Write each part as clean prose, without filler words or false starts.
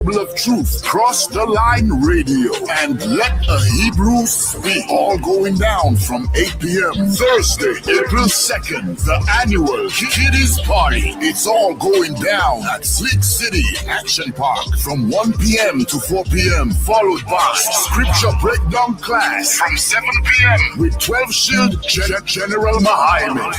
Of truth, cross the line radio, and let a Hebrew speak. All going down from 8 p.m. Thursday, April 2nd, the annual Kiddies Party. It's all going down at Slick City Action Park from 1 p.m. to 4 p.m. Followed by scripture breakdown class from 7 p.m. with 12 Shield General Mahayaman.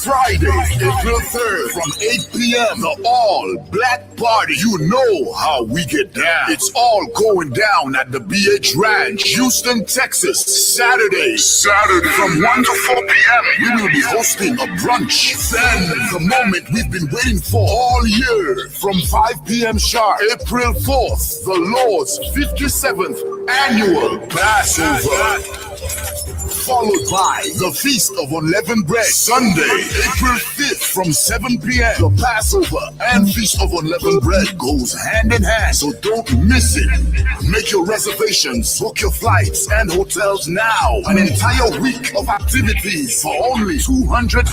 Friday, April 3rd from 8 p.m. the all-black party. You know how we get down. It's all going down at the BH Ranch, Houston, Texas. Saturday from 1 to 4 p.m. we will be hosting a brunch. Then the moment we've been waiting for all year from 5 p.m. sharp, April 4th, the Lord's 57th annual Passover. Followed by the Feast of Unleavened Bread. Sunday, April 5th from 7 p.m. The Passover and Feast of Unleavened Bread goes hand in hand, so don't miss it. Make your reservations, book your flights and hotels now. An entire week of activities for only $200.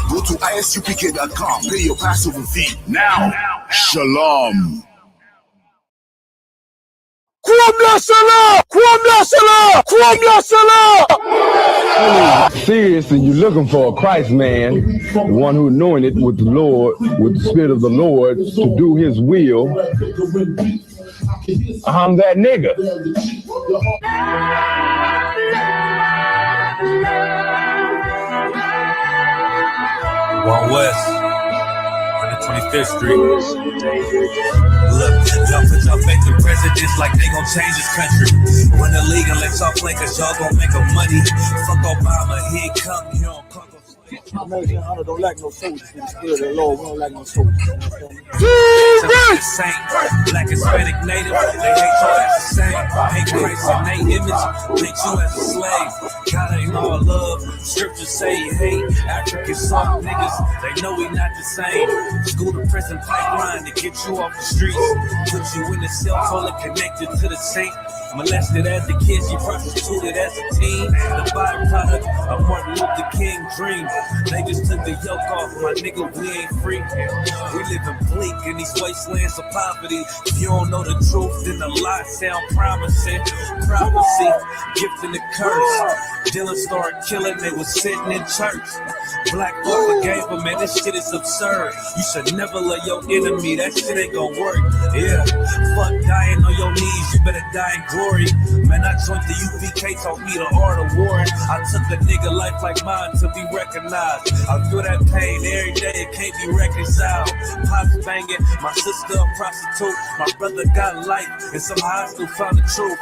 Go to ISUPK.com, pay your Passover fee now. Shalom. Seriously, you're looking for a Christ man, the one who anointed with the Lord, with the Spirit of the Lord, to do his will. I'm that nigga. One West, 125th Street. Look, y'all put y'all faith in presidents like they gon' change this country. Win the league and let y'all play cause y'all gon' make them money. Fuck Obama, he ain't come, he don't come. American honor don't like no soldiers. In the spirit of the Lord, we don't like no soldiers. Saint, black, Hispanic, native, they hate y'all as the same. Hate Christ in their image, hate you as a slave. God ain't all love, scriptures say he hate. African soft niggas, they know we not the same. School to prison pipeline to get you off the streets. Put you in the cell, totally connected to the saint. Molested as a kid, she prostituted as a teen. The byproduct of Martin Luther King dream. They just took the yoke off, my nigga, we ain't free. We living bleak in these wastelands of poverty. If you don't know the truth, then the lie sound promising. Prophecy, gift and the curse. Dylan started killing, they was sitting in church. Black folk forgave him, man, this shit is absurd. You should never love your enemy, that shit ain't gon' work. Yeah, fuck dying on your knees, you better die in glory. Man, I joined the UPK, taught me the art of warring. I took a nigga life like mine to be recognized. I feel that pain every day, it can't be reconciled. Pops banging, my sister a prostitute. My brother got life, and somehow I still found the truth.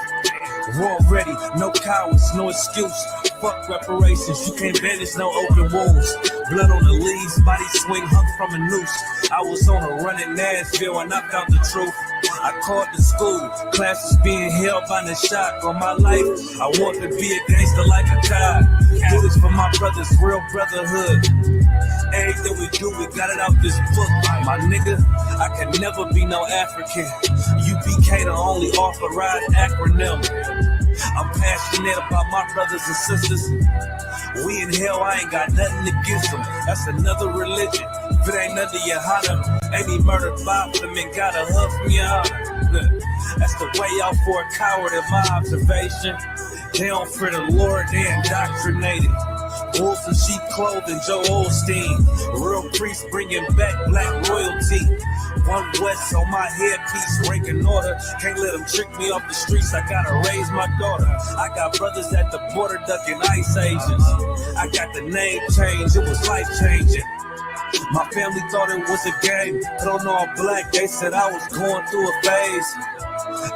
War ready, no cowards, no excuse. Fuck reparations, you can't banish no open wounds. Blood on the leaves, body swing hung from a noose. I was on a run in Nashville and I found the truth. I called the school, classes being held by the shock on my life. I want to be a gangster like a God. Do this for my brothers, real brotherhood. Everything we do, we got it out this book. My nigga, I can never be no African. UPK the only authorized acronym. I'm passionate about my brothers and sisters. We in hell, I ain't got nothing against them. That's another religion. If it ain't under your honor, ain't he murdered by them and got a hug from your honor. That's the way out for a coward in my observation. They don't fear the Lord, they indoctrinated. Wolves in sheep clothing, Joe Osteen. Real priests bringing back black royalty. One West on my headpiece, ranking order. Can't let them trick me off the streets, I gotta raise my daughter. I got brothers at the border ducking ice ages. I got the name change, it was life changing. My family thought it was a game. Put on all black, they said I was going through a phase.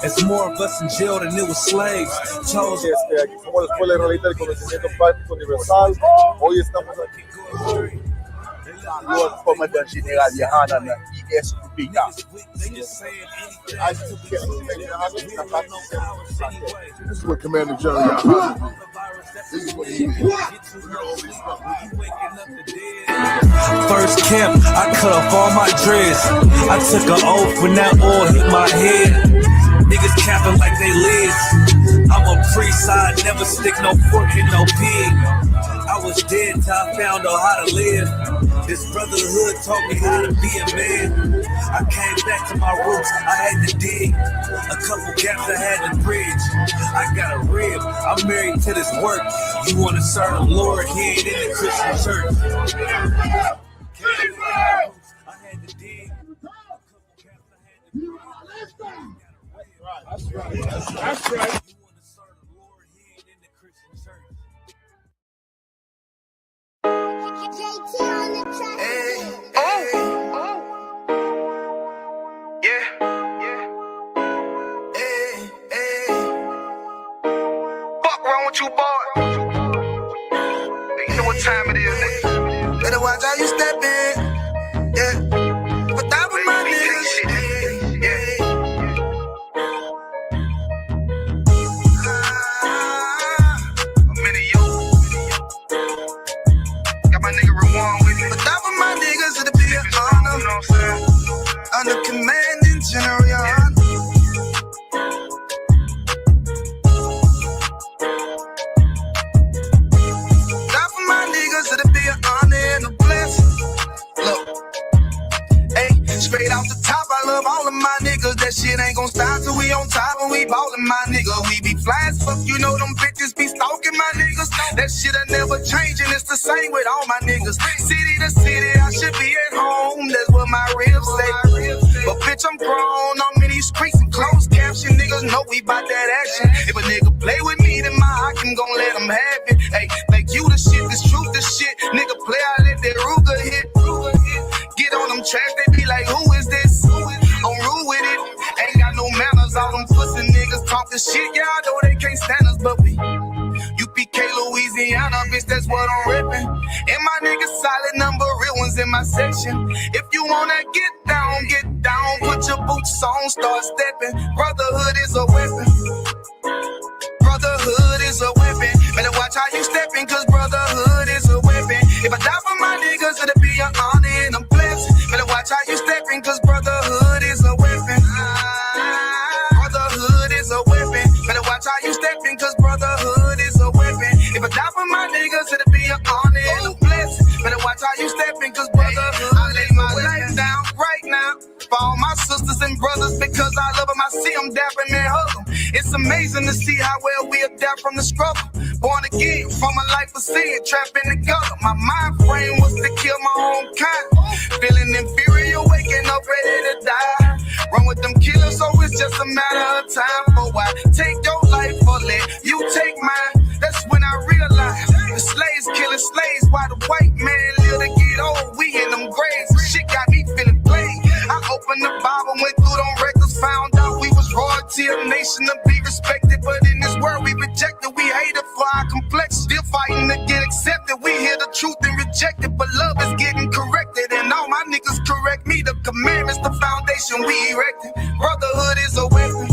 It's more of us in jail than it was slaves. Chosen. Aquí somos la Escuela Israelita del Conocimiento Práctico Universal. Hoy estamos aquí con Comandante General Yohanan ISUPK. This is what Commander General Yohanan. This is what he did. First camp, I cut off all my dreads. I took an oath when that oil hit my head. Niggas capping like they lids. I'm a priest, I never stick no fork in no pig. I I was dead till I found out how to live. This brotherhood taught me how to be a man. I came back to my roots, I had to dig. A couple gaps I had to bridge. I got a rib, I'm married to this work. You wanna serve the Lord, he ain't in the Christian church. I had to dig. That's right. That's right. You wanna serve the Lord, he ain't in the Christian church. Hey, hey. Yeah, yeah. Hey, hey. Fuck wrong with you, boy? You know what time it is, nigga. Better watch how you step in. Yeah. But that was my niggas. Yeah. I'm in a yo. Got my nigga Rewan with me. But that was my niggas, it'll be an honor. You know what I'm saying? Under commanding General Yana. That for my niggas, it'll be an honor and a blessing. Look, hey, straight off the top, I love all of my niggas. That shit ain't gon' stop till we on top and we ballin' my nigga. We be fly as fuck, you know them bitches be stalking my niggas. That shit'll never change and it's the same with all my niggas. City to city, I should be at home. That's what my ribs say. But bitch, I'm grown. I'm in these streets and closed caption. Niggas know we bout that action. If a nigga play with me, then my Hakim gon' let him have it. Hey, like you the shit, this truth the shit. Nigga play, I let that Ruger hit. Get on them tracks, they be like, who is this? I'm rude with it. Ain't got no manners. All them pussy niggas talking shit. Yeah, I know they can't stand us, but we UPK, Louisiana, bitch, that's what I'm ripping. And my niggas solid number, real ones in my section. If you wanna get down, put your boots on, start stepping. Brotherhood is a weapon. Brotherhood is a weapon. Better watch how you stepping, cause brotherhood is a weapon. If I die for my niggas, it'll be an honor and a blessing. Better watch how you stepping, cause brotherhood is a weapon. Brotherhood is a weapon. Better watch how you stepping, cause brotherhood is a weapon. If I die for my niggas, it'll be an honor and a blessing. Better watch how you stepping, cause brotherhood, I lay my life down right now for all my sisters and brothers, because I love them, I see them dapping and hug them. It's amazing to see how well we adapt from the struggle. Born again from a life of sin, trapped in the gutter. My mind frame was to kill my own kind. Feeling inferior, waking up ready to die. Run with them killers, so it's just a matter of time. For why take your life or let you take mine? That's when I realized the slaves killing slaves while the white man live to get old. We in them graves, shit got me feeling played. I opened the Bible, went through them records, found out we was royalty, a nation to be respected. But in this world we rejected, we hated for our complexion. Still fighting to get accepted. We hear the truth and reject it, but love is getting corrected. And all my niggas correct me. The commandments, the foundation we erected. Brotherhood is a weapon.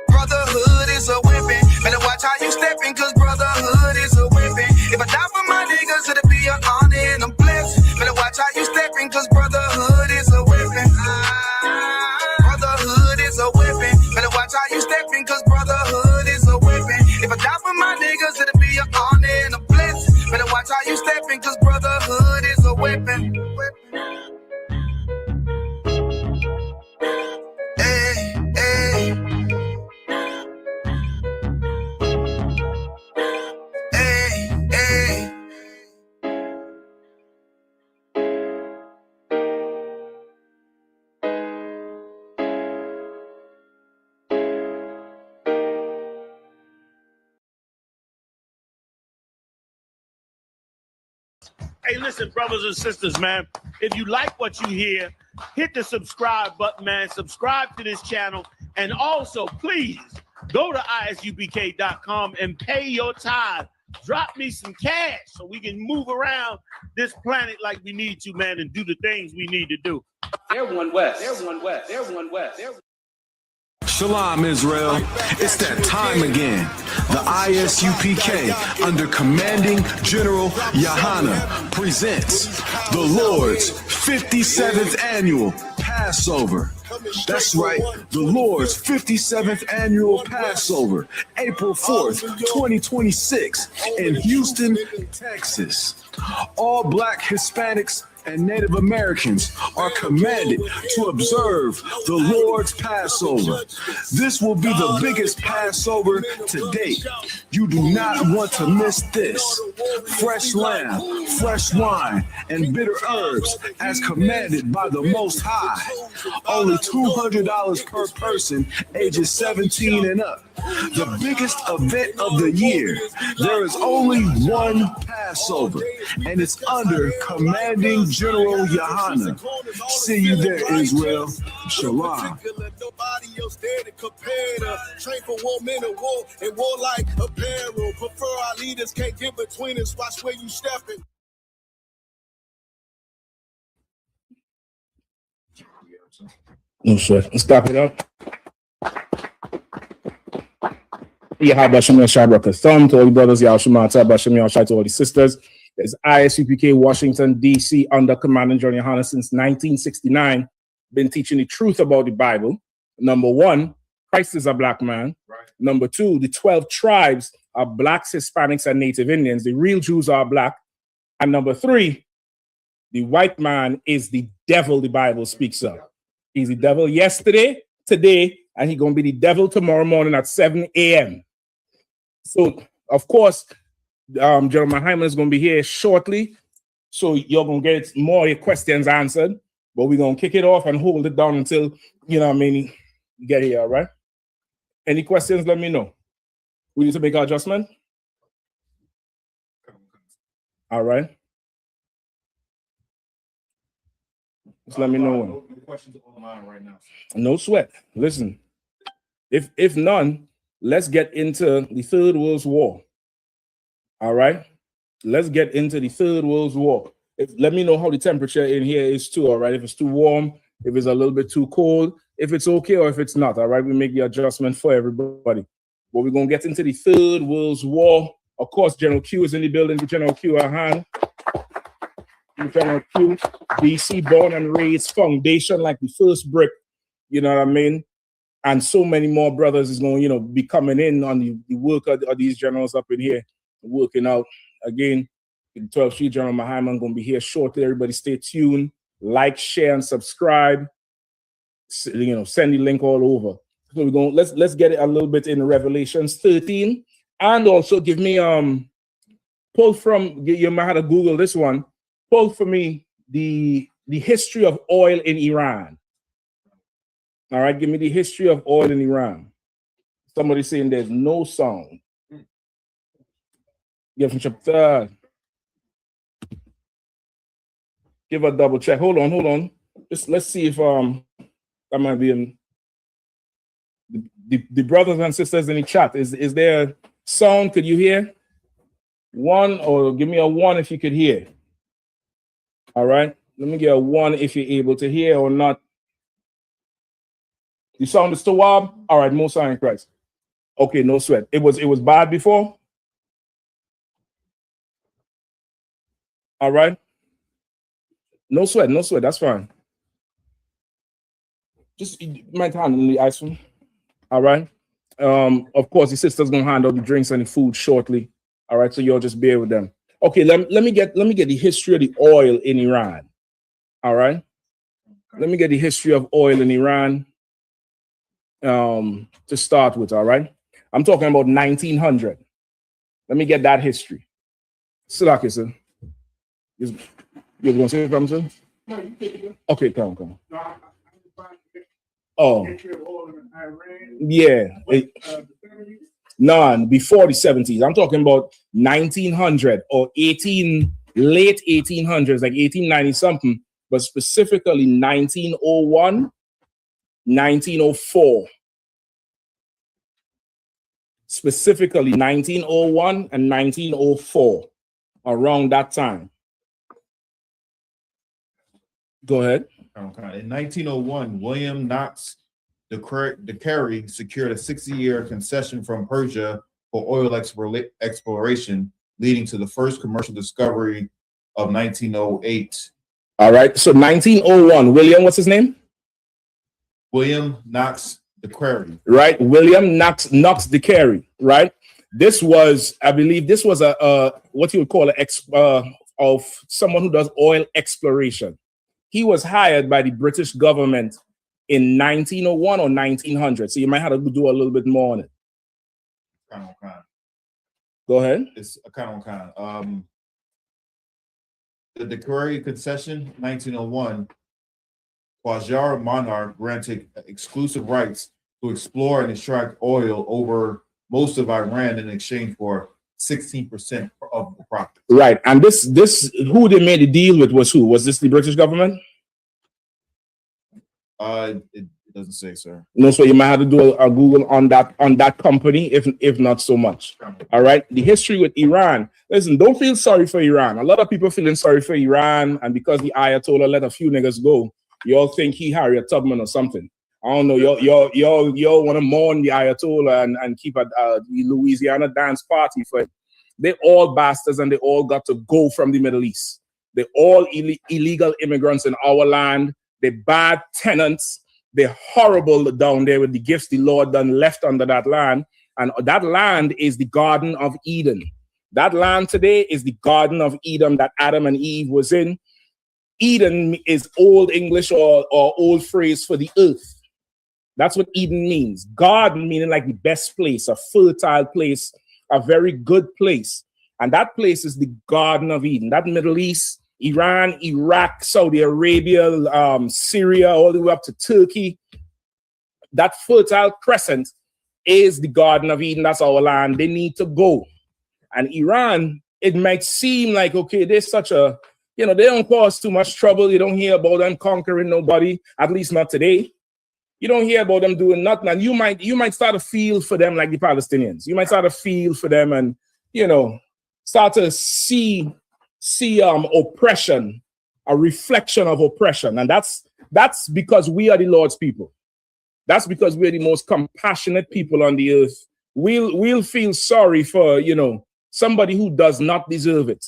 Brotherhood is a weapon. Better watch how you stepping, cause brotherhood is a weapon. If I die for my niggas, it'll be an honor and a blessing. Better watch how you stepping, cause brotherhood is a weapon. Brotherhood is a weapon. Better watch how you stepping, cause brotherhood is a weapon. If I die for my niggas, it'll be an honor and a blessing. Better watch how you stepping, cause brotherhood is a weapon. Hey, hey. Hey, listen, brothers and sisters, man. If you like what you hear, hit the subscribe button, man. Subscribe to this channel. And also, please, go to ISUPK.com and pay your tithe. Drop me some cash so we can move around this planet like we need to, man, and do the things we need to do. Everyone west. Everyone west. Everyone west. Shalom, Israel. It's that time again. The ISUPK, under commanding General Yahana, presents the Lord's 57th annual Passover. That's right, the Lord's 57th annual Passover, April 4th, 2026, in Houston, Texas. All Black, Hispanics, and Native Americans are commanded to observe the Lord's Passover. This will be the biggest Passover to date. You do not want to miss this. Fresh lamb, fresh wine, and bitter herbs as commanded by the Most High. Only $200 per person, ages 17 and up. The biggest event of the year. There is only one Passover, and it's under Commanding General Yohana. See you there, Israel. Shalom. Train for war, men of war, and war like apparel. Prefer our leaders can't get between us. Watch where you stepping. No sweat. Let's stop it up. Yeah, Basham Shabrak thumb to all the brothers, Yashimata, Basham Yashai to all the sisters. There's ISUPK Washington, D.C. under Commanding General Yohana since 1969. Been teaching the truth about the Bible. Number one, Christ is a black man. Right. Number two, the 12 tribes are blacks, Hispanics, and Native Indians. The real Jews are black. And number three, the white man is the devil the Bible speaks of. He's the devil yesterday, today, and he's going to be the devil tomorrow morning at 7 a.m. So, of course, General Mahayaman is going to be here shortly. So you're going to get more of your questions answered. But we're going to kick it off and hold it down until, you know what I mean, you get here, all right? Any questions, let me know. We need to make an adjustment? All right. Just let me know when. Questions online right now. No sweat. Listen, if none, let's get into the Third World War. All right? Let's get into the Third World War. Let me know how the temperature in here is too, all right? If it's too warm, if it's a little bit too cold, if it's okay or if it's not, all right? We make the adjustment for everybody. But we're going to get into the Third World War. Of course, General Q is in the building. General Q, General Q, DC, born and raised, foundation, like the first brick, you know what I mean? And so many more brothers is going to, be coming in on the work of these generals up in here, working out. Again, the 12th Street General Mahayaman going to be here shortly. Everybody stay tuned, like, share, and subscribe. Send the link all over. So we're going, let's get it a little bit in Revelations 13. And also give me, pull from, you might have to Google this one, pull for me the history of oil in Iran. All right, give me the history of oil in Iran. Somebody saying there's no sound. Give a double check. Hold on. Let's see if that might be in the brothers and sisters in the chat. Is there sound? Could you hear? One, or give me a one if you could hear. All right. Let me get a one if you're able to hear or not. You sound is Tawab? All right, Most High in Christ. Okay, no sweat. It was bad before. All right. No sweat. That's fine. Just you might handle the ice cream. All right. Of course, the sister's gonna hand out the drinks and the food shortly. All right, so you'll just bear with them. Okay, let me get the history of the oil in Iran. All right. Let me get the history of oil in Iran. To start with, all right. I'm talking about 1900. Let me get that history. Silaki, sir. You're going to say something, sir? Okay, come on. Oh. Yeah. None before the 70s. I'm talking about 1900 or late 1800s, like 1890 something, but specifically 1901. 1904, specifically 1901 and 1904, around that time. Go ahead. Okay. In 1901, William Knox de Carey secured a 60-year concession from Persia for oil exploration, leading to the first commercial discovery of 1908. All right. So 1901, William, what's his name? William Knox the Quarry. Right, William Knox the Quarry. Right, this was, I believe, this was a what you would call of someone who does oil exploration. He was hired by the British government in 1901 or 1900. So you might have to do a little bit more on it. Go ahead. It's a kind of the Quarry Concession, 1901. Qajar monarch granted exclusive rights to explore and extract oil over most of Iran in exchange for 16% of the profit. Right, and this who they made the deal with was who? Was this the British government? It doesn't say, sir. No, so you might have to do a Google on that company, if not so much. All right. The history with Iran. Listen, don't feel sorry for Iran. A lot of people feeling sorry for Iran, and because the Ayatollah let a few niggas go, you all think he Harriet Tubman or something. I don't know. Y'all want to mourn the Ayatollah and keep the Louisiana dance party for it. They all bastards, and they all got to go from the Middle East. They're all illegal immigrants in our land. They're bad tenants. They're horrible down there with the gifts the Lord done left under that land. And that land is the Garden of Eden. That land today is the Garden of Eden that Adam and Eve was in. Eden is Old English or old phrase for the earth. That's what Eden means. Garden meaning like the best place, a fertile place, a very good place. And that place is the Garden of Eden. That Middle East, Iran, Iraq, Saudi Arabia, Syria, all the way up to Turkey. That fertile crescent is the Garden of Eden. That's our land. They need to go. And Iran, it might seem like, okay, they're such a, they don't cause too much trouble. You don't hear about them conquering nobody, at least not today. You don't hear about them doing nothing. And you might start to feel for them like the Palestinians. You might start to feel for them and, start to see oppression, a reflection of oppression. And that's because we are the Lord's people. That's because we're the most compassionate people on the earth. We'll feel sorry for, somebody who does not deserve it.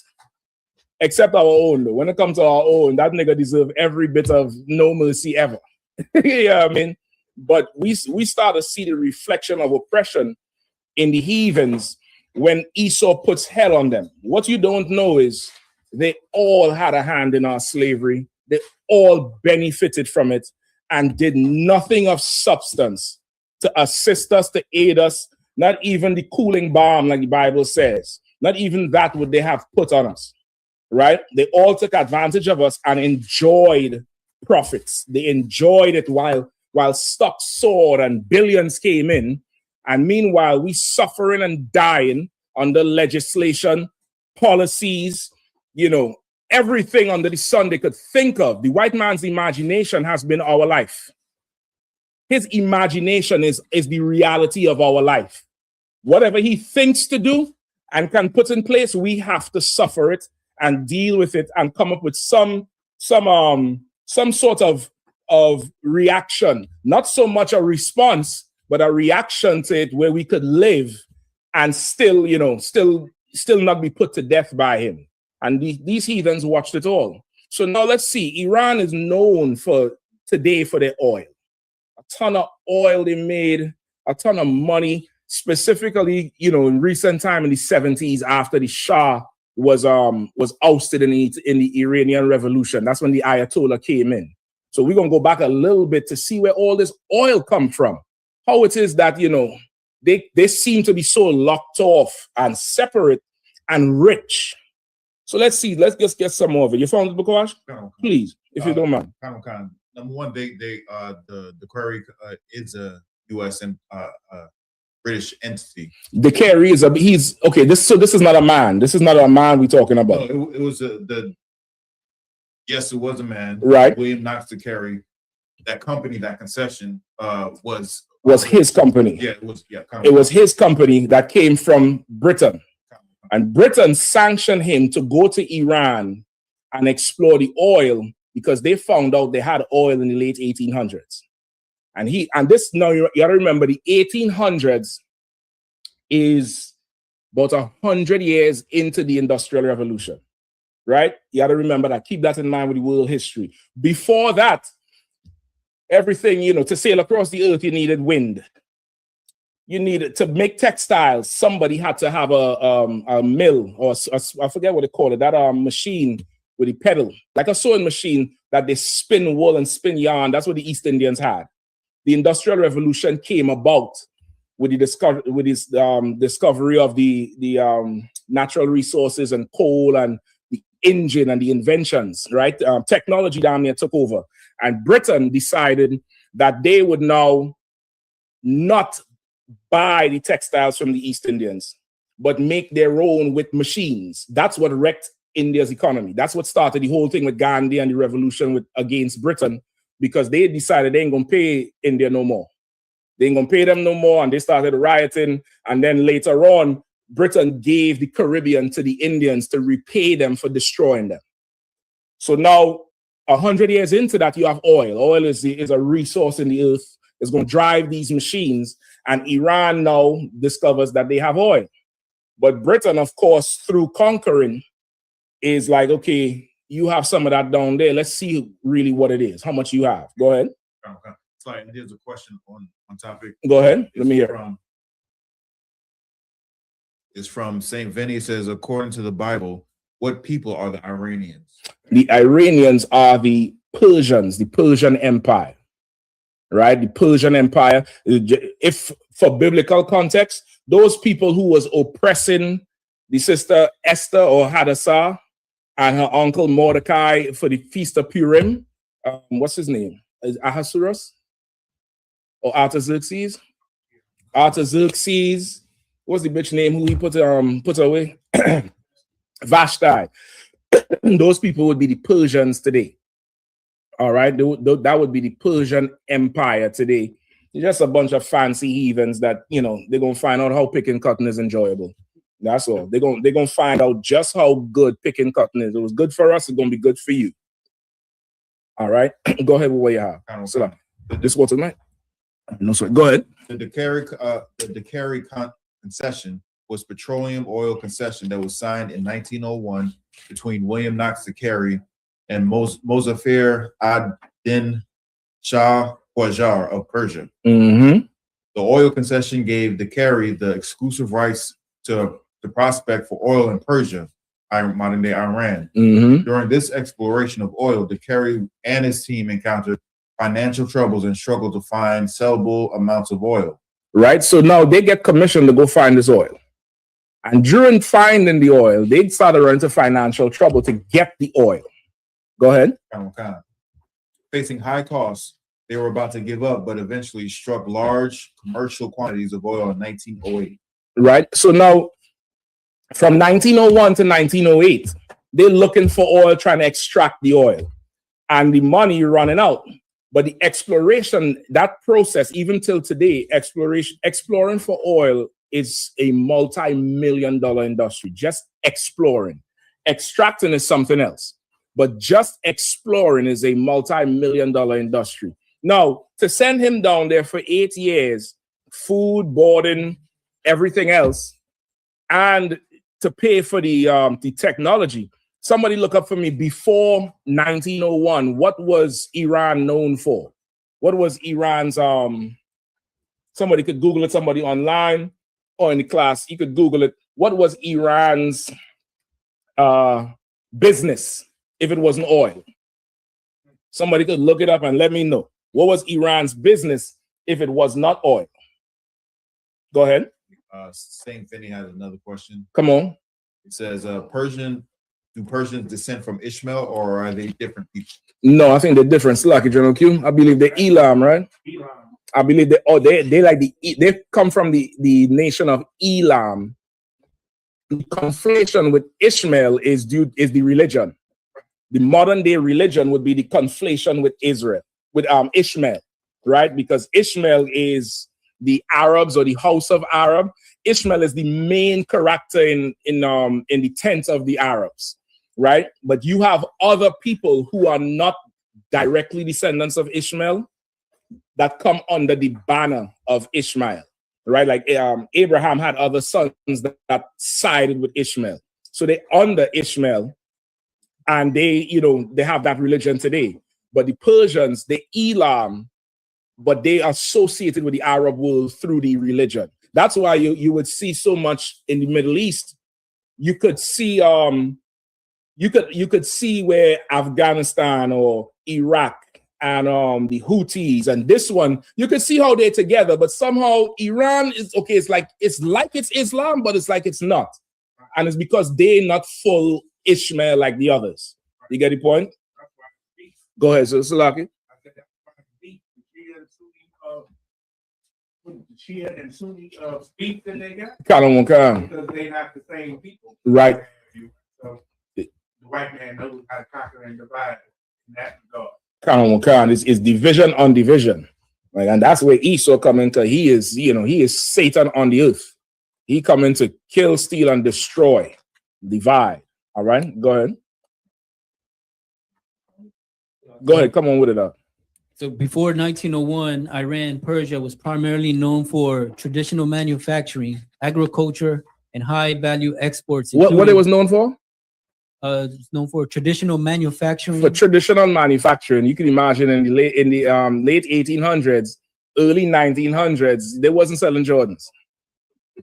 Except our own. When it comes to our own, that nigga deserve every bit of no mercy ever. Yeah, I mean, but we start to see the reflection of oppression in the heathens when Esau puts hell on them. What you don't know is they all had a hand in our slavery. They all benefited from it and did nothing of substance to assist us, to aid us, not even the cooling balm like the Bible says. Not even that would they have put on us, right? They all took advantage of us and enjoyed profits. They enjoyed it while stocks soared and billions came in. And meanwhile, we suffering and dying under legislation, policies, everything under the sun they could think of. The white man's imagination has been our life. His imagination is the reality of our life. Whatever he thinks to do and can put in place, we have to suffer it and deal with it and come up with some sort of reaction. Not so much a response, but a reaction to it where we could live and still not be put to death by him. And these heathens watched it all. So now let's see. Iran is known today for their oil. A ton of oil they made, a ton of money, specifically, in recent time in the 70s after the Shah was ousted in the Iranian Revolution. That's when the Ayatollah came in. So we're going to go back a little bit to see where all this oil come from. How it is that, they seem to be so locked off and separate and rich. So let's see. Let's just get some more of it. You found the book, Wash? Please, if you don't mind. Number one, the Quarry is a U.S. and British entity. The Quarry is he's okay. This is not a man. This is not a man we're talking about. No, it was yes, it was a man. Right. William Knox the Quarry. That company, that concession, was his company. Yeah, it was. Yeah, it was his company that came from Britain. And Britain sanctioned him to go to Iran and explore the oil because they found out they had oil in the late 1800s. And this, now you got to remember, the 1800s is about 100 years into the Industrial Revolution, right? You got to remember that. Keep that in mind with the world history. Before that, everything, you know, to sail across the earth, you needed wind. You needed to make textiles. Somebody had to have a mill, or I forget what they call it, that machine with the pedal, like a sewing machine that they spin wool and spin yarn. That's what the East Indians had. The Industrial Revolution came about with the discovery of the natural resources and coal and the engine and the inventions, right? Technology down there took over. And Britain decided that they would now not buy the textiles from the East Indians, but make their own with machines. That's what wrecked India's economy. That's what started the whole thing with Gandhi and the revolution against Britain, because they decided they ain't gonna pay India no more. They ain't gonna pay them no more, and they started rioting. And then later on, Britain gave the Caribbean to the Indians to repay them for destroying them. So now, 100 years into that, you have oil. Oil is a resource in the earth. It's going to drive these machines, and Iran now discovers that they have oil. But Britain, of course, through conquering, is like, okay, you have some of that down there. Let's see really what it is, how much you have. Go ahead. Okay. Sorry, here's a question on topic. Go ahead. Let me hear. It's from St. Vinny. It says, according to the Bible, what people are the Iranians? The Iranians are the Persians, the Persian Empire, right? The Persian Empire. If for biblical context, those people who was oppressing the sister Esther or Hadassah and her uncle Mordecai for the Feast of Purim, what's his name? Is Ahasuerus or Artaxerxes? Artaxerxes. What's the bitch name who he put away? Vashti. Those people would be the Persians today. All right, that would be the Persian Empire today. Just a bunch of fancy heathens that, you know, they're gonna find out how picking cotton is enjoyable. That's all. They're gonna find out just how good picking cotton is. It was good for us. It's gonna be good for you. All right, go ahead with what you have. So, this water tonight. No, sorry. Go ahead. The Decari concession was petroleum oil concession that was signed in 1901 between William Knox Decari and Mozaffar ad-Din Shah Qajar of Persia. Mm-hmm. The oil concession gave Decari the exclusive rights to the prospect for oil in Persia, modern-day Iran. Mm-hmm. During this exploration of oil, Decari and his team encountered financial troubles and struggled to find sellable amounts of oil. Right, so now they get commissioned to go find this oil. And during finding the oil, they started running into financial trouble to get the oil. Go ahead. Facing high costs, they were about to give up, but eventually struck large commercial quantities of oil in 1908. Right, so now from 1901 to 1908, they're looking for oil, trying to extract the oil. And the money running out. But the exploration, that process, even till today, exploring for oil is a multi-million-dollar industry. Just exploring. Extracting is something else. But just exploring is a multi-million-dollar industry. Now, to send him down there for 8 years, food, boarding, everything else, and to pay for the technology. Somebody look up for me, before 1901, what was Iran known for? What was Iran's, somebody could Google it, somebody online or in the class, you could Google it. What was Iran's business if it wasn't oil? Somebody could look it up and let me know. What was Iran's business if it was not oil? Go ahead. St. Finney has another question. Come on. It says, do Persians descend from Ishmael, or are they different people? No, I think they're different. Slacky, General Q. I believe they're Elam, right? Elam. I believe they come from the nation of Elam. The conflation with Ishmael is the religion. The modern day religion would be the conflation with Israel, with Ishmael, right? Because Ishmael is the Arabs or the house of Arab. Ishmael is the main character in the tent of the Arabs, right? But you have other people who are not directly descendants of Ishmael that come under the banner of Ishmael, right? Like Abraham had other sons that sided with Ishmael. So they under Ishmael, and they have that religion today. But the Persians, the Elam, but they are associated with the Arab world through the religion. That's why you would see so much in the Middle East. You could see you could see where Afghanistan or Iraq and the Houthis and this one, you could see how they're together, but somehow Iran is okay. It's like it's Islam, but it's like it's not. And it's because they're not full Ishmael like the others. You get the point? Go ahead, Salaki. Shia and Sunni beef that they got. Because they're not the same people. Right. So the white man knows how to conquer and divide in that Khan regard. is division on division. Right? And that's where Esau come into. He is Satan on the earth. He come in to kill, steal, and destroy, divide. All right, go ahead. Go ahead, come on with it up. So before 1901, Iran, Persia was primarily known for traditional manufacturing, agriculture, and high-value exports. What it was known for? It's known for traditional manufacturing. For traditional manufacturing, you can imagine in the late 1800s, early 1900s, they wasn't selling Jordans.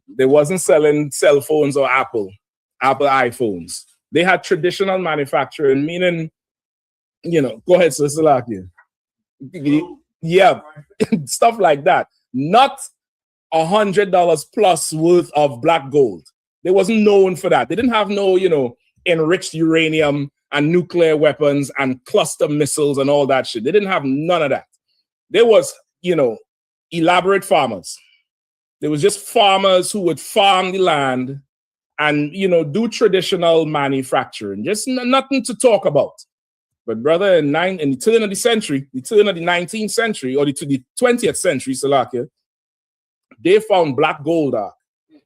They wasn't selling cell phones or Apple iPhones. They had traditional manufacturing, meaning, go ahead, Sister Lakia. Yeah, stuff like that. Not $100 plus worth of black gold. They wasn't known for that. They didn't have no, enriched uranium and nuclear weapons and cluster missiles and all that shit. They didn't have none of that. There was, elaborate farmers. There was just farmers who would farm the land and, do traditional manufacturing. Just nothing to talk about. But brother, in the turn of the century, the turn of the 19th century, or the 20th century, Salakia, they found black gold out.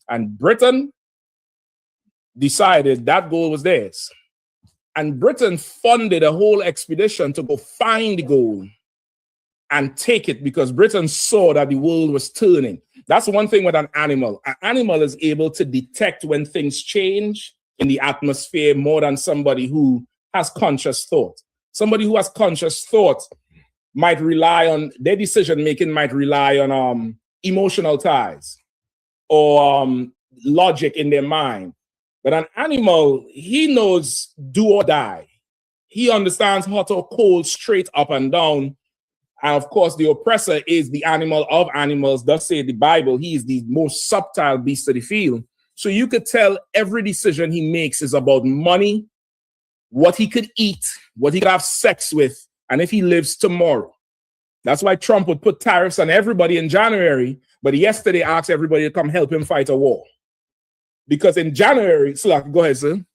And Britain decided that gold was theirs. And Britain funded a whole expedition to go find the gold and take it because Britain saw that the world was turning. That's one thing with an animal. An animal is able to detect when things change in the atmosphere more than somebody who has conscious thought. Somebody who has conscious thought might rely on their decision making, might rely on emotional ties or logic in their mind. But an animal, he knows do or die. He understands hot or cold, straight up and down. And of course, the oppressor is the animal of animals. Thus say the Bible, he is the most subtle beast of the field. So you could tell every decision he makes is about money, what he could eat, what he could have sex with, and if he lives tomorrow. That's why Trump would put tariffs on everybody in January, but yesterday asked everybody to come help him fight a war. Because in January, go ahead, sir.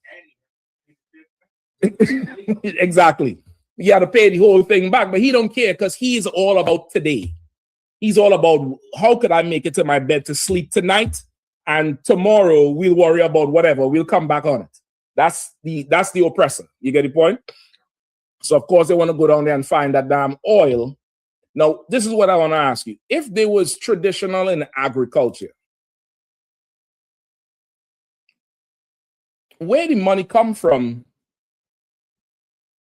Exactly. You had to pay the whole thing back, but he don't care because he's all about today. He's all about how could I make it to my bed to sleep tonight, and tomorrow we'll worry about whatever. We'll come back on it. That's the oppressor. You get the point? So of course they want to go down there and find that damn oil. Now, this is what I want to ask you. If there was traditional in agriculture, where did money come from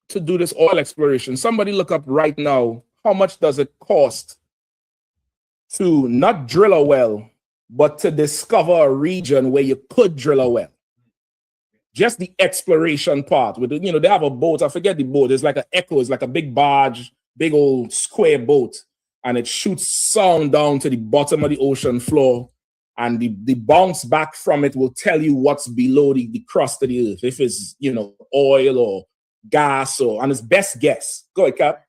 to do this oil exploration? Somebody look up right now, how much does it cost to not drill a well, but to discover a region where you could drill a well? Just the exploration part. With they have a boat. I forget the boat. It's like an Echo. It's like a big barge, big old square boat, and it shoots sound down to the bottom of the ocean floor. And the bounce back from it will tell you what's below the crust of the earth. If it's oil or gas and it's best guess. Go ahead, Cap.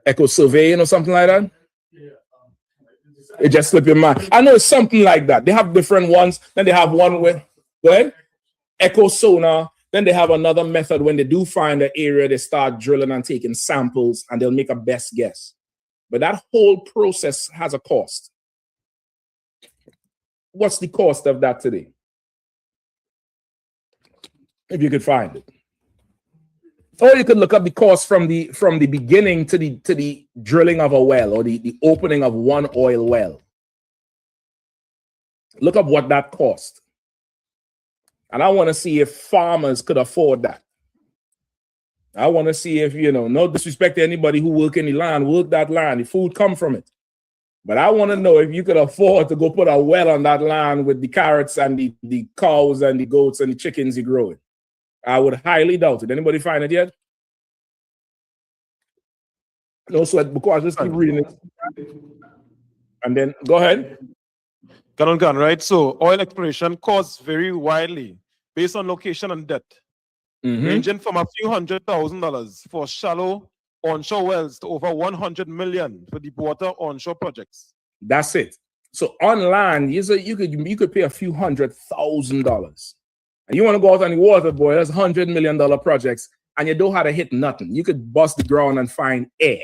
Echo surveying or something like that. It just slipped your mind. I know it's something like that. They have different ones. Then they have one with, go ahead, echo sonar. Then they have another method when they do find an area, they start drilling and taking samples and they'll make a best guess. But that whole process has a cost. What's the cost of that today? If you could find it. Or you could look up the cost from the beginning to the drilling of a well or the opening of one oil well. Look up what that cost. And I want to see if farmers could afford that. I want to see if, no disrespect to anybody who work in the land, work that land, the food come from it. But I want to know if you could afford to go put a well on that land with the carrots and the cows and the goats and the chickens you growing. I would highly doubt it. Anybody find it yet? No sweat, because I just keep reading it. And then go ahead. Gun, right? So oil exploration costs vary widely based on location and depth, ranging from a few $100,000 for shallow onshore wells to over 100 million for deep water onshore projects. That's it. So on land, you could pay a few $100,000. And you want to go out on the water, boy, that's $100 million projects, and you don't have to hit nothing. You could bust the ground and find air.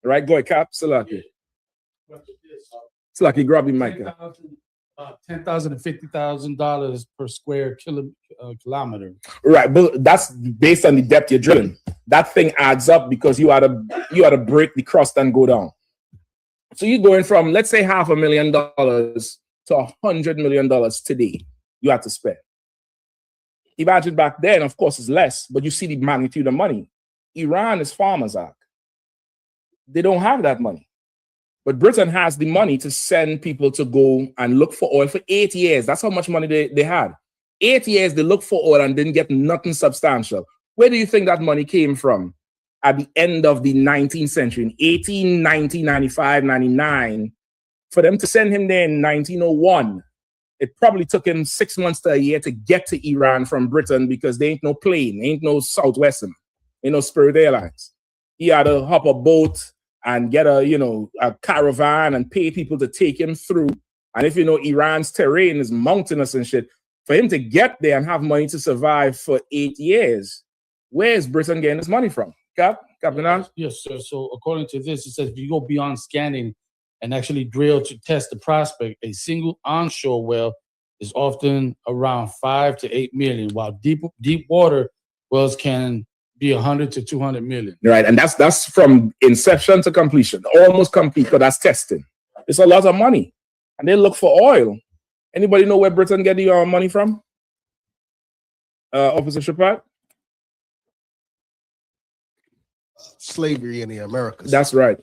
Right? Go ahead, Cap. Salaki. Salaki, grab the mic. $10,000 and $50,000 per square kilometer. Right, but that's based on the depth you're drilling. That thing adds up because you had to break the crust and go down. So you're going from, let's say, $500,000 to $100 million today. You have to spend. Imagine back then, of course, it's less, but you see the magnitude of money. Iran is farmers' ark. They don't have that money. But Britain has the money to send people to go and look for oil for 8 years. That's how much money they had. 8 years, they looked for oil and didn't get nothing substantial. Where do you think that money came from at the end of the 19th century, in 1890, 95, 99? For them to send him there in 1901, it probably took him 6 months to a year to get to Iran from Britain because there ain't no plane, ain't no Southwestern, ain't no Spirit Airlines. He had to hop a boat and get a caravan and pay people to take him through. And if Iran's terrain is mountainous and shit, for him to get there and have money to survive for 8 years, where is Britain getting this money from? Captain An? Yes, sir. So according to this, it says if you go beyond scanning and actually drill to test the prospect, a single onshore well is often around 5 to 8 million, while deep water wells can be 100 to 200 million. Right, and that's from inception to completion, almost complete, because that's testing. It's a lot of money, and they look for oil. Anybody know where Britain get the money from? Officer Shapat? Slavery in the Americas. That's right.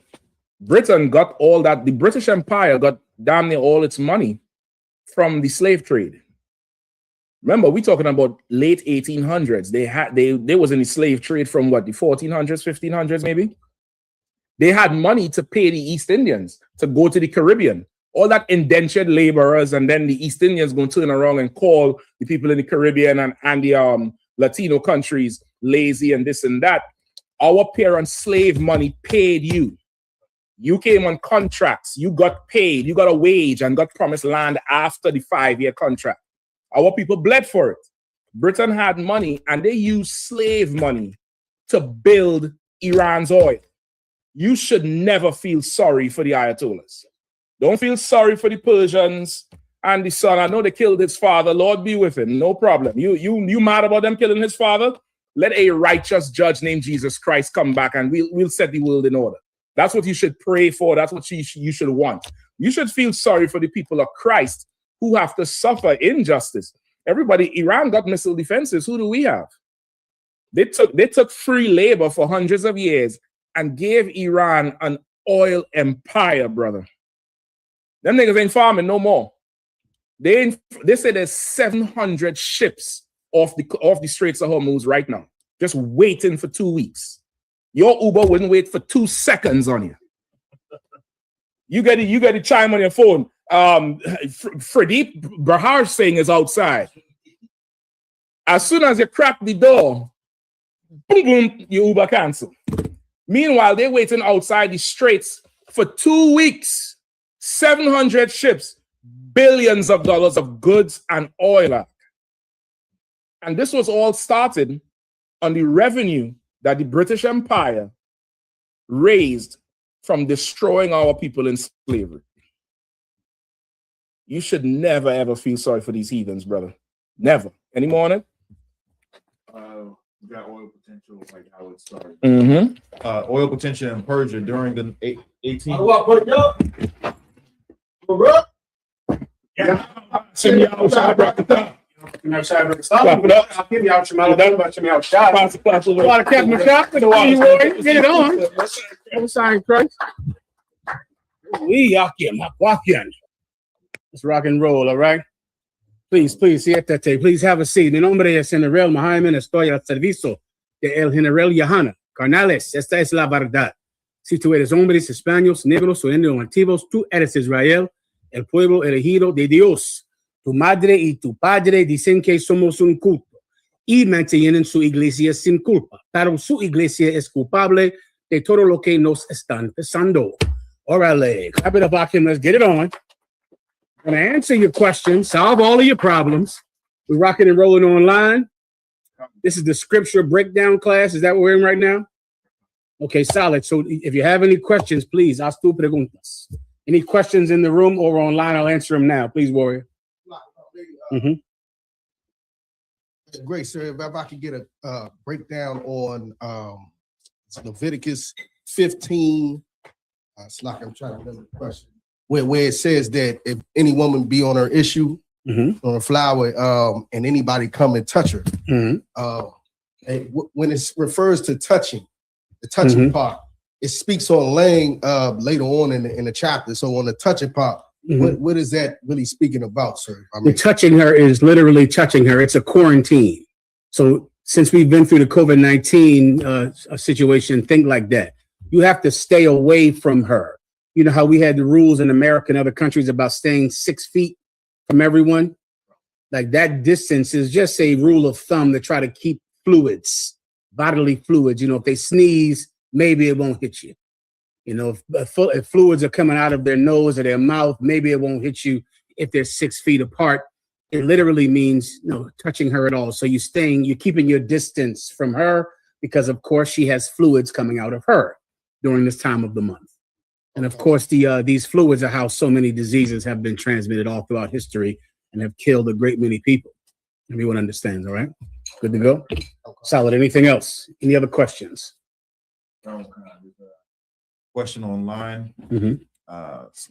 Britain got all that. The British Empire got damn near all its money from the slave trade. Remember, we're talking about late 1800s. They was in the slave trade from what, the 1400s, 1500s maybe? They had money to pay the East Indians to go to the Caribbean. All that indentured laborers, and then the East Indians going to turn around and call the people in the Caribbean and the Latino countries lazy and this and that. Our parents' slave money paid you. You came on contracts. You got paid. You got a wage and got promised land after the 5-year contract. Our people bled for it. Britain had money, and they used slave money to build Iran's oil. You should never feel sorry for the Ayatollahs. Don't feel sorry for the Persians and the son. I know they killed his father. Lord be with him. No problem. You mad about them killing his father? Let a righteous judge named Jesus Christ come back, and we'll set the world in order. That's what you should pray for. That's what you should want. You should feel sorry for the people of Christ who have to suffer injustice. Everybody, Iran got missile defenses. Who do we have? They took free labor for hundreds of years and gave Iran an oil empire, brother. Them niggas ain't farming no more. They say there's 700 ships off the Straits of Hormuz right now, just waiting for 2 weeks. Your Uber wouldn't wait for 2 seconds on you. You get the chime on your phone. Fredeep Bahar Singh is outside. As soon as you crack the door, boom, boom, your Uber cancel. Meanwhile, they're waiting outside the Straits for 2 weeks. 700 ships, billions of dollars of goods and oil. And this was all started on the revenue that the British Empire raised from destroying our people in slavery. You should never, ever feel sorry for these heathens, brother. Never. Any more on it? We got oil potential, like how it started. Oil potential in Persia during the 18... Clap it up. I'll give you out your mouth. About your mouth shot. Water Captain Shop for the water. Get it on. Sign Christ. Let's rock and roll, all right? Please, siéntate. Please have a seat. Mi nombre es General Mahayaman. Estoy al servicio de el General Yahana. Carnales, esta es la verdad. Si tú eres hombres, hispanos, negros o indios nativos, tú eres Israel, el pueblo elegido de Dios. Tu madre y tu padre dicen que somos un culto y mantienen su iglesia sin culpa, pero su iglesia es culpable de todo lo que nos están pasando. Órale, clap it up, Akim. Let's get it on. I'm going to answer your questions, solve all of your problems. We're rocking and rolling online. This is the scripture breakdown class. Is that what we're in right now? Okay, solid. So if you have any questions, please, haz tu preguntas. Any questions in the room or online, I'll answer them now. Please, Warrior. Great, sir. If I could get a breakdown on Leviticus 15. It's like I'm trying to remember the question. Where it says that if any woman be on her issue, on a flower, and anybody come and touch her, and when it refers to touching, the touching part, it speaks on laying later on in the chapter. So on the touching part, what is that really speaking about, sir? I mean, touching her is literally touching her. It's a quarantine. So since we've been through the COVID-19 situation, think like that. You have to stay away from her. You know how we had the rules in America and other countries about staying 6 feet from everyone? Like that distance is just a rule of thumb to try to keep fluids, bodily fluids. You know, if they sneeze, maybe it won't hit you. You know, if fluids are coming out of their nose or their mouth, maybe it won't hit you if they're 6 feet apart. It literally means no touching her at all. So you're keeping your distance from her because, of course, she has fluids coming out of her during this time of the month. And of course, these fluids are how so many diseases have been transmitted all throughout history and have killed a great many people. Everyone understands, all right? Good to go? Solid. Anything else? Any other questions? Question online. It's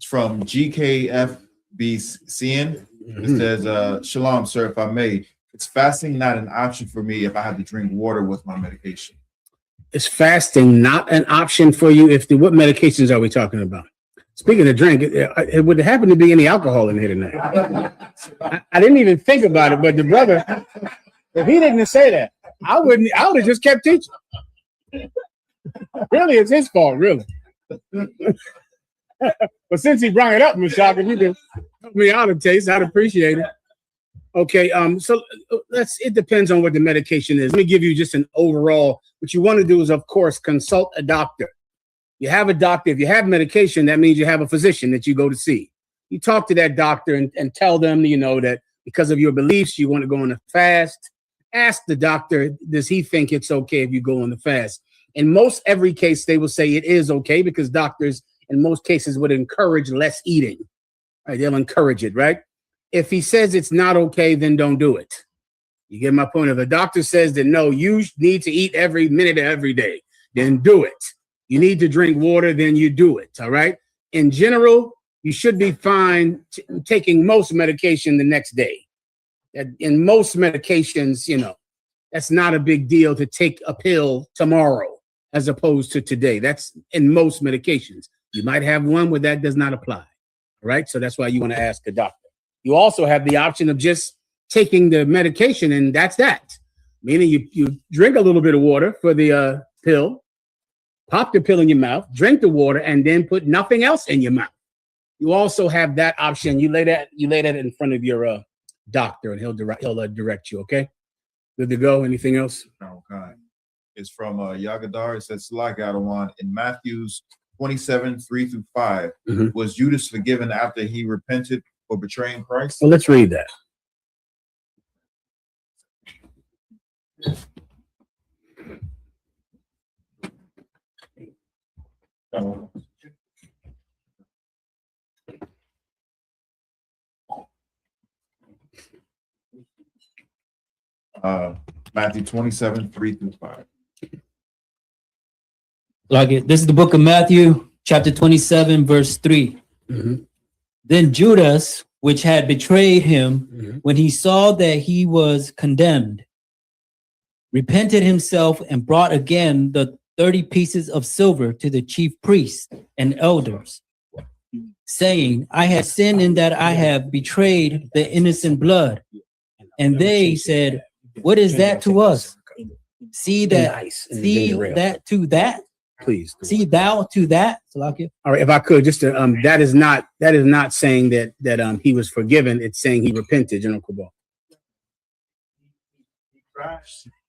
from GKFBCN. It says, Shalom, sir, if I may. It's fasting not an option for me if I have to drink water with my medication. Is fasting not an option for you? What medications are we talking about? Speaking of drink, it would happen to be any alcohol in here tonight. I didn't even think about it, but the brother, if he didn't say that, I would have just kept teaching. Really, it's his fault, really. But since he brought it up, Mashak, if you could help me out a taste, I'd appreciate it. Okay, so it depends on what the medication is. Let me give you just an overall. What you want to do is, of course, consult a doctor. You have a doctor. If you have medication, that means you have a physician that you go to see. You talk to that doctor and tell them, you know, that because of your beliefs, you want to go on a fast. Ask the doctor, does he think it's okay if you go on the fast? In most every case, they will say it is okay because doctors, in most cases, would encourage less eating. Right? They'll encourage it, right? If he says it's not okay, then don't do it. You get my point? If a doctor says that, no, you need to eat every minute of every day, then do it. You need to drink water, then you do it, all right? In general, you should be fine taking most medication the next day. In most medications, you know, that's not a big deal to take a pill tomorrow as opposed to today. That's in most medications. You might have one where that does not apply, all right? So that's why you want to ask a doctor. You also have the option of just taking the medication, and that's that. Meaning you drink a little bit of water for the pill, pop the pill in your mouth, drink the water, and then put nothing else in your mouth. You also have that option. You lay that in front of your doctor, and he'll direct you. Okay, good to go. Anything else? Okay. It's from Yagadar. It says, Salak in Matthew's 27:3-5. Was Judas forgiven after he repented for betraying Christ? Well, let's read that. Matthew 27:3-5. Like it. This is the book of Matthew, chapter 27, verse 3. Then Judas, which had betrayed him, when he saw that he was condemned, repented himself and brought again the 30 pieces of silver to the chief priests and elders, saying, I have sinned in that I have betrayed the innocent blood. And they said, what is that to us? See that to that? Please. See thou to that? Salakia. All right, if I could, just to, that is not saying that he was forgiven. It's saying he repented, General Cabal.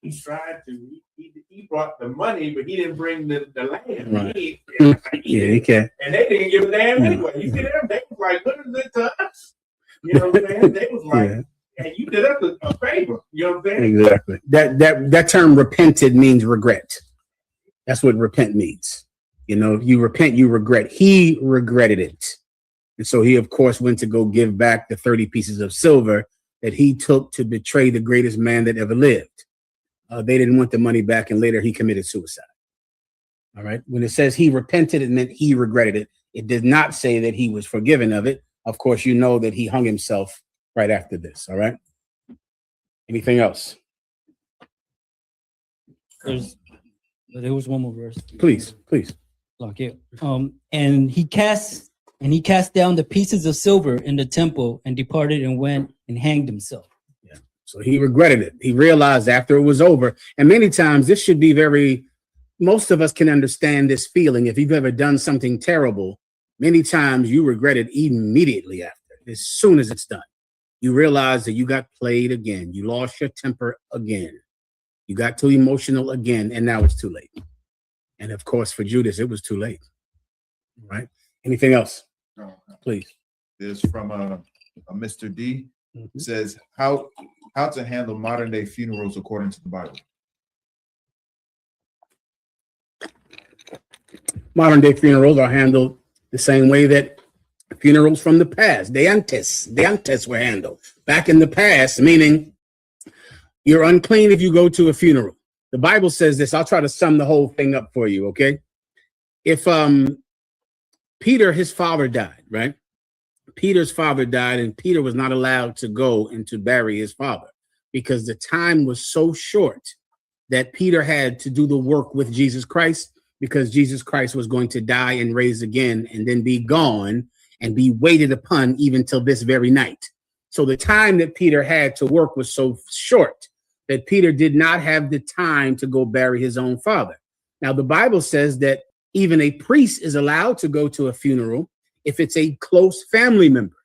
He tried to. He brought the money, but he didn't bring the land. Right. Yeah, he can. And they didn't give a damn anyway. You see them? They was like, "What is it to us?" You know what I'm saying? They was like, "And you did us a favor." You know what I'm saying? Exactly. That term repented means regret. That's what repent means. You know, if you repent, you regret. He regretted it. And so he, of course, went to go give back the 30 pieces of silver that he took to betray the greatest man that ever lived. They didn't want the money back, and later he committed suicide. All right. When it says he repented, it meant he regretted it. It did not say that he was forgiven of it. Of course, you know that he hung himself right after this. All right. Anything else? There was one more verse. Please. Okay. And he cast down the pieces of silver in the temple and departed and went and hanged himself. Yeah. So he regretted it. He realized after it was over. And many times this should be most of us can understand this feeling. If you've ever done something terrible, many times you regret it immediately after, as soon as it's done. You realize that you got played again. You lost your temper again. You got too emotional again, and now it's too late. And of course, for Judas, it was too late. Right? Anything else? Please. This from a Mr. D. It says how to handle modern day funerals according to the Bible. Modern day funerals are handled the same way that funerals from the past, de antes were handled. Back in the past, meaning you're unclean if you go to a funeral. The Bible says this. I'll try to sum the whole thing up for you, okay? If Peter, his father died, right? Peter's father died, and Peter was not allowed to go and to bury his father because the time was so short that Peter had to do the work with Jesus Christ, because Jesus Christ was going to die and raise again and then be gone and be waited upon even till this very night. So the time that Peter had to work was so short that Peter did not have the time to go bury his own father. Now, the Bible says that even a priest is allowed to go to a funeral if it's a close family member.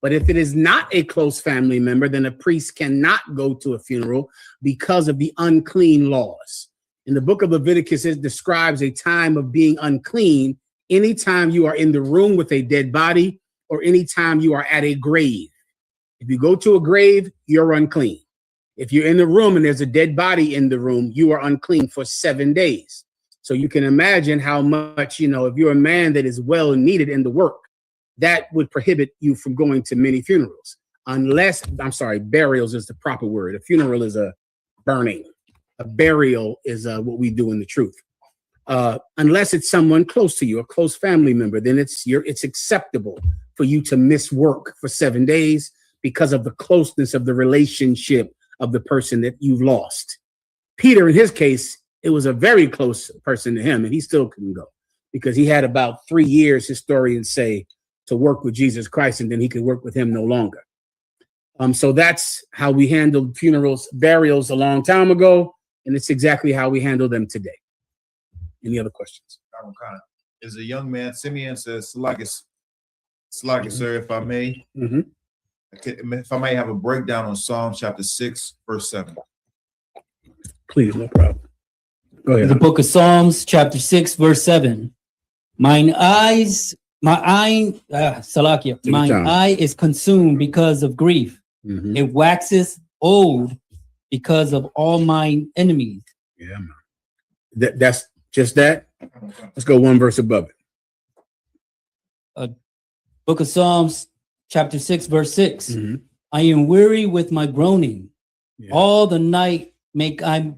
But if it is not a close family member, then a priest cannot go to a funeral because of the unclean laws. In the book of Leviticus, it describes a time of being unclean anytime you are in the room with a dead body or anytime you are at a grave. If you go to a grave, you're unclean. If you're in the room and there's a dead body in the room, you are unclean for 7 days. So you can imagine how much, if you're a man that is well needed in the work, that would prohibit you from going to many funerals. Burials is the proper word. A funeral is a burning. A burial is what we do in the truth. Unless it's someone close to you, a close family member, then it's acceptable for you to miss work for 7 days because of the closeness of the relationship of the person that you've lost. Peter, in his case, it was a very close person to him, and he still couldn't go because he had about 3 years, historians say, to work with Jesus Christ, and then he could work with him no longer. So that's how we handled funerals, burials a long time ago, and it's exactly how we handle them today. Any other questions? Is a young man, Simeon says, Salakis, sir, if I may. If I may have a breakdown on Psalm chapter 6, verse 7. Please, no problem. Go ahead. The book of Psalms, chapter 6, verse 7. Mine eye is consumed because of grief. It waxes old because of all mine enemies. Yeah, man. That's just that. Let's go one verse above it. Book of Psalms, chapter 6, verse 6. I am weary with my groaning. Yeah. All the night make I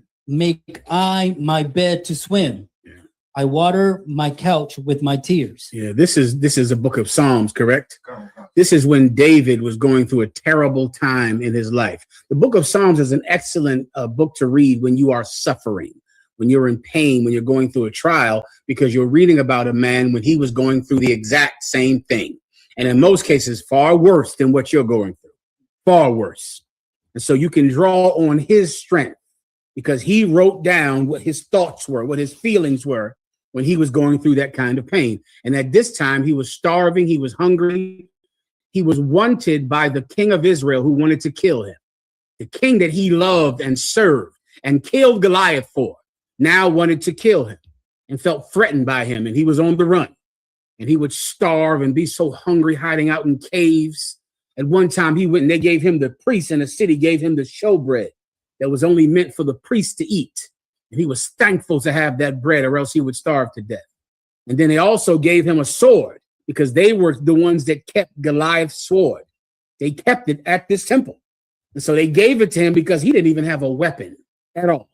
my bed to swim. Yeah. I water my couch with my tears. Yeah, this is a book of Psalms, correct? This is when David was going through a terrible time in his life. The book of Psalms is an excellent book to read when you are suffering, when you're in pain, when you're going through a trial, because you're reading about a man when he was going through the exact same thing. And in most cases, far worse than what you're going through, far worse. And so you can draw on his strength because he wrote down what his thoughts were, what his feelings were when he was going through that kind of pain. And at this time, he was starving, he was hungry. He was wanted by the king of Israel who wanted to kill him. The king that he loved and served and killed Goliath for now wanted to kill him and felt threatened by him. And he was on the run and he would starve and be so hungry, hiding out in caves. At one time he went and they gave him, the priest in the city gave him the showbread that was only meant for the priest to eat. And he was thankful to have that bread or else he would starve to death. And then they also gave him a sword, because they were the ones that kept Goliath's sword. They kept it at this temple. And so they gave it to him because he didn't even have a weapon at all.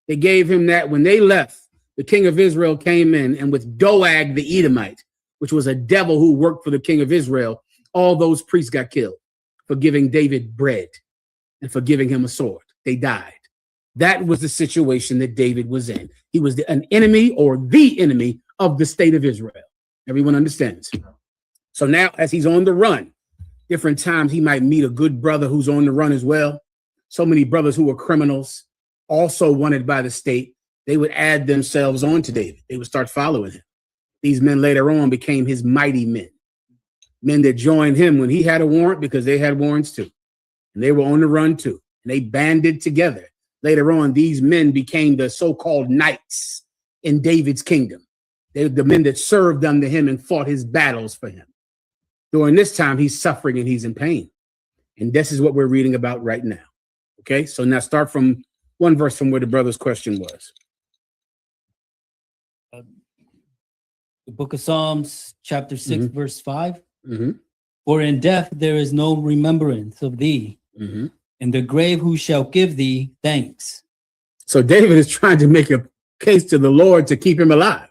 They gave him that. When they left, the king of Israel came in, and with Doeg the Edomite, which was a devil who worked for the king of Israel, all those priests got killed for giving David bread and for giving him a sword. They died. That was the situation that David was in. He was an enemy or the enemy of the state of Israel. Everyone understands. So now as he's on the run, different times he might meet a good brother who's on the run as well. So many brothers who were criminals, also wanted by the state, they would add themselves on to David. They would start following him. These men later on became his mighty men, men that joined him when he had a warrant because they had warrants too. And they were on the run too. And they banded together. Later on, these men became the so-called knights in David's kingdom. They're the men that served under him and fought his battles for him. During this time, he's suffering and he's in pain. And this is what we're reading about right now. Okay, so now start from one verse from where the brother's question was. The book of Psalms, chapter 6, verse 5. Mm-hmm. For in death there is no remembrance of thee. Mm-hmm. In the grave who shall give thee thanks. So David is trying to make a case to the Lord to keep him alive,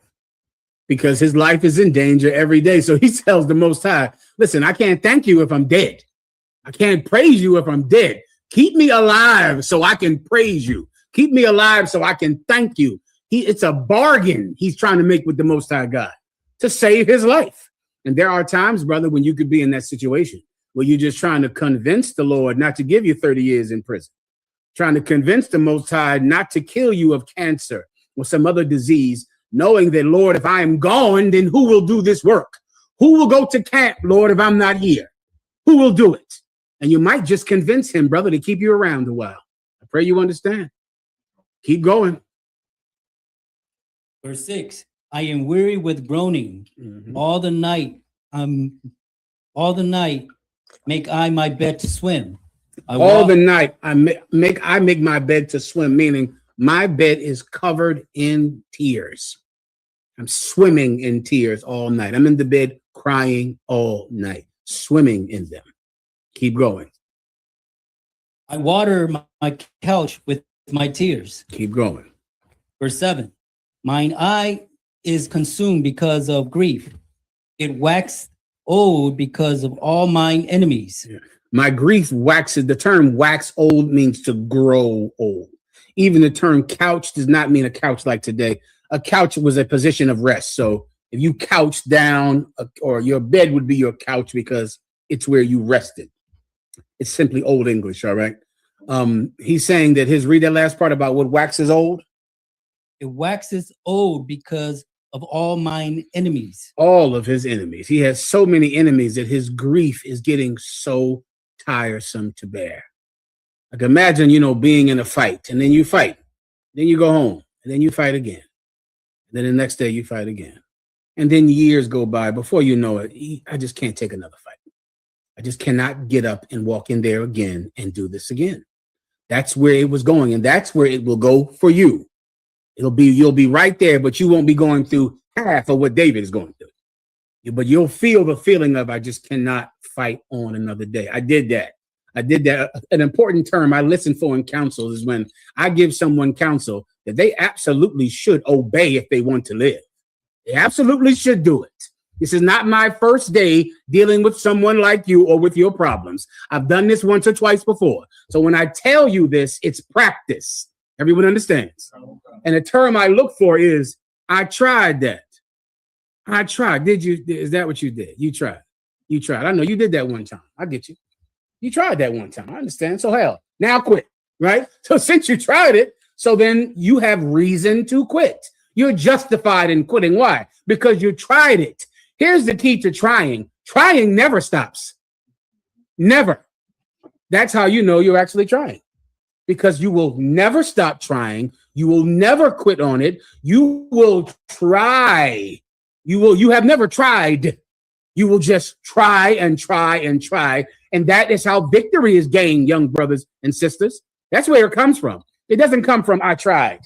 because his life is in danger every day. So he tells the Most High, listen, I can't thank you if I'm dead. I can't praise you if I'm dead. Keep me alive so I can praise you. Keep me alive so I can thank you. It's a bargain he's trying to make with the Most High God to save his life. And there are times, brother, when you could be in that situation where you're just trying to convince the Lord not to give you 30 years in prison, trying to convince the Most High not to kill you of cancer or some other disease, knowing that, Lord, if I am gone, then who will do this work? Who will go to camp, Lord, if I'm not here? Who will do it? And you might just convince him, brother, to keep you around a while. I pray you understand. Keep going. Verse 6, I am weary with groaning. All the night make I my bed to swim. All the night I make my bed to swim, meaning my bed is covered in tears. I'm swimming in tears all night. I'm in the bed crying all night, swimming in them. Keep going. I water my couch with my tears. Keep going. Verse 7, mine eye is consumed because of grief. It waxed old because of all mine enemies. Yeah. My grief waxes. The term wax old means to grow old. Even the term couch does not mean a couch like today. A couch was a position of rest. So if you couch down, or your bed would be your couch because it's where you rested. It's simply old English, all right? He's saying that read that last part about what waxes old. It waxes old because of all mine enemies. All of his enemies. He has so many enemies that his grief is getting so tiresome to bear. Like imagine, being in a fight, and then you fight, then you go home, and then you fight again. And then the next day you fight again. And then years go by. Before you know it, I just can't take another fight. I just cannot get up and walk in there again and do this again. That's where it was going, and that's where it will go for you. You'll be right there, but you won't be going through half of what David is going through. But you'll feel the feeling of, I just cannot fight on another day. I did that. An important term I listen for in counsel is when I give someone counsel that they absolutely should obey if they want to live. They absolutely should do it. This is not my first day dealing with someone like you or with your problems. I've done this once or twice before. So when I tell you this, it's practice. Everyone understands. And the term I look for is, I tried that. I tried. Did you? Is that what you did? You tried. You tried. I know you did that one time. I get you. You tried that one time. I understand. So hell, now quit, right? So since you tried it, so then you have reason to quit. You're justified in quitting. Why? Because you tried it. Here's the key to trying. Trying never stops. Never. That's how you know you're actually trying. Because you will never stop trying. You will never quit on it. You will try. You have never tried. You will just try and try and try. And that is how victory is gained, young brothers and sisters. That's where it comes from. It doesn't come from I tried.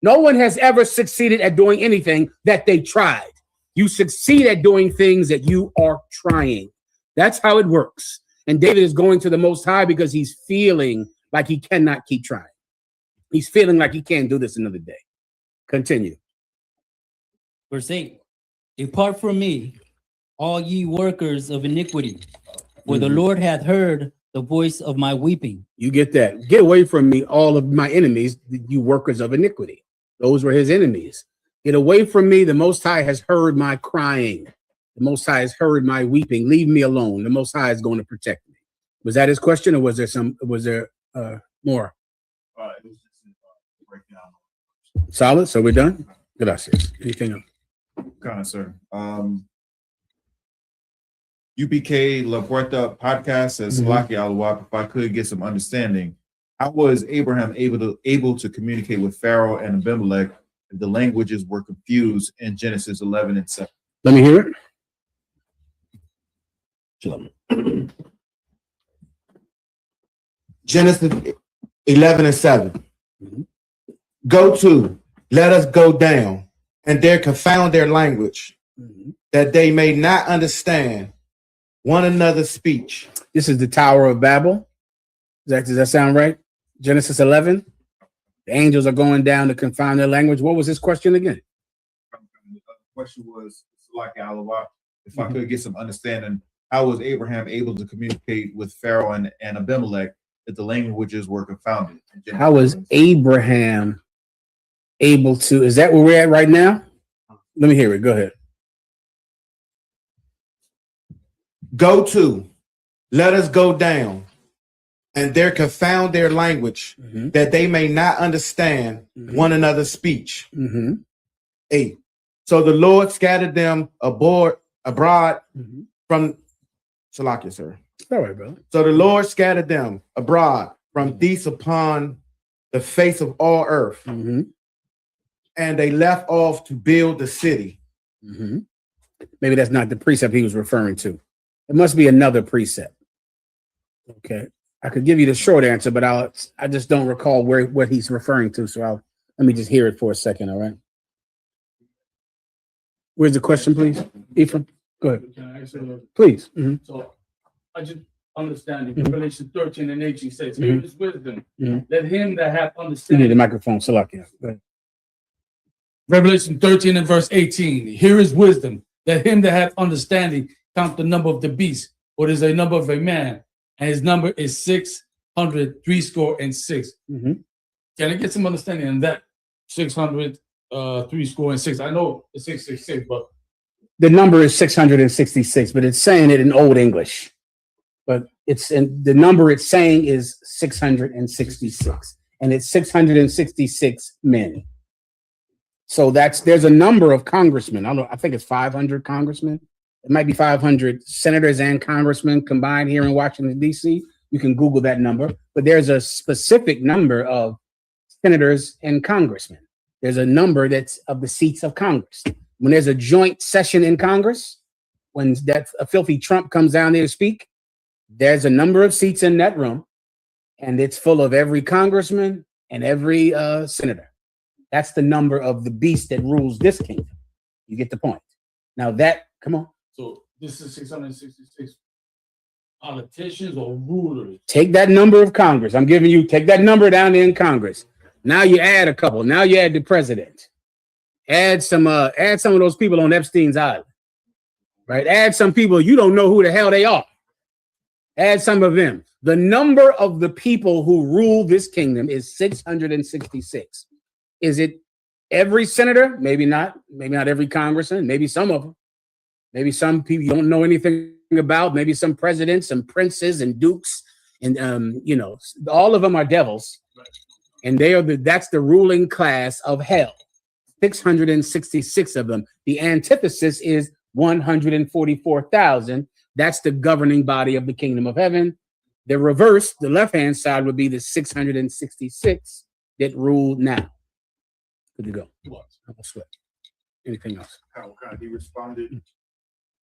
No one has ever succeeded at doing anything that they tried. You succeed at doing things that you are trying. That's how it works. And David is going to the Most High because he's feeling like he cannot keep trying. He's feeling like he can't do this another day. Continue. Verse 8. Depart from me, all ye workers of iniquity, for the Lord hath heard the voice of my weeping. You get that. Get away from me, all of my enemies, you workers of iniquity. Those were his enemies. Get away from me. The Most High has heard my crying. The Most High has heard my weeping. Leave me alone. The Most High is going to protect me. Was that his question, or was there more? It was just a breakdown. Solid. So we're done. Gracias. Anything else? Kind of, sir. UPK La Puerta podcast says, Salaki Alawap, if I could get some understanding, how was Abraham able to communicate with Pharaoh and Abimelech if the languages were confused in Genesis 11 and 7? Let me hear it. Genesis 11 and 7. Go to, let us go down, and there confound their language, that they may not understand one another's speech. This is the Tower of Babel. Does that sound right? Genesis 11. The angels are going down to confound their language. What was his question again? The question was, like Alawat, if I could get some understanding, how was Abraham able to communicate with Pharaoh and Abimelech if the languages were confounded? How was Abraham able to? Is that where we're at right now? Let me hear it. Go ahead. Go to, let us go down, and there confound their language, that they may not understand one another's speech. 8. So the Lord scattered them abroad from Salakia, sir. All right, brother. So the Lord scattered them abroad from thence upon the face of all earth, and they left off to build the city. Maybe that's not the precept he was referring to. It must be another precept. Okay, I could give you the short answer, but I just don't recall what he's referring to. So let me just hear it for a second. All right. Where's the question, please, Ephraim? Go ahead. Can I answer that? Please. So I just understand in Revelation 13 and 18 says, here is wisdom. Let him that hath You understanding. need the microphone, Salakia. Go ahead. Revelation 13 and verse 18. Here is wisdom. Let him that hath understanding count the number of the beast, for it is a number of a man, and his number is 666. Can I get some understanding in that 666? I know it's 666, but The number is 666, but it's saying it in Old English. But the number it's saying is 666, and it's 666 men. So there's a number of congressmen. I think it's 500 congressmen. It might be 500 senators and congressmen combined here in Washington, D.C. You can Google that number, but there's a specific number of senators and congressmen. There's a number that's of the seats of Congress. When there's a joint session in Congress, when a filthy Trump comes down there to speak, there's a number of seats in that room, and it's full of every congressman and every senator. That's the number of the beast that rules this kingdom. You get the point. Now come on. so this is 666 politicians or rulers. Take that number of Congress. Take that number down there in Congress. Now you add a couple. Now you add the president. Add some of those people on Epstein's island. right? Add some people, you don't know who the hell they are. Add some of them. The number of the people who rule this kingdom is 666. Is it every senator? Maybe not. Maybe not every congressman. Maybe some of them. Maybe some people you don't know anything about. Maybe some presidents and princes and dukes. And, all of them are devils. And that's the ruling class of hell. 666 of them. The antithesis is 144,000. That's the governing body of the kingdom of heaven. The reverse, the left-hand side, would be the 666 that rule now. Good to go. I'll sweat. Anything else? He responded.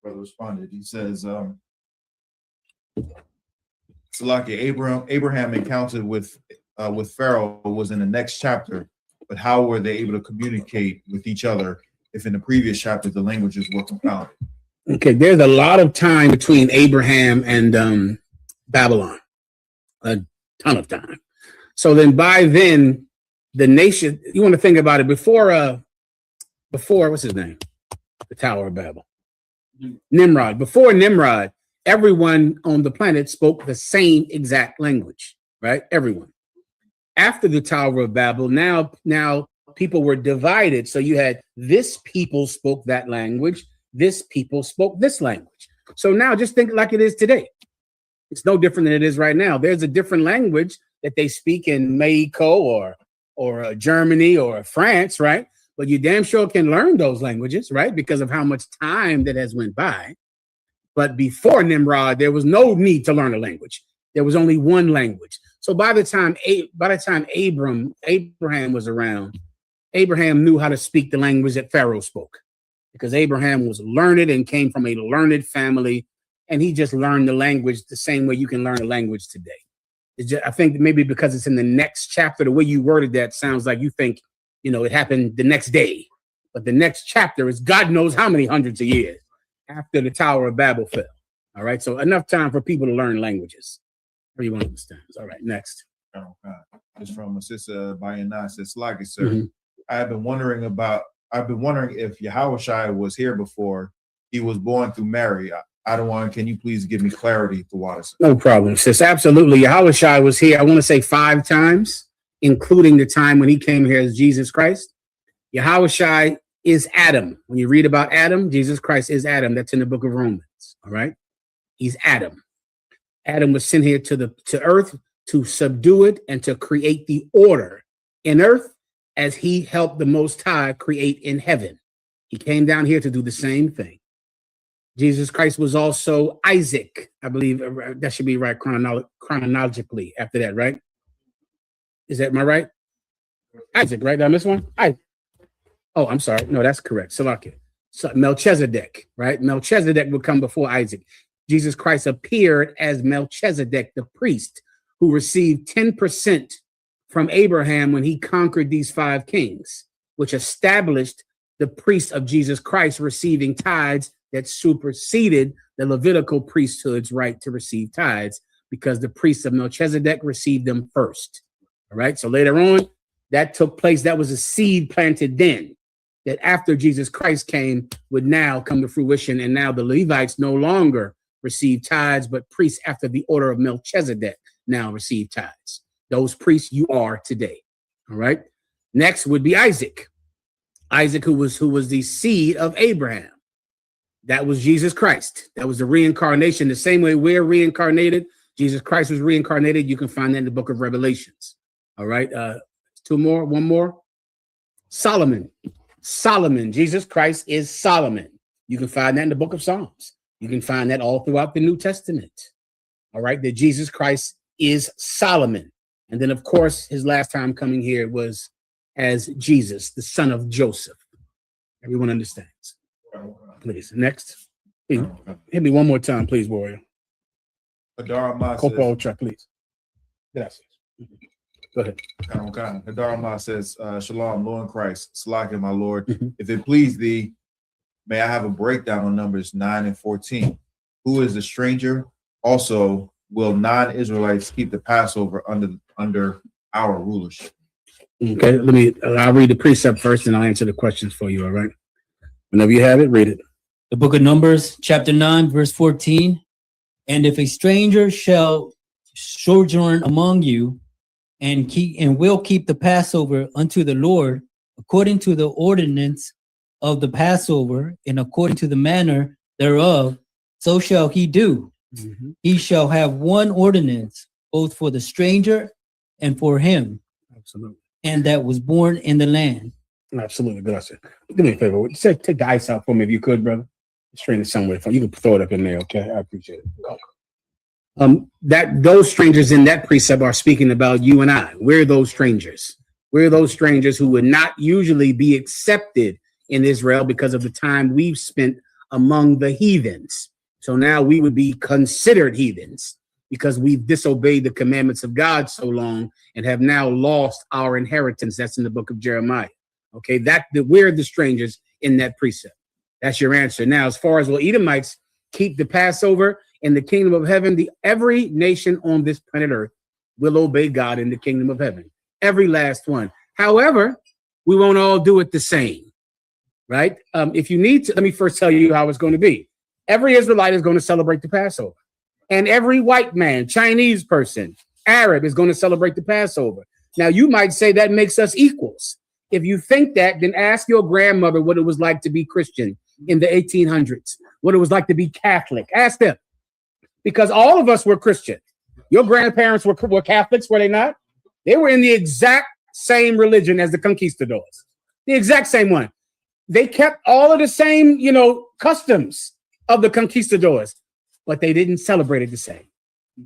Brother responded. He says, Salaki, Abraham encountered with Pharaoh was in the next chapter, but how were they able to communicate with each other if in the previous chapter the languages were confounded? Okay, there's a lot of time between Abraham and Babylon, a ton of time. So then by then, the nation, you want to think about it, before what's his name? The Tower of Babel. Nimrod. Before Nimrod, everyone on the planet spoke the same exact language, right? Everyone. After the Tower of Babel, now people were divided. So you had this people spoke that language, this people spoke this language. So now just think like it is today. It's no different than it is right now. There's a different language that they speak in Mexico or Germany or France, right? But you damn sure can learn those languages, right? Because of how much time that has went by. But before Nimrod, there was no need to learn a language. There was only one language. So by the time Abraham was around, Abraham knew how to speak the language that Pharaoh spoke, because Abraham was learned and came from a learned family, and he just learned the language the same way you can learn a language today. I think maybe because it's in the next chapter, the way you worded that sounds like you think, it happened the next day. But the next chapter is God knows how many hundreds of years after the Tower of Babel fell. All right, so enough time for people to learn languages. Everyone understands. All right, next. It's from a sister Bayana. Says, "Slaggy, sir. I've been wondering if Yahushua was here before he was born through Mary. Can you please give me clarity to what it's?" No problem, sis. Absolutely. Yahushua was here, I want to say 5 times, including the time when he came here as Jesus Christ. Yahushua is Adam. When you read about Adam, Jesus Christ is Adam. That's in the book of Romans. All right. He's Adam. Adam was sent here to earth to subdue it and to create the order in earth as he helped the Most High create in heaven. He came down here to do the same thing. Jesus Christ was also Isaac. I believe that should be right chronologically after that, right? Am I right? Isaac, right? Did I miss one? Oh, I'm sorry. No, that's correct. Salakia. So Melchizedek, right? Melchizedek would come before Isaac. Jesus Christ appeared as Melchizedek, the priest, who received 10% from Abraham when he conquered these 5 kings, which established the priest of Jesus Christ receiving tithes that superseded the Levitical priesthood's right to receive tithes, because the priests of Melchizedek received them first. All right. So later on, that took place. That was a seed planted then, that after Jesus Christ came would now come to fruition. And now the Levites no longer receive tithes, but priests after the order of Melchizedek now receive tithes. Those priests you are today. All right. Next would be Isaac. Isaac, who was the seed of Abraham. That was Jesus Christ. That was the reincarnation. The same way we're reincarnated, Jesus Christ was reincarnated. You can find that in the book of Revelations. All right. 2 more, 1 more. Solomon. Jesus Christ is Solomon. You can find that in the book of Psalms. You can find that all throughout the New Testament. All right. That Jesus Christ is Solomon. And then, of course, his last time coming here was as Jesus, the son of Joseph. Everyone understands. Please. Next. Please, hit me one more time, please, warrior. Hadar track, please. Gracias. Go ahead. Hadar says, Shalom, Lord in Christ, Salaki, my Lord. If it please thee, may I have a breakdown on Numbers 9 and 14. Who is the stranger? Also, will non-Israelites keep the Passover under our rulership? Okay, I'll read the precept first and I'll answer the questions for you, all right? Whenever you have it, read it. The book of Numbers, chapter 9, verse 14. And if a stranger shall sojourn among you and will keep the Passover unto the Lord according to the ordinance of the Passover and according to the manner thereof, so shall he do. He shall have one ordinance, both for the stranger and for him. Absolutely. And that was born in the land. Absolutely. Gracias. Do me a favor. Take the ice out for me if you could, brother. Strain it somewhere. You can throw it up in there, okay? I appreciate it. That those strangers in that precept are speaking about you and I. We're those strangers. We're those strangers who would not usually be accepted in Israel because of the time we've spent among the heathens. So now we would be considered heathens because we've disobeyed the commandments of God so long and have now lost our inheritance. That's in the book of Jeremiah. Okay, we're the strangers in that precept. That's your answer. Now, as far as Edomites keep the Passover in the kingdom of heaven, every nation on this planet Earth will obey God in the kingdom of heaven. Every last one. However, we won't all do it the same, right? If you need to, let me first tell you how it's going to be. Every Israelite is going to celebrate the Passover. And every white man, Chinese person, Arab is going to celebrate the Passover. Now, you might say that makes us equals. If you think that, then ask your grandmother what it was like to be Christian in the 1800s, what it was like to be Catholic. Ask them. Because all of us were Christian. Your grandparents were Catholics, were they not? They were in the exact same religion as the conquistadors. The exact same one. They kept all of the same, customs of the conquistadors, but they didn't celebrate it the same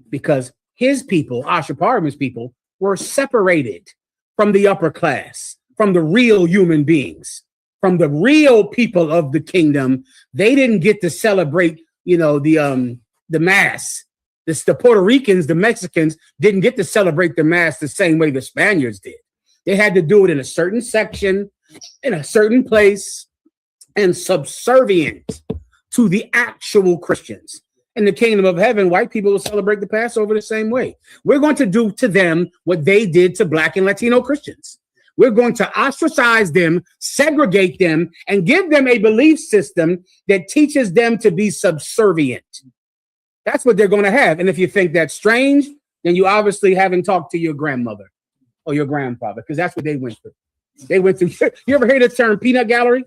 because his people, Ashurbanipal's people, were separated from the upper class, from the real human beings, from the real people of the kingdom. They didn't get to celebrate, the mass. The Puerto Ricans, the Mexicans didn't get to celebrate the mass the same way the Spaniards did. They had to do it in a certain section, in a certain place, and subservient to the actual Christians. In the kingdom of heaven, white people will celebrate the Passover the same way. We're going to do to them what they did to Black and Latino Christians. We're going to ostracize them, segregate them, and give them a belief system that teaches them to be subservient. That's what they're going to have. And if you think that's strange, then you obviously haven't talked to your grandmother or your grandfather, because that's what they went through. They went through. You ever heard the term peanut gallery?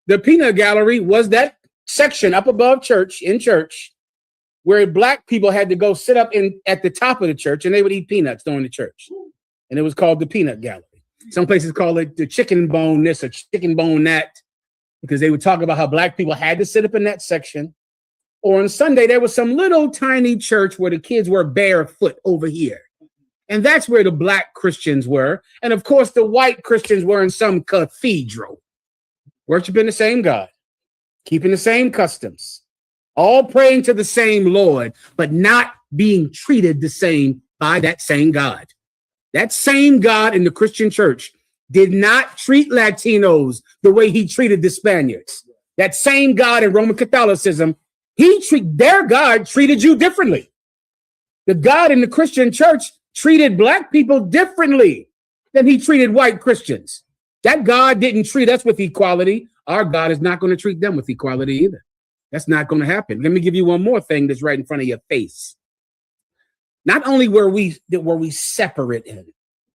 The peanut gallery was that section up above church, where Black people had to go sit up at the top of the church and they would eat peanuts during the church. And it was called the peanut gallery. Some places call it the chicken bone this or chicken bone that, because they would talk about how Black people had to sit up in that section. Or on Sunday, there was some little tiny church where the kids were barefoot over here. And that's where the Black Christians were. And of course, the white Christians were in some cathedral, worshiping the same God, keeping the same customs, all praying to the same Lord, but not being treated the same by that same God. That same God in the Christian church did not treat Latinos the way he treated the Spaniards. That same God in Roman Catholicism, their God treated you differently. The God in the Christian church treated Black people differently than he treated white Christians. That God didn't treat us with equality. Our God is not going to treat them with equality either. That's not going to happen. Let me give you one more thing that's right in front of your face. Not only were we separate and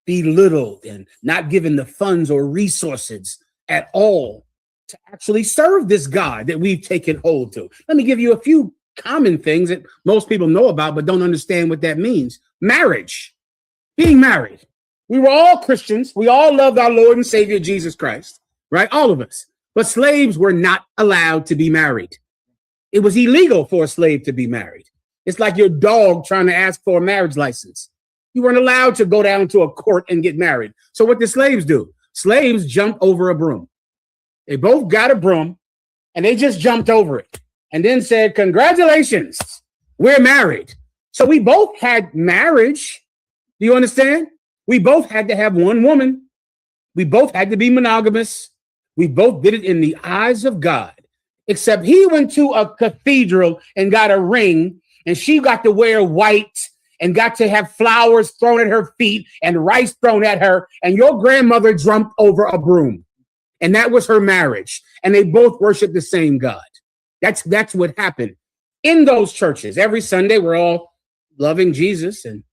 belittled and not given the funds or resources at all to actually serve this God that we've taken hold to. Let me give you a few common things that most people know about but don't understand what that means. Marriage, being married. We were all Christians. We all loved our Lord and Savior, Jesus Christ, right? All of us. But slaves were not allowed to be married. It was illegal for a slave to be married. It's like your dog trying to ask for a marriage license. You weren't allowed to go down to a court and get married. So what did slaves do? Slaves jumped over a broom. They both got a broom and they just jumped over it and then said, congratulations, we're married. So we both had marriage. Do you understand? We both had to have one woman. We both had to be monogamous. We both did it in the eyes of God, except he went to a cathedral and got a ring, and she got to wear white and got to have flowers thrown at her feet and rice thrown at her, and your grandmother jumped over a broom. And that was her marriage. And they both worshiped the same God. That's what happened in those churches. Every Sunday, we're all loving Jesus and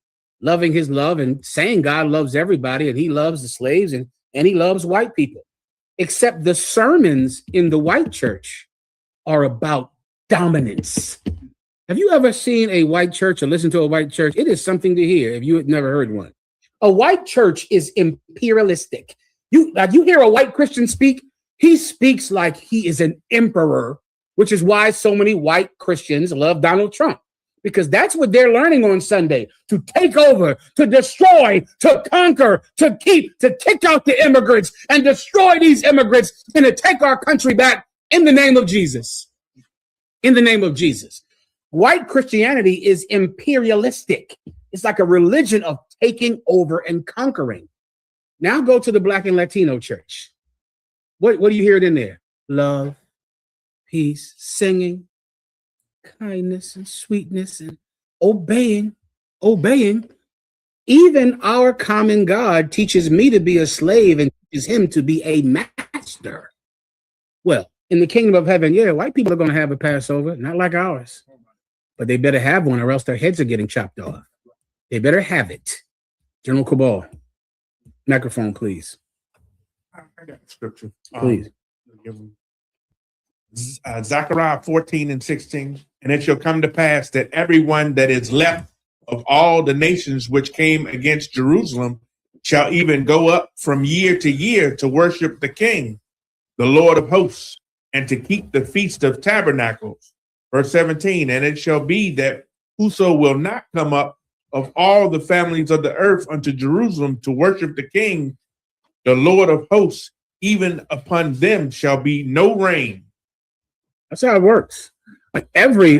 loving his love and saying God loves everybody and he loves the slaves and he loves white people. Except the sermons in the white church are about dominance. Have you ever seen a white church or listened to a white church? It is something to hear if you had never heard one. A white church is imperialistic. You hear a white Christian speak, he speaks like he is an emperor, which is why so many white Christians love Donald Trump, because that's what they're learning on Sunday: to take over, to destroy, to conquer, to kick out the immigrants and destroy these immigrants and to take our country back in the name of Jesus. In the name of Jesus. White Christianity is imperialistic. It's like a religion of taking over and conquering. Now go to the Black and Latino church. What do you hear it in there? Love, peace, singing, kindness and sweetness and obeying. Even our common God teaches me to be a slave and teaches him to be a master. Well, in the kingdom of heaven, yeah, white people are going to have a Passover, not like ours. But they better have one or else their heads are getting chopped off. They better have it. General Cabal, microphone, please. I got the scripture. Please. Zechariah 14:16. And it shall come to pass that everyone that is left of all the nations which came against Jerusalem shall even go up from year to year to worship the King, the Lord of hosts, and to keep the feast of tabernacles. Verse 17, and it shall be that whoso will not come up of all the families of the earth unto Jerusalem to worship the King, the Lord of hosts, even upon them shall be no rain. That's how it works. Like every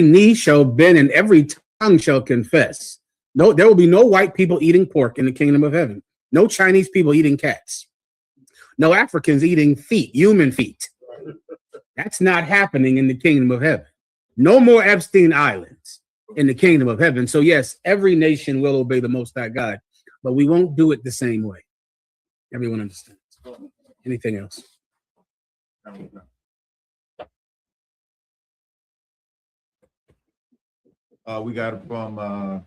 knee shall bend and every tongue shall confess. No, there will be no white people eating pork in the kingdom of heaven. No Chinese people eating cats. No Africans eating feet, human feet. That's not happening in the kingdom of heaven. No more Epstein Islands in the kingdom of heaven. So yes, every nation will obey the Most High God, but we won't do it the same way. Everyone understands. Anything else? We got it from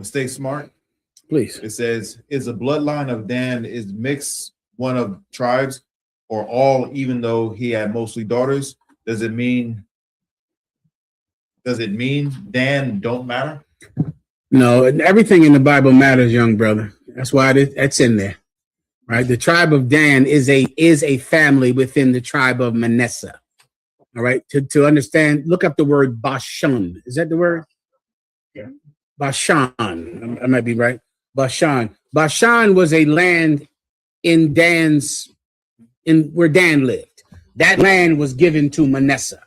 Stay Smart. Please. It says, is the bloodline of Dan is mixed one of tribes or all, even though he had mostly daughters? Does it mean Dan don't matter? No, everything in the Bible matters, young brother. That's why that's in there. Right? The tribe of Dan is a family within the tribe of Manasseh. All right. To understand, look up the word Bashan. Is that the word? Yeah. Bashan. I might be right. Bashan. Bashan was a land in where Dan lived. That land was given to Manasseh.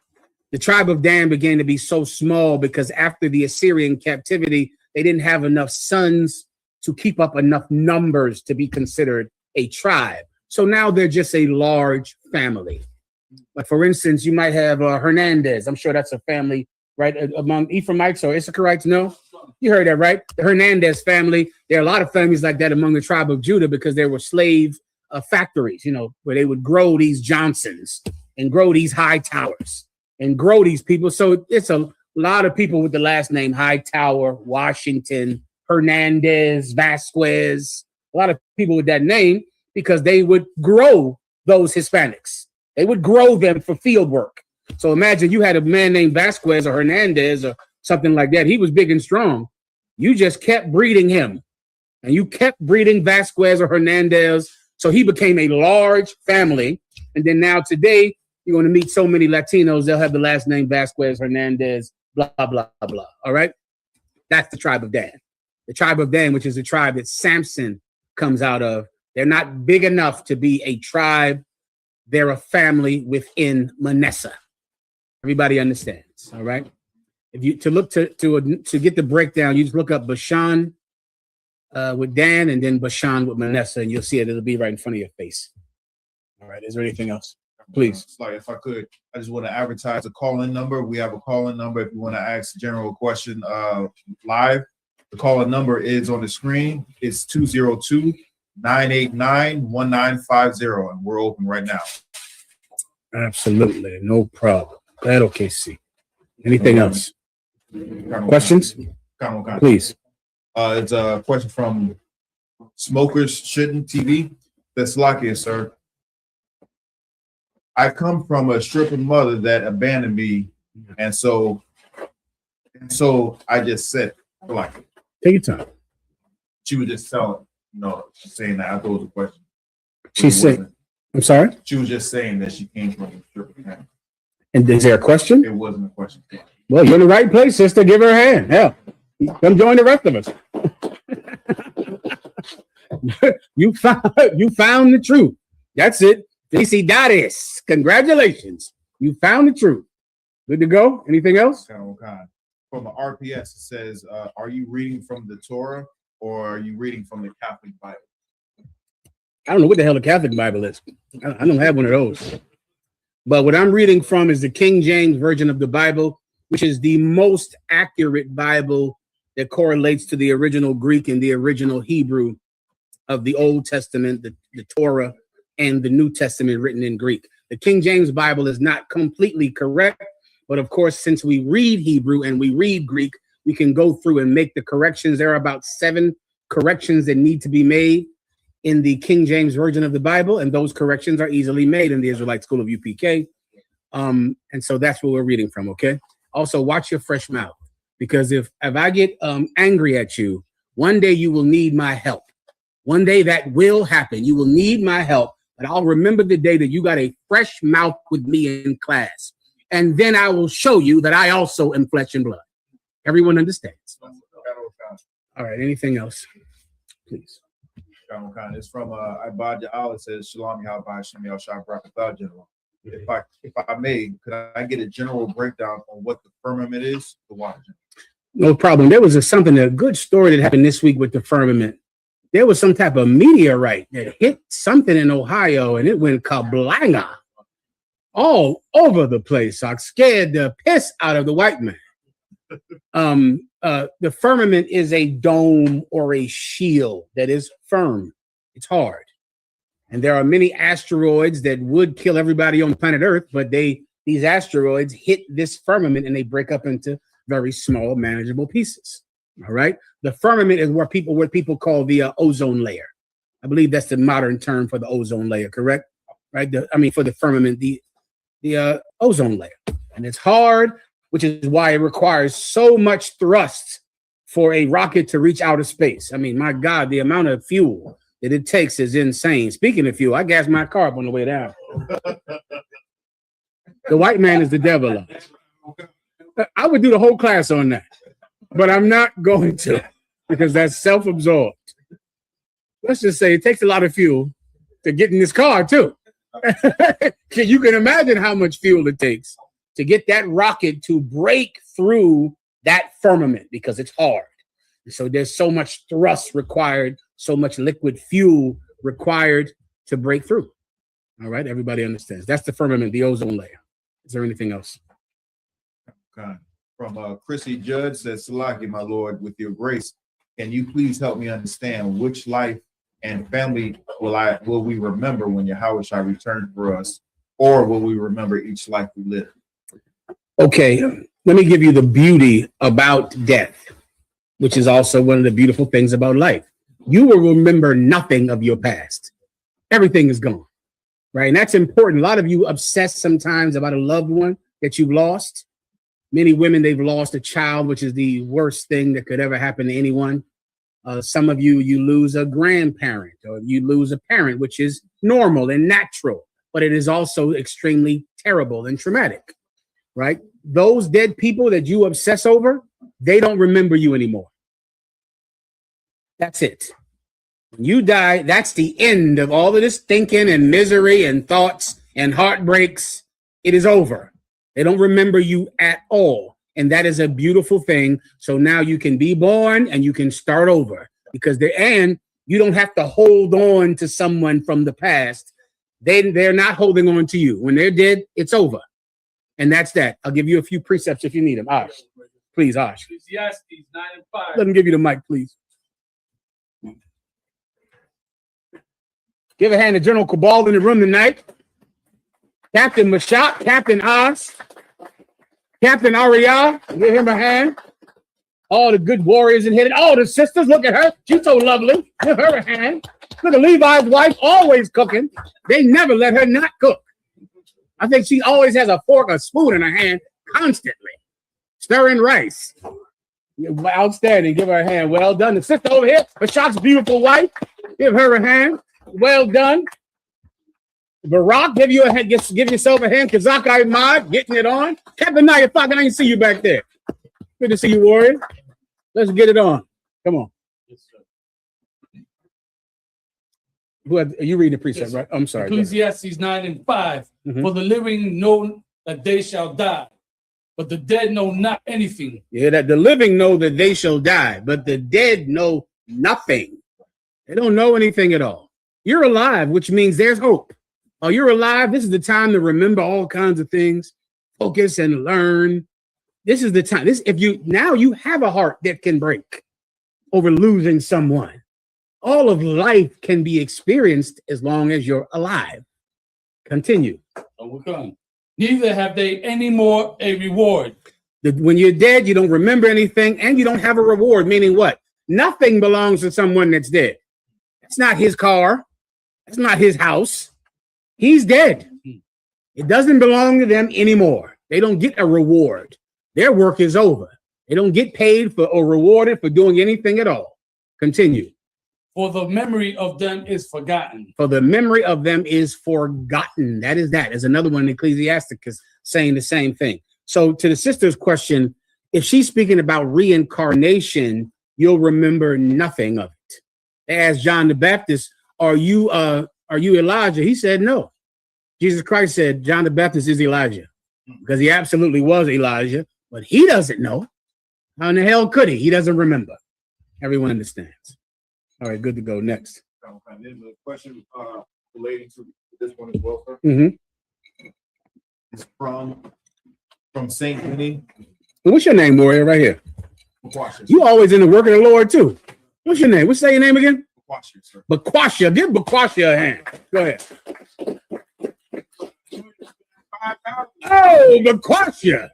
The tribe of Dan began to be so small because after the Assyrian captivity, they didn't have enough sons to keep up enough numbers to be considered a tribe. So now they're just a large family. Like, for instance, you might have Hernandez. I'm sure that's a family, right? Among Ephraimites or Issacharites, no? You heard that, right? The Hernandez family. There are a lot of families like that among the tribe of Judah because there were slave factories, where they would grow these Johnsons and grow these Hightowers and grow these people. So it's a lot of people with the last name Hightower, Washington, Hernandez, Vasquez, a lot of people with that name because they would grow those Hispanics. They would grow them for field work. So imagine you had a man named Vasquez or Hernandez or something like that. He was big and strong. You just kept breeding him and you kept breeding Vasquez or Hernandez. So he became a large family. And then now today, you're going to meet so many Latinos, they'll have the last name Vasquez, Hernandez, blah, blah, blah. All right. That's the tribe of Dan. The tribe of Dan, which is the tribe that Samson comes out of. They're not big enough to be a tribe. They're a family within Manasseh. Everybody understands. All right. If you to get the breakdown, you just look up Bashan with Dan and then Bashan with Manasseh, and you'll see it. It'll be right in front of your face. All right. Is there anything else? Please. Like, if I could, I just want to advertise a call-in number. We have a call-in number if you want to ask a general question live. The call-in number is on the screen. It's 202-989-1950, and we're open right now. Absolutely, no problem. That okay, see. Anything else? Questions? Please. It's a question from Smokers Shouldn't TV. That's Lakia, sir. I come from a stripping mother that abandoned me, and so I just said, like, take your time. She was just telling, saying that. I thought it was a question. She said, I'm sorry? She was just saying that she came from a stripping family. And is there a question? It wasn't a question. Well, you're in the right place, sister. Give her a hand. Hell, come join the rest of us. you found the truth. That's it. Felicidades. Congratulations. You found the truth. Good to go. Anything else? From the RPS, it says, are you reading from the Torah or are you reading from the Catholic Bible? I don't know what the hell the Catholic Bible is. I don't have one of those. But what I'm reading from is the King James Version of the Bible, which is the most accurate Bible that correlates to the original Greek and the original Hebrew of the Old Testament, the Torah, and the New Testament written in Greek. The King James Bible is not completely correct, but of course, since we read Hebrew and we read Greek, we can go through and make the corrections. There are about 7 corrections that need to be made in the King James Version of the Bible, and those corrections are easily made in the Israelite School of UPK. And so that's what we're reading from, okay? Also, watch your fresh mouth, because if I get angry at you, one day you will need my help. One day that will happen. You will need my help, but I'll remember the day that you got a fresh mouth with me in class. And then I will show you that I also am flesh and blood. Everyone understands. All right, anything else? Please. It's from Ibadja Allah. It says, Shalom Yahweh Shem Yahshua Barakatah, General. If I may, could I get a general breakdown on what the firmament is? The water. No problem. There was a good story that happened this week with the firmament. There was some type of meteorite that hit something in Ohio, and it went kablanga all over the place. I scared the piss out of the white man. The firmament is a dome or a shield that is firm. It's hard. And there are many asteroids that would kill everybody on planet Earth, but these asteroids hit this firmament and they break up into very small, manageable pieces. All right. The firmament is what people call the ozone layer. I believe that's the modern term for the ozone layer, correct? Right. For the firmament, the ozone layer. And it's hard, which is why it requires so much thrust for a rocket to reach outer space. I mean, my God, the amount of fuel that it takes is insane. Speaking of fuel, I gassed my car up on the way down. The white man is the devil. I would do the whole class on that, but I'm not going to, because that's self-absorbed. Let's just say it takes a lot of fuel to get in this car too. You can imagine how much fuel it takes to get that rocket to break through that firmament, because it's hard. So there's so much thrust required, so much liquid fuel required to break through. All right, everybody understands. That's the firmament, the ozone layer. Is there anything else? From Chrissy Judd says, Salaki, my Lord, with your grace, can you please help me understand which life and family will we remember when Yahweh shall return for us, or will we remember each life we live? Okay, let me give you the beauty about death, which is also one of the beautiful things about life. You will remember nothing of your past. Everything is gone, right? And that's important. A lot of you obsess sometimes about a loved one that you've lost. Many women, they've lost a child, which is the worst thing that could ever happen to anyone. Some of you lose a grandparent, or you lose a parent, which is normal and natural, but it is also extremely terrible and traumatic, right? Those dead people that you obsess over, they don't remember you anymore. That's it. When you die, that's the end of all of this thinking and misery and thoughts and heartbreaks. It is over. They don't remember you at all. And that is a beautiful thing. So now you can be born and you can start over, because you don't have to hold on to someone from the past. They're not holding on to you. When they're dead, it's over. And that's that. I'll give you a few precepts if you need them. Ash, please, Ash. Ecclesiastes 9:5. Let him give you the mic, please. Give a hand to General Cabal in the room tonight. Captain Mashat, Captain Oz, Captain Ariel, give him a hand. All the good warriors in here. All the sisters, look at her. She's so lovely. Give her a hand. Look at Levi's wife, always cooking. They never let her not cook. I think she always has a fork, a spoon in her hand, constantly. Stirring rice. Outstanding. Give her a hand. Well done. The sister over here, Mashat's beautiful wife. Give her a hand. Well done. Barack, give yourself a hand. Kazak Ahmad, getting it on. Captain Naya Fox, I didn't see you back there. Good to see you, warrior. Let's get it on. Come on. Are you reading the precept, right? I'm sorry. Ecclesiastes 9:5. For the living know that they shall die, but the dead know not anything. Yeah, that the living know that they shall die, but the dead know nothing. They don't know anything at all. You're alive, which means there's hope. Oh, you're alive. This is the time to remember all kinds of things, focus and learn. This is the time. You have a heart that can break over losing someone. All of life can be experienced as long as you're alive. Continue. Neither have they any more a reward. When you're dead, you don't remember anything and you don't have a reward, meaning what? Nothing belongs to someone that's dead. It's not his car. It's not his house. He's dead. It doesn't belong to them anymore. They don't get a reward. Their work is over. They don't get paid for or rewarded for doing anything at all. Continue. For the memory of them is forgotten. For the memory of them is forgotten. That is that. There's another one in Ecclesiasticus saying the same thing. So to the sister's question, if she's speaking about reincarnation, you'll remember nothing of it. They asked John the Baptist, are you Elijah? He said no. Jesus Christ said John the Baptist is Elijah because he absolutely was Elijah, but he doesn't know. How in the hell could he? He doesn't remember. Everyone understands. All right, good to go. Next. There's a question relating to this one as well, sir. It's from St. Vinny. What's your name, warrior? Right here. You always in the work of the Lord too. What's your name? What's your name again? Bakwasha, sir. Bakwasha. Give Bakwasha a hand. Go ahead. Oh, Bakwasha.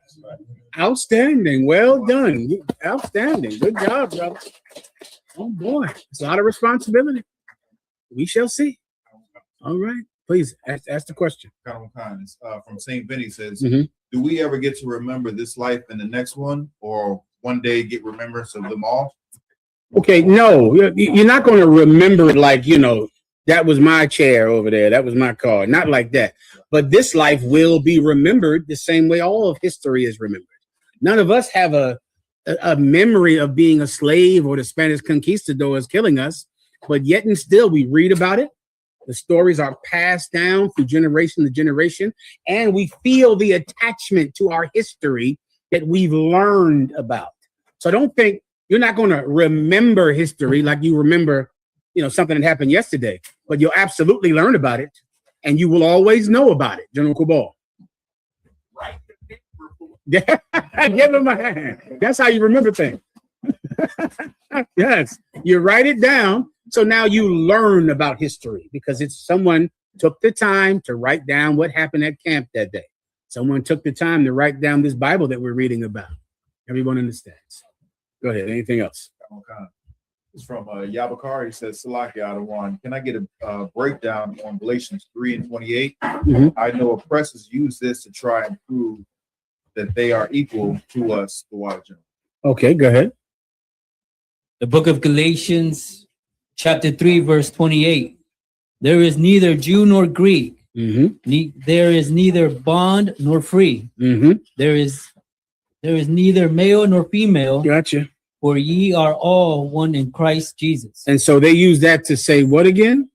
Outstanding. Well done. Outstanding. Good job, brother. Oh boy, it's a lot of responsibility. We shall see. All right, please ask the question. From St. Vinny says, do we ever get to remember this life and the next one, or one day get remembrance of them all? Okay, no, you're not going to remember it like, that was my chair over there, that was my car, not like that. But this life will be remembered the same way all of history is remembered. None of us have a memory of being a slave or the Spanish conquistadors killing us, but yet and still we read about it. The stories are passed down through generation to generation, and we feel the attachment to our history that we've learned about. So don't think you're not going to remember history like you remember, something that happened yesterday, but you'll absolutely learn about it, and you will always know about it. General Cabal. Give him a hand. That's how you remember things. Yes, you write it down. So now you learn about history because it's someone took the time to write down what happened at camp that day. Someone took the time to write down this Bible that we're reading about. Everyone understands. Go ahead. Anything else? It's from Yabakar. He says, Salaki Adawan, can I get a breakdown on Galatians 3:28? I know oppressors use this to try and prove that they are equal to us, the water general. Okay, go ahead. The book of Galatians, chapter 3, verse 28. There is neither Jew nor Greek. There is neither bond nor free. There is neither male nor female. Gotcha. For ye are all one in Christ Jesus. And so they use that to say what again?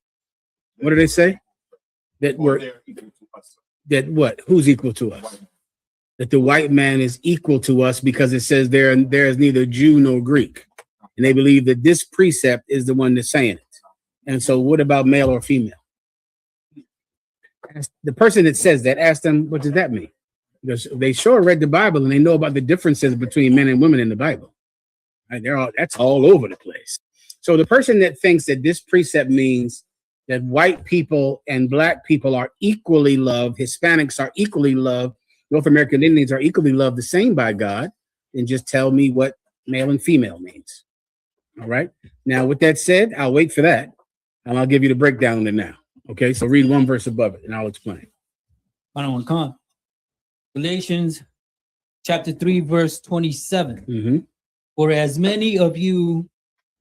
What do they say? That what? Who's equal to us? That the white man is equal to us because it says there is neither Jew nor Greek. And they believe that this precept is the one that's saying it. And so what about male or female? The person that says that, ask them, what does that mean? Because they sure read the Bible and they know about the differences between men and women in the Bible. Right? That's all over the place. So the person that thinks that this precept means that white people and black people are equally loved, Hispanics are equally loved, North American Indians are equally loved the same by God, then just tell me what male and female means. All right. Now, with that said, I'll wait for that, and I'll give you the breakdown on it now. Okay, so read one verse above it, and I'll explain. I don't want to come. Galatians chapter 3, verse 27. For as many of you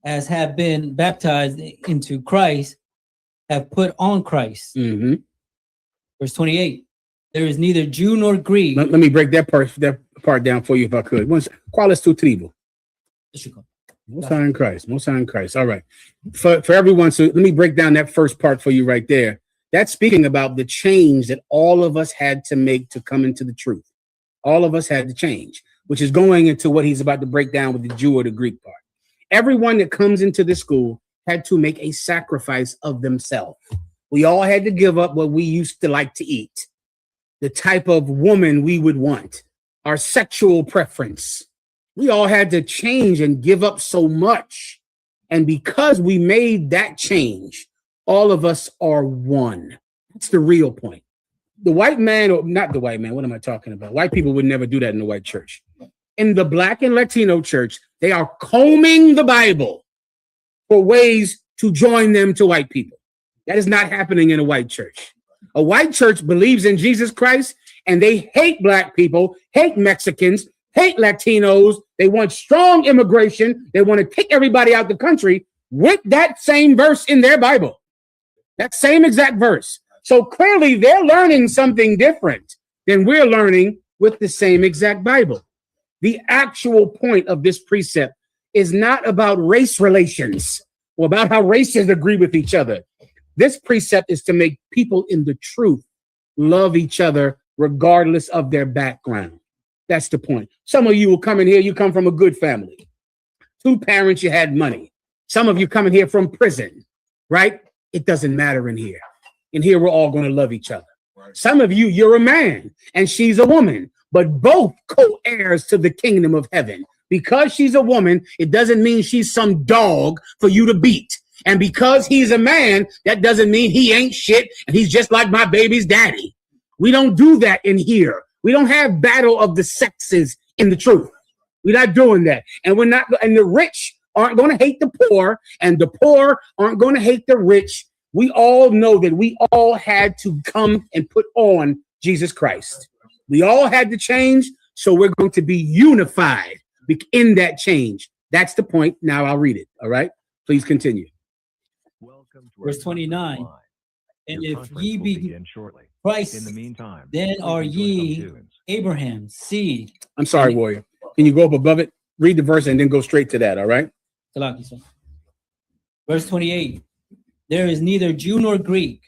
as have been baptized into Christ have put on Christ. Verse 28. There is neither Jew nor Greek. Let me break that part down for you if I could. ¿Cuál es tu tribu? Most High in Christ. Most High in Christ. All right. For everyone, so let me break down that first part for you right there. That's speaking about the change that all of us had to make to come into the truth. All of us had to change, which is going into what he's about to break down with the Jew or the Greek part. Everyone that comes into the school had to make a sacrifice of themselves. We all had to give up what we used to like to eat, the type of woman we would want, our sexual preference. We all had to change and give up so much. And because we made that change, all of us are one. That's the real point. The white man, or not the white man, what am I talking about? White people would never do that in the white church. In the Black and Latino church, they are combing the Bible for ways to join them to white people. That is not happening in a white church. A white church believes in Jesus Christ, and they hate Black people, hate Mexicans, hate Latinos. They want strong immigration. They want to kick everybody out the country with that same verse in their Bible. That same exact verse. So clearly they're learning something different than we're learning with the same exact Bible. The actual point of this precept is not about race relations or about how races agree with each other. This precept is to make people in the truth love each other regardless of their background. That's the point. Some of you will come in here, you come from a good family. 2 parents, you had money. Some of you coming here from prison, right? It doesn't matter in here. In here, we're all going to love each other. Right. Some of you, you're a man and she's a woman, but both co-heirs to the kingdom of heaven. Because she's a woman, it doesn't mean she's some dog for you to beat. And because he's a man, that doesn't mean he ain't shit and he's just like my baby's daddy. We don't do that in here. We don't have battle of the sexes in the truth. We're not doing that. And we're not, and the rich aren't going to hate the poor, and the poor aren't going to hate the rich. We all know that we all had to come and put on Jesus Christ. We all had to change, so we're going to be unified in that change. That's the point. Now I'll read it. All right? Please continue. Verse 29. And if ye be Christ, in the meantime, then are ye Abraham's seed. I'm sorry, Warrior. Can you go up above it? Read the verse and then go straight to that, all right? Verse 28. There is neither Jew nor Greek.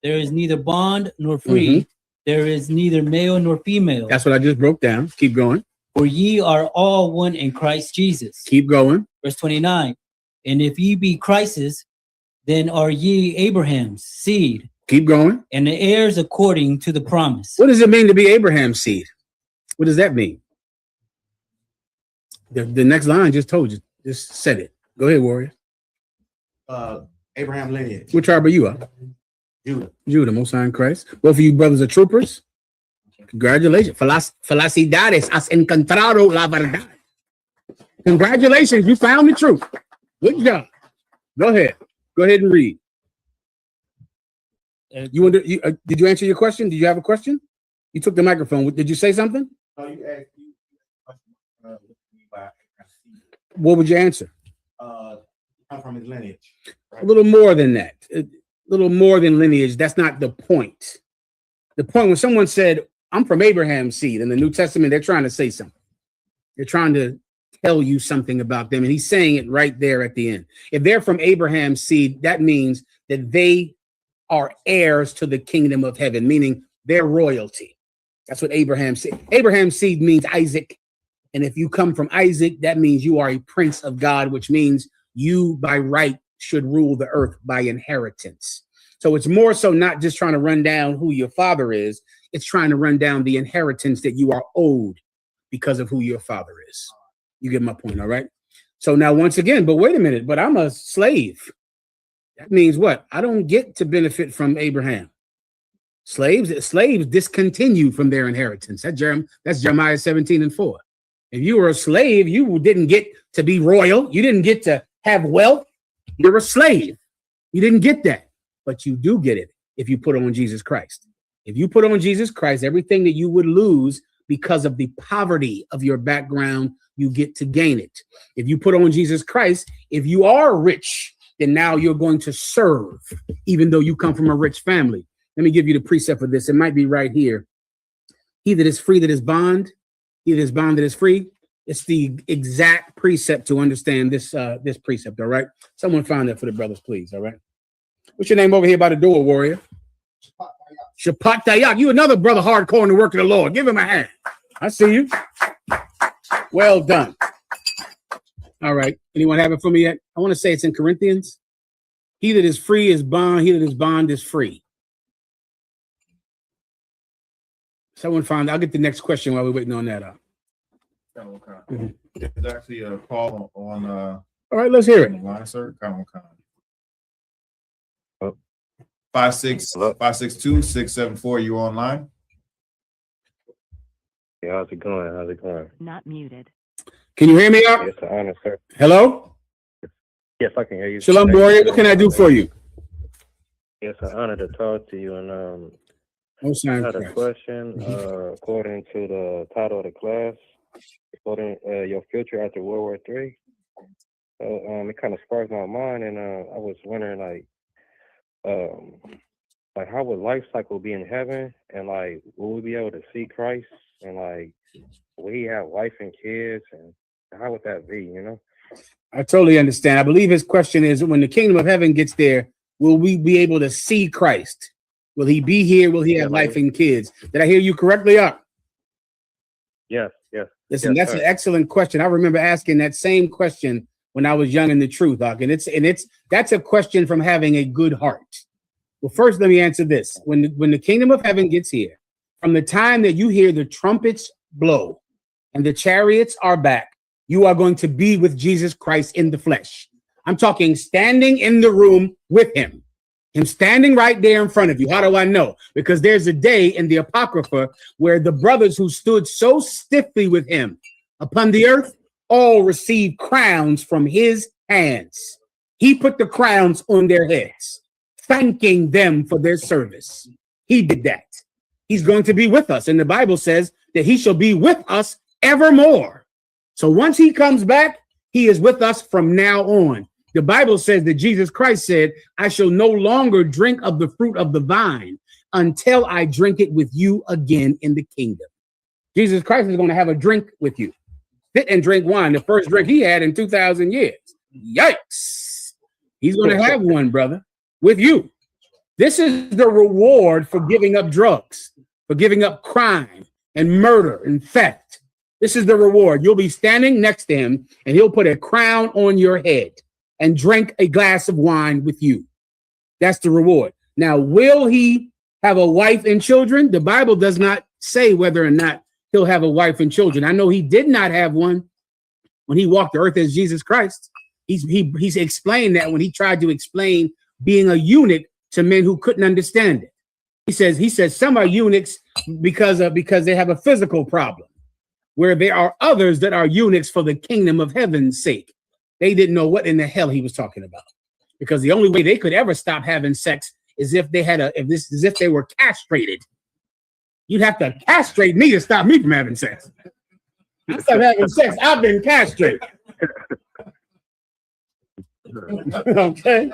There is neither bond nor free. There is neither male nor female. That's what I just broke down. Keep going. For ye are all one in Christ Jesus. Keep going. Verse 29. And if ye be Christ's, then are ye Abraham's seed. Keep going. And the heirs according to the promise. What does it mean to be Abraham's seed? What does that mean? The next line just told you. Just said it. Go ahead, Warrior. Abraham lineage. What tribe are you of? Judah. Judah, Most High in Christ. Both of you brothers are troopers. Congratulations. Felicidades. Has encontrado la verdad. Congratulations. You found the truth. Good job. Go ahead. Go ahead and read. Did you answer your question? Did you have a question? You took the microphone. Did you say something? No, you asked. What would you answer? Come from his lineage. Right? A little more than that. A little more than lineage. That's not the point. The point when someone said, I'm from Abraham's seed in the New Testament, they're trying to say something. They're trying to tell you something about them. And he's saying it right there at the end. If they're from Abraham's seed, that means that they are heirs to the kingdom of heaven, meaning they're royalty. That's what Abraham said. Abraham's seed means Isaac. And if you come from Isaac, that means you are a prince of God, which means you by right should rule the earth by inheritance. So it's more so not just trying to run down who your father is. It's trying to run down the inheritance that you are owed because of who your father is. You get my point, all right? So now once again, but wait a minute, but I'm a slave. That means what? I don't get to benefit from Abraham. Slaves discontinue from their inheritance. That's Jeremiah 17:4. If you were a slave, you didn't get to be royal. You didn't get to have wealth. You're a slave. You didn't get that, but you do get it if you put on Jesus Christ. If you put on Jesus Christ, everything that you would lose because of the poverty of your background, you get to gain it. If you put on Jesus Christ, if you are rich, then now you're going to serve, even though you come from a rich family. Let me give you the precept for this. It might be right here. He that is free that is bond, he that is bond that is free. It's the exact precept to understand this this precept, all right? Someone find that for the brothers, please, all right? What's your name over here by the door, warrior? Shapat Dayak. You another brother hardcore in the work of the Lord. Give him a hand. I see you. Well done. All right. Anyone have it for me yet? I want to say it's in Corinthians. He that is free is bond. He that is bond is free. Someone find. I'll get the next question while we're waiting on that up. There's actually a call on. All right, let's hear it. Line, sir. 562-674. You online? Yeah, how's it going? Not muted. Can you hear me out? Yes, honor, sir. Hello? Yes, I can hear you. Shalom, warrior. What can I do for you? Yes, I honor to talk to you. And No sign I had a Christ. question. According to the title of the class, according your future after World War III. So it kind of sparked my mind, and I was wondering, like how would life cycle be in heaven, and like will we be able to see Christ, and like will he have wife and kids, and how would that be? You know. I totally understand. I believe his question is, when the kingdom of heaven gets there, will we be able to see Christ? Will he be here? Will he have life and kids? Did I hear you correctly up? Yes, yes. Listen, yes, that's an excellent question. I remember asking that same question when I was young in the truth, Doc. And that's a question from having a good heart. Well, first, let me answer this. When the kingdom of heaven gets here, from the time that you hear the trumpets blow and the chariots are back, you are going to be with Jesus Christ in the flesh. I'm talking standing in the room with him standing right there in front of you. How do I know? Because there's a day in the Apocrypha where the brothers who stood so stiffly with him upon the earth all received crowns from his hands. He put the crowns on their heads, thanking them for their service. He did that. He's going to be with us. And the Bible says that he shall be with us evermore. So once he comes back, he is with us from now on. The Bible says that Jesus Christ said, I shall no longer drink of the fruit of the vine until I drink it with you again in the kingdom. Jesus Christ is going to have a drink with you. Sit and drink wine, the first drink he had in 2,000 years. Yikes. He's going to have one, brother, with you. This is the reward for giving up drugs, for giving up crime and murder and theft. This is the reward. You'll be standing next to him and he'll put a crown on your head and drink a glass of wine with you. That's the reward. Now, will he have a wife and children? The Bible does not say whether or not he'll have a wife and children. I know he did not have one when he walked the earth as Jesus Christ. He's explained that when he tried to explain being a eunuch to men who couldn't understand it. He says some are eunuchs because they have a physical problem, where there are others that are eunuchs for the kingdom of heaven's sake. They didn't know what in the hell he was talking about, because the only way they could ever stop having sex is if they were castrated. You'd have to castrate me to stop me from having sex. I stop having sex. I've been castrated. Okay.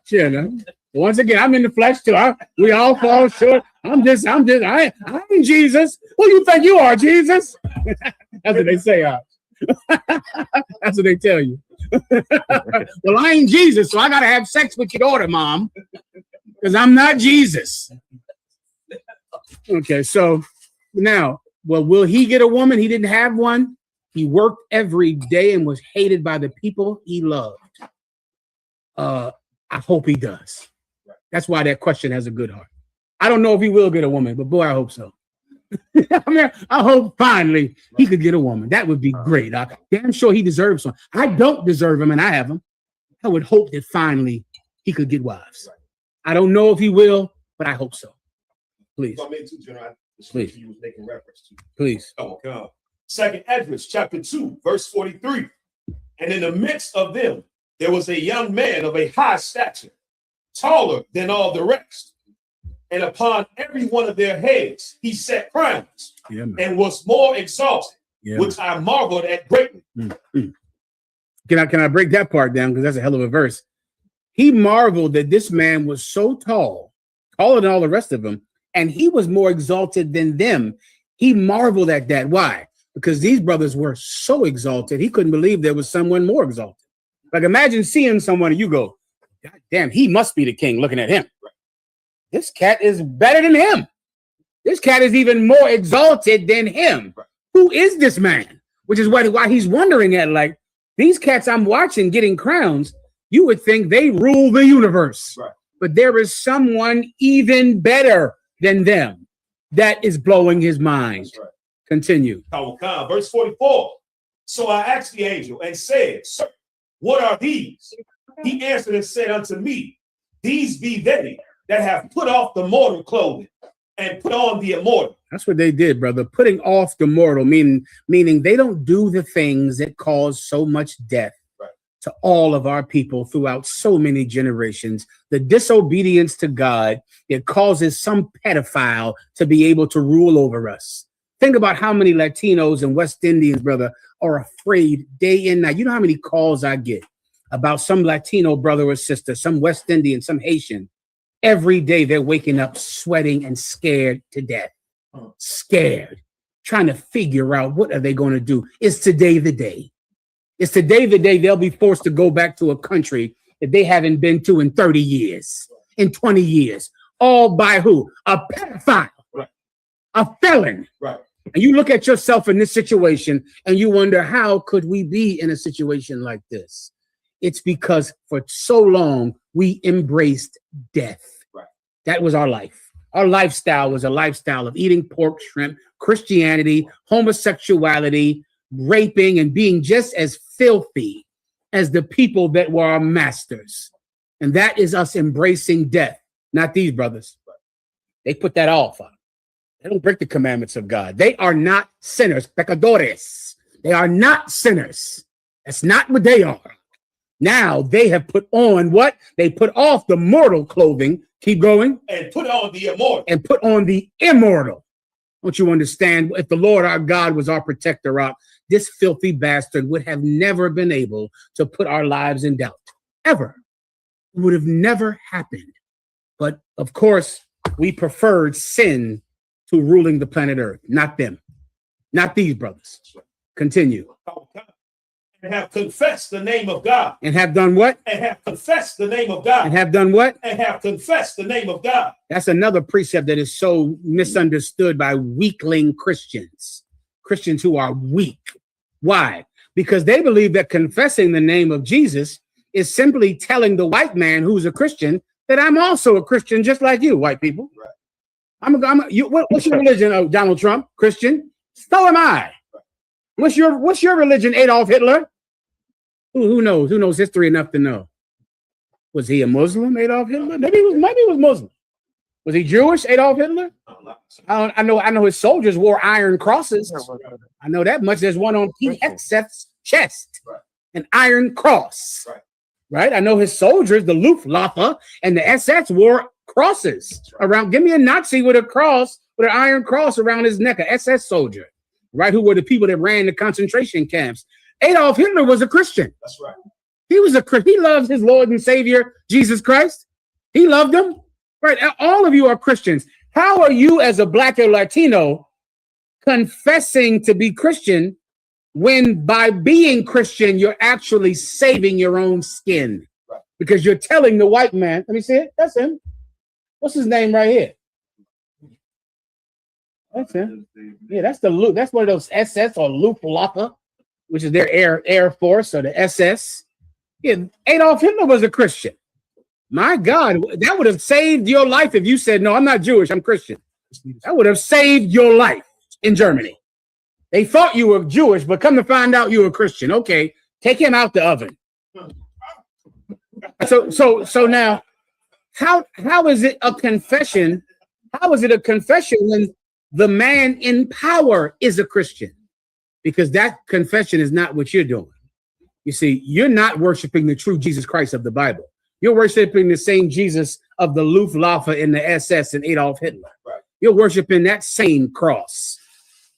Sure. No? Once again, I'm in the flesh too. We all fall short. I ain't Jesus. Who you think you are, Jesus? That's what they say. That's what they tell you. Well, I ain't Jesus, so I gotta have sex with your daughter, Mom, because I'm not Jesus. Okay, so now, well, will he get a woman? He didn't have one. He worked every day and was hated by the people he loved. I hope he does. That's why that question has a good heart. I don't know if he will get a woman, but boy, I hope so. I mean, I hope finally he could get a woman. That would be great. I'm damn sure he deserves one. I don't deserve him, and I have him. I would hope that finally he could get wives. I don't know if he will, but I hope so. Please. Please. You was making reference to. Please. Oh, God. Second Esdras, chapter 2, verse 43. And in the midst of them, there was a young man of a high stature, taller than all the rest. And upon every one of their heads, he set crowns and was more exalted, which I marveled at greatly. Can I break that part down? Because that's a hell of a verse. He marveled that this man was so tall, taller than all the rest of them, and he was more exalted than them. He marveled at that. Why? Because these brothers were so exalted, he couldn't believe there was someone more exalted. Like imagine seeing someone and you go, God damn, he must be the king, looking at him. This cat is better than him. This cat is even more exalted than him. Who is this man? Which is why he's wondering at, like, these cats I'm watching getting crowns, you would think they rule the universe. But there is someone even better than them that is blowing his mind. Continue. Verse 44. So I asked the angel and said, Sir, what are these? He answered and said unto me, These be they that have put off the mortal clothing and put on the immortal. That's what they did, brother. Putting off the mortal, meaning they don't do the things that cause so much death to all of our people throughout so many generations. The disobedience to God, it causes some pedophile to be able to rule over us. Think about how many Latinos and West Indians, brother, are afraid day and night. You know how many calls I get about some Latino brother or sister, some West Indian, some Haitian. Every day they're waking up sweating and scared to death. Scared, trying to figure out what are they going to do. Is today the day? Is today the day they'll be forced to go back to a country that they haven't been to in 30 years, in 20 years? All by who? A pedophile, a felon. And you look at yourself in this situation and you wonder, how could we be in a situation like this? It's because for so long we embraced death. That was our life. Our lifestyle was a lifestyle of eating pork, shrimp, Christianity, homosexuality, raping, and being just as filthy as the people that were our masters. And that is us embracing death, not these brothers. They put that off. They don't break the commandments of God. They are not sinners, pecadores. They are not sinners. That's not what they are. Now they have put on what? They put off the mortal clothing. Keep going. And put on the immortal. And put on the immortal. Don't you understand? If the Lord our God was our protector rock, this filthy bastard would have never been able to put our lives in doubt. Ever. It would have never happened. But of course, we preferred sin to ruling the planet Earth, not them. Not these brothers. Continue. And have confessed the name of God. And have done what? And have confessed the name of God. And have done what? And have confessed the name of God. That's another precept that is so misunderstood by weakling Christians. Christians who are weak. Why? Because they believe that confessing the name of Jesus is simply telling the white man who's a Christian that I'm also a Christian just like you, white people. What's your religion, Donald Trump? Christian? So am I. What's your religion, Adolf Hitler? Who knows? Who knows history enough to know? Was he a Muslim, Adolf Hitler? Maybe he was Muslim. Was he Jewish, Adolf Hitler? I know his soldiers wore iron crosses. I know that much. There's one on Pete Hegseth's chest, an iron cross. Right? I know his soldiers, the Luftwaffe and the SS, wore crosses around. Give me a Nazi with a cross, with an iron cross around his neck, an SS soldier. Right, who were the people that ran the concentration camps. Adolf Hitler was a Christian. That's right. He was he loved his Lord and Savior, Jesus Christ. He loved him. Right, all of you are Christians. How are you as a Black or Latino confessing to be Christian when by being Christian, you're actually saving your own skin? Right. Because you're telling the white man, let me see it, that's him. What's his name right here? That's him. Yeah, that's one of those SS or Luftwaffe, which is their air force or the SS. Yeah, Adolf Hitler was a Christian. My God, that would have saved your life if you said, no, I'm not Jewish, I'm Christian. That would have saved your life in Germany. They thought you were Jewish, but come to find out you were Christian. Okay, take him out the oven. So now, how is it a confession? How is it a confession when the man in power is a Christian? Because that confession is not what you're doing. You see, you're not worshiping the true Jesus Christ of the Bible. You're worshiping the same Jesus of the Luftwaffe and the SS and Adolf Hitler. Right. You're worshiping that same cross,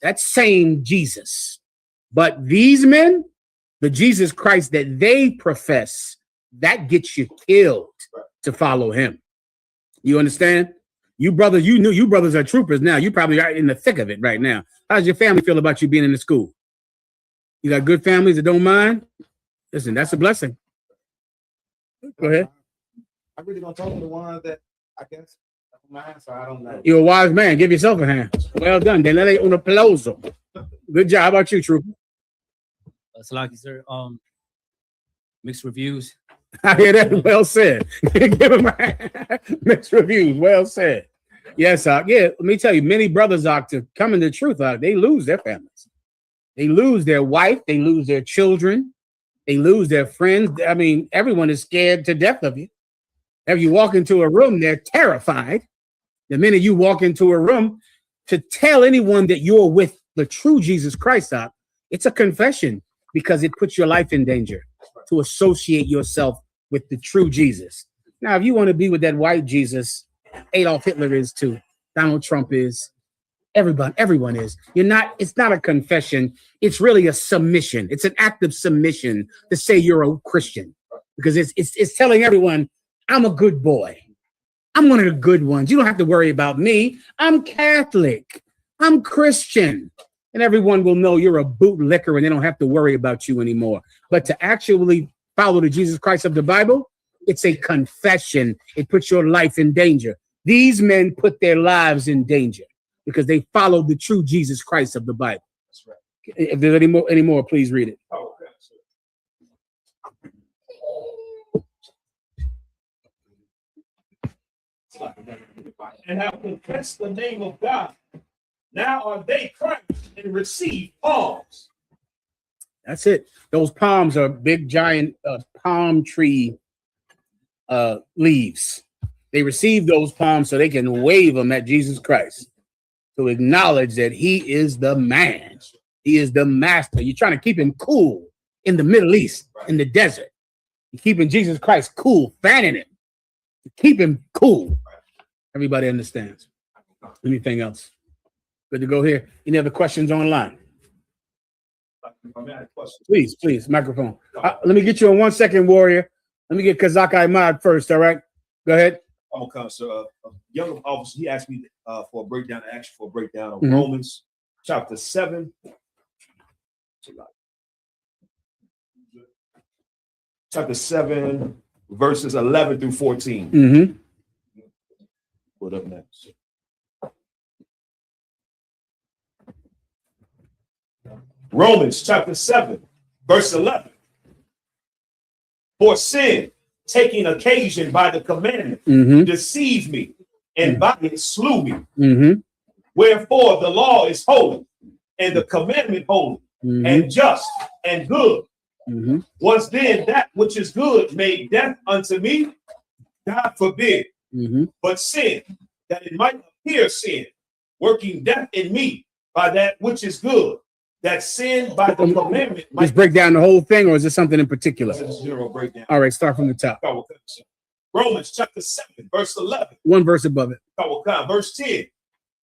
that same Jesus. But these men, the Jesus Christ that they profess, that gets you killed to follow him. You understand? You brothers, you brothers are troopers now. You probably are in the thick of it right now. How does your family feel about you being in the school? You got good families that don't mind? Listen, that's a blessing. Go ahead. I really don't talk to the ones that I guess mind, so I don't know. You're a wise man. Give yourself a hand. Well done. Then let it un applauso. Good job. How about you, trooper? Salaki, sir. Mixed reviews. I hear that. Well said. Give him a hand. Mixed reviews. Well said. Yes, yeah. Let me tell you, many brothers are to come in the truth. They lose their families. They lose their wife. They lose their children. They lose their friends. I mean, everyone is scared to death of you. If you walk into a room, they're terrified. The minute you walk into a room, to tell anyone that you're with the true Jesus Christ, it's a confession because it puts your life in danger to associate yourself with the true Jesus. Now, if you want to be with that white Jesus, Adolf Hitler is too. Donald Trump is. Everyone is. It's not a confession. It's really a submission. It's an act of submission to say you're a Christian because it's telling everyone, I'm a good boy. I'm one of the good ones. You don't have to worry about me. I'm Catholic. I'm Christian. And everyone will know you're a bootlicker and they don't have to worry about you anymore. But to actually follow the Jesus Christ of the Bible, it's a confession. It puts your life in danger. These men put their lives in danger because they followed the true Jesus Christ of the Bible. That's right. If there's any more, please read it. Oh, okay. And have confessed the name of God. Now are they Christ and receive palms. That's it. Those palms are big, giant palm tree leaves. They receive those palms so they can wave them at Jesus Christ to acknowledge that he is the man. He is the master. You're trying to keep him cool in the Middle East, in the desert. You're keeping Jesus Christ cool, fanning him. Keep him cool. Everybody understands. Anything else? Good to go here. Any other questions online? Please, microphone. Let me get you in 1 second, Warrior. Let me get Kazak Ahmad first, all right? Go ahead. Okay, so a young officer, he asked me for a breakdown, of Romans chapter 7. Chapter 7, verses 11 through 14. Mm-hmm. What up next? Romans chapter 7, verse 11. For sin, taking occasion by the commandment, deceived me, and by it slew me. Wherefore the law is holy, and the commandment holy, and just, and good. Was then that which is good made death unto me? God forbid. But sin, that it might appear sin, working death in me by that which is good, that sin by the commandment might. Just break down the whole thing, or is it something in particular? It's a general breakdown. All right, start from the top. Romans chapter 7, verse 11. One verse above it. Verse 10.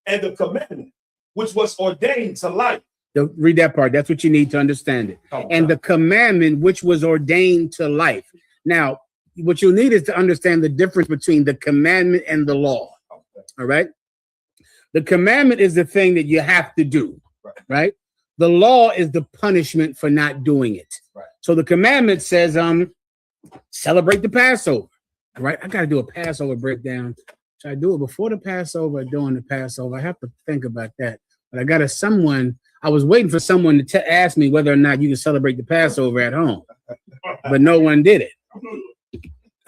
And the commandment which was ordained to life. Read that part. That's what you need to understand it. And the commandment which was ordained to life. Now, what you need is to understand the difference between the commandment and the law. All right. The commandment is the thing that you have to do. Right. The law is the punishment for not doing it. So the commandment says, celebrate the Passover. All right. I got to do a Passover breakdown. Should I do it before the Passover or during the Passover? I have to think about that. But I was waiting for someone to ask me whether or not you can celebrate the Passover at home, but no one did it.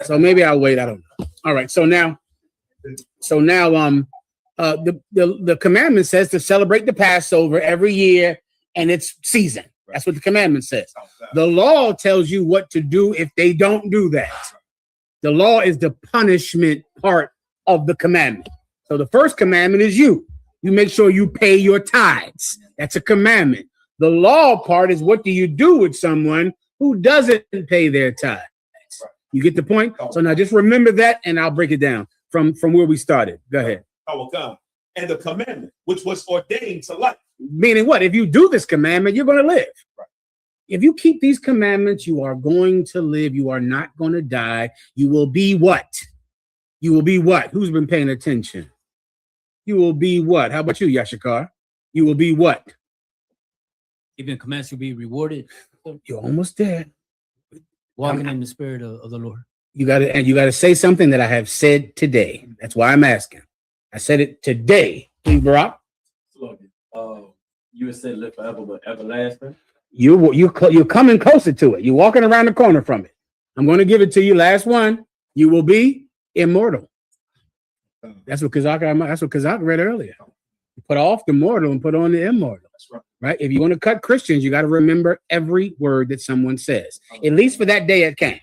So maybe I'll wait. I don't know. All right. So now, the commandment says to celebrate the Passover every year and its season. That's what the commandment says. The law tells you what to do if they don't do that. The law is the punishment part of the commandment. So the first commandment is you. You make sure you pay your tithes. That's a commandment. The law part is what do you do with someone who doesn't pay their tithes? You get the point? So now just remember that, and I'll break it down from where we started. Go ahead. And the commandment, which was ordained to life. Meaning what? If you do this commandment, you're going to live. Right. If you keep these commandments, you are going to live. You are not going to die. You will be what? You will be what? Who's been paying attention? You will be what? How about you, Yashikar? You will be what? Keeping the commands, you'll be rewarded. You're almost there. Walking in the spirit of the Lord. You gotta say something that I have said today. That's why I'm asking. I said it today. Please, Barack. You said live forever, but everlasting. You're coming closer to it. You're walking around the corner from it. I'm going to give it to you. Last one. You will be immortal. That's what Kazak read earlier. Put off the mortal and put on the immortal. Right? If you want to cut Christians, you got to remember every word that someone says, at least for that day at camp.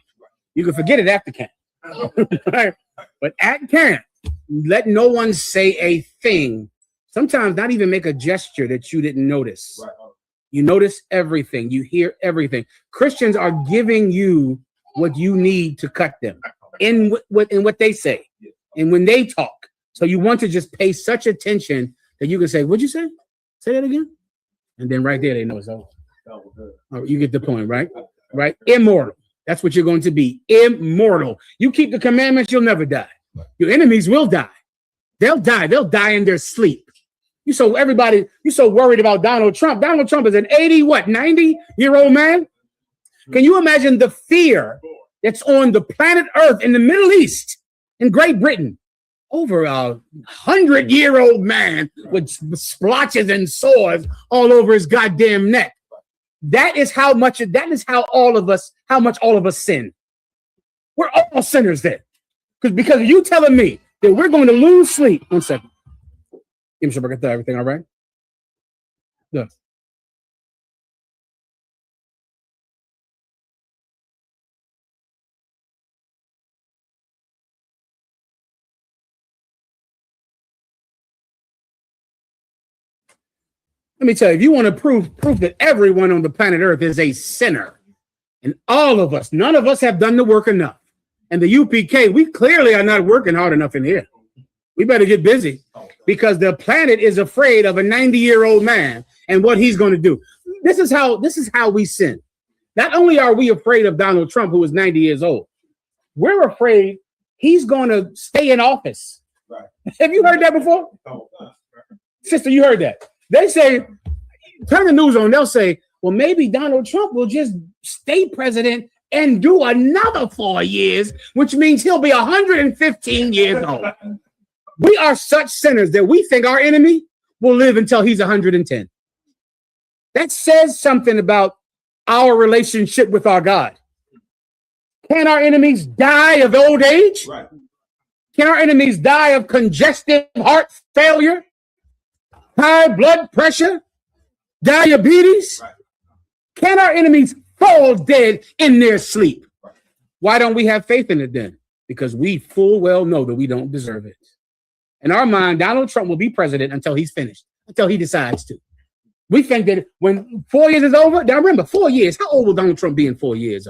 You can forget it after camp. Right? But at camp, let no one say a thing. Sometimes not even make a gesture that you didn't notice. You notice everything. You hear everything. Christians are giving you what you need to cut them in what they say and when they talk. So you want to just pay such attention that you can say, what'd you say? Say that again. And then right there, they know it's over. Oh, you get the point, right? Right? Immortal. That's what you're going to be. Immortal. You keep the commandments, you'll never die. Your enemies will die. They'll die. They'll die in their sleep. You're so worried about Donald Trump. Donald Trump is an 90-year-old man. Can you imagine the fear that's on the planet Earth in the Middle East, in Great Britain? Over 100-year-old man with splotches and sores all over his goddamn neck. That is how much all of us sin. We're all sinners then. Because you telling me that we're going to lose sleep. 1 second. Give me some break. Everything all right? Look. Let me tell you, if you want to prove that everyone on the planet Earth is a sinner, and all of us, none of us have done the work enough. And the UPK, we clearly are not working hard enough in here. We better get busy because the planet is afraid of a 90-year-old man and what he's going to do. This is how we sin. Not only are we afraid of Donald Trump, who is 90 years old, we're afraid he's going to stay in office. Right. Have you heard that before? Sister, you heard that. They say, turn the news on, they'll say, well, maybe Donald Trump will just stay president and do another 4 years, which means he'll be 115 years old. We are such sinners that we think our enemy will live until he's 110. That says something about our relationship with our God. Can our enemies die of old age? Right. Can our enemies die of congestive heart failure? High blood pressure, diabetes? Right. Can our enemies fall dead in their sleep? Right. Why don't we have faith in it then? Because we full well know that we don't deserve it. In our mind, Donald Trump will be president until he's finished, until he decides to. We think that when 4 years is over, now remember, 4 years, how old will Donald Trump be in 4 years?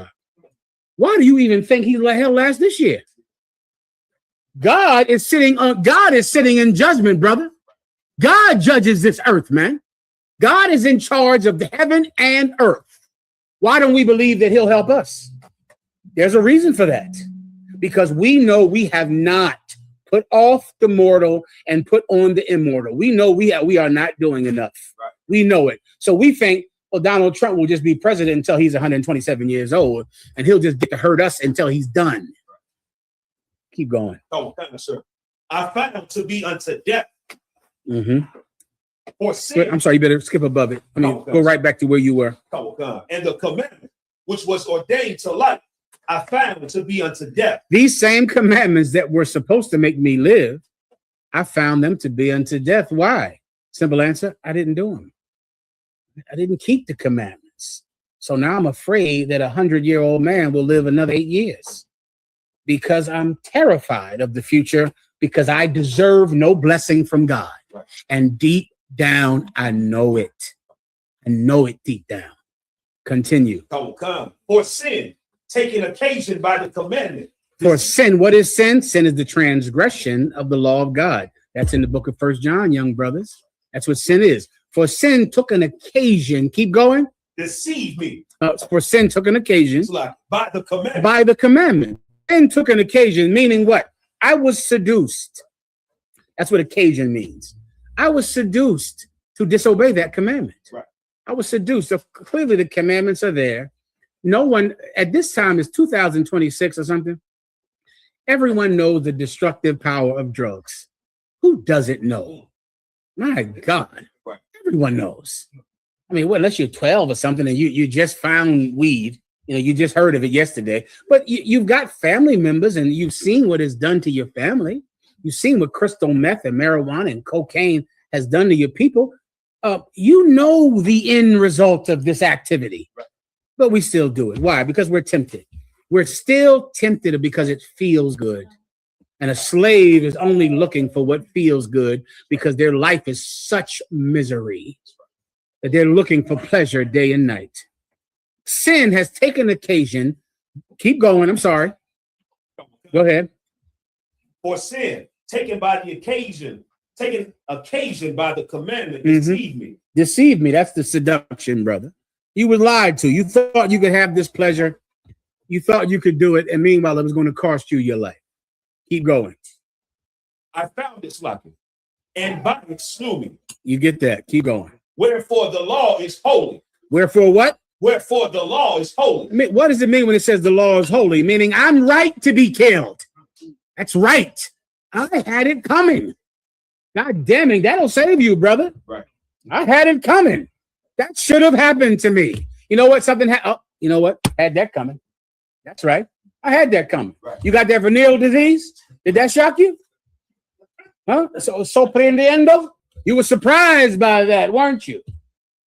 Why do you even think he'll last this year? God is sitting in judgment, brother. God judges this earth, man. God is in charge of the heaven and earth. Why don't we believe that he'll help us? There's a reason for that. Because we know we have not put off the mortal and put on the immortal. We know we are not doing enough. Right. We know it. So we think, well, Donald Trump will just be president until he's 127 years old, and he'll just get to hurt us until he's done. Right. Keep going. Oh, thank you, sir. I found to be unto death. Mm-hmm. For sin. I'm sorry, you better skip above it. Go right back to where you were. And the commandment, which was ordained to life, I found to be unto death. These same commandments that were supposed to make me live, I found them to be unto death. Why? Simple answer, I didn't do them. I didn't keep the commandments. So now I'm afraid that a 100-year-old man will live another 8 years. because I'm terrified of the future because I deserve no blessing from God. Right. And deep down, I know it. I know it deep down. Continue. Come. For sin, taking occasion by the commandment. For sin, what is sin? Sin is the transgression of the law of God. That's in the book of 1 John, young brothers. That's what sin is. For sin took an occasion. Keep going. Deceive me. For sin took an occasion. It's like by the commandment. By the commandment. Sin took an occasion, meaning what? I was seduced. That's what occasion means. I was seduced to disobey that commandment. Right. I was seduced. So clearly the commandments are there. No one at this time is 2026 or something. Everyone knows the destructive power of drugs. Who doesn't know? My God. Right. Everyone knows. I mean, well, unless you're 12 or something and you just found weed, you just heard of it yesterday, but you've got family members and you've seen what it's done to your family. You've seen what crystal meth and marijuana and cocaine has done to your people. You know the end result of this activity, right. But we still do it. Why? Because we're tempted. We're still tempted because it feels good. And a slave is only looking for what feels good because their life is such misery that they're looking for pleasure day and night. Sin has taken occasion. Keep going. I'm sorry. Go ahead. For sin, taken by the occasion, taken occasion by the commandment, deceive me. Deceive me. That's the seduction, brother. You were lied to. You thought you could have this pleasure. You thought you could do it. And meanwhile, it was going to cost you your life. Keep going. I found it sloppy, and by it slew me. You get that. Keep going. Wherefore the law is holy. Wherefore what? Wherefore the law is holy. I mean, what does it mean when it says the law is holy? Meaning I'm right to be killed. That's right. I had it coming. God damn it. That'll save you, brother. Right. I had it coming. That should have happened to me. You know what? You know what? Had that coming. That's right. I had that coming. Right. You got that venereal disease? Did that shock you? Huh? Sorprendiendo? You were surprised by that, weren't you?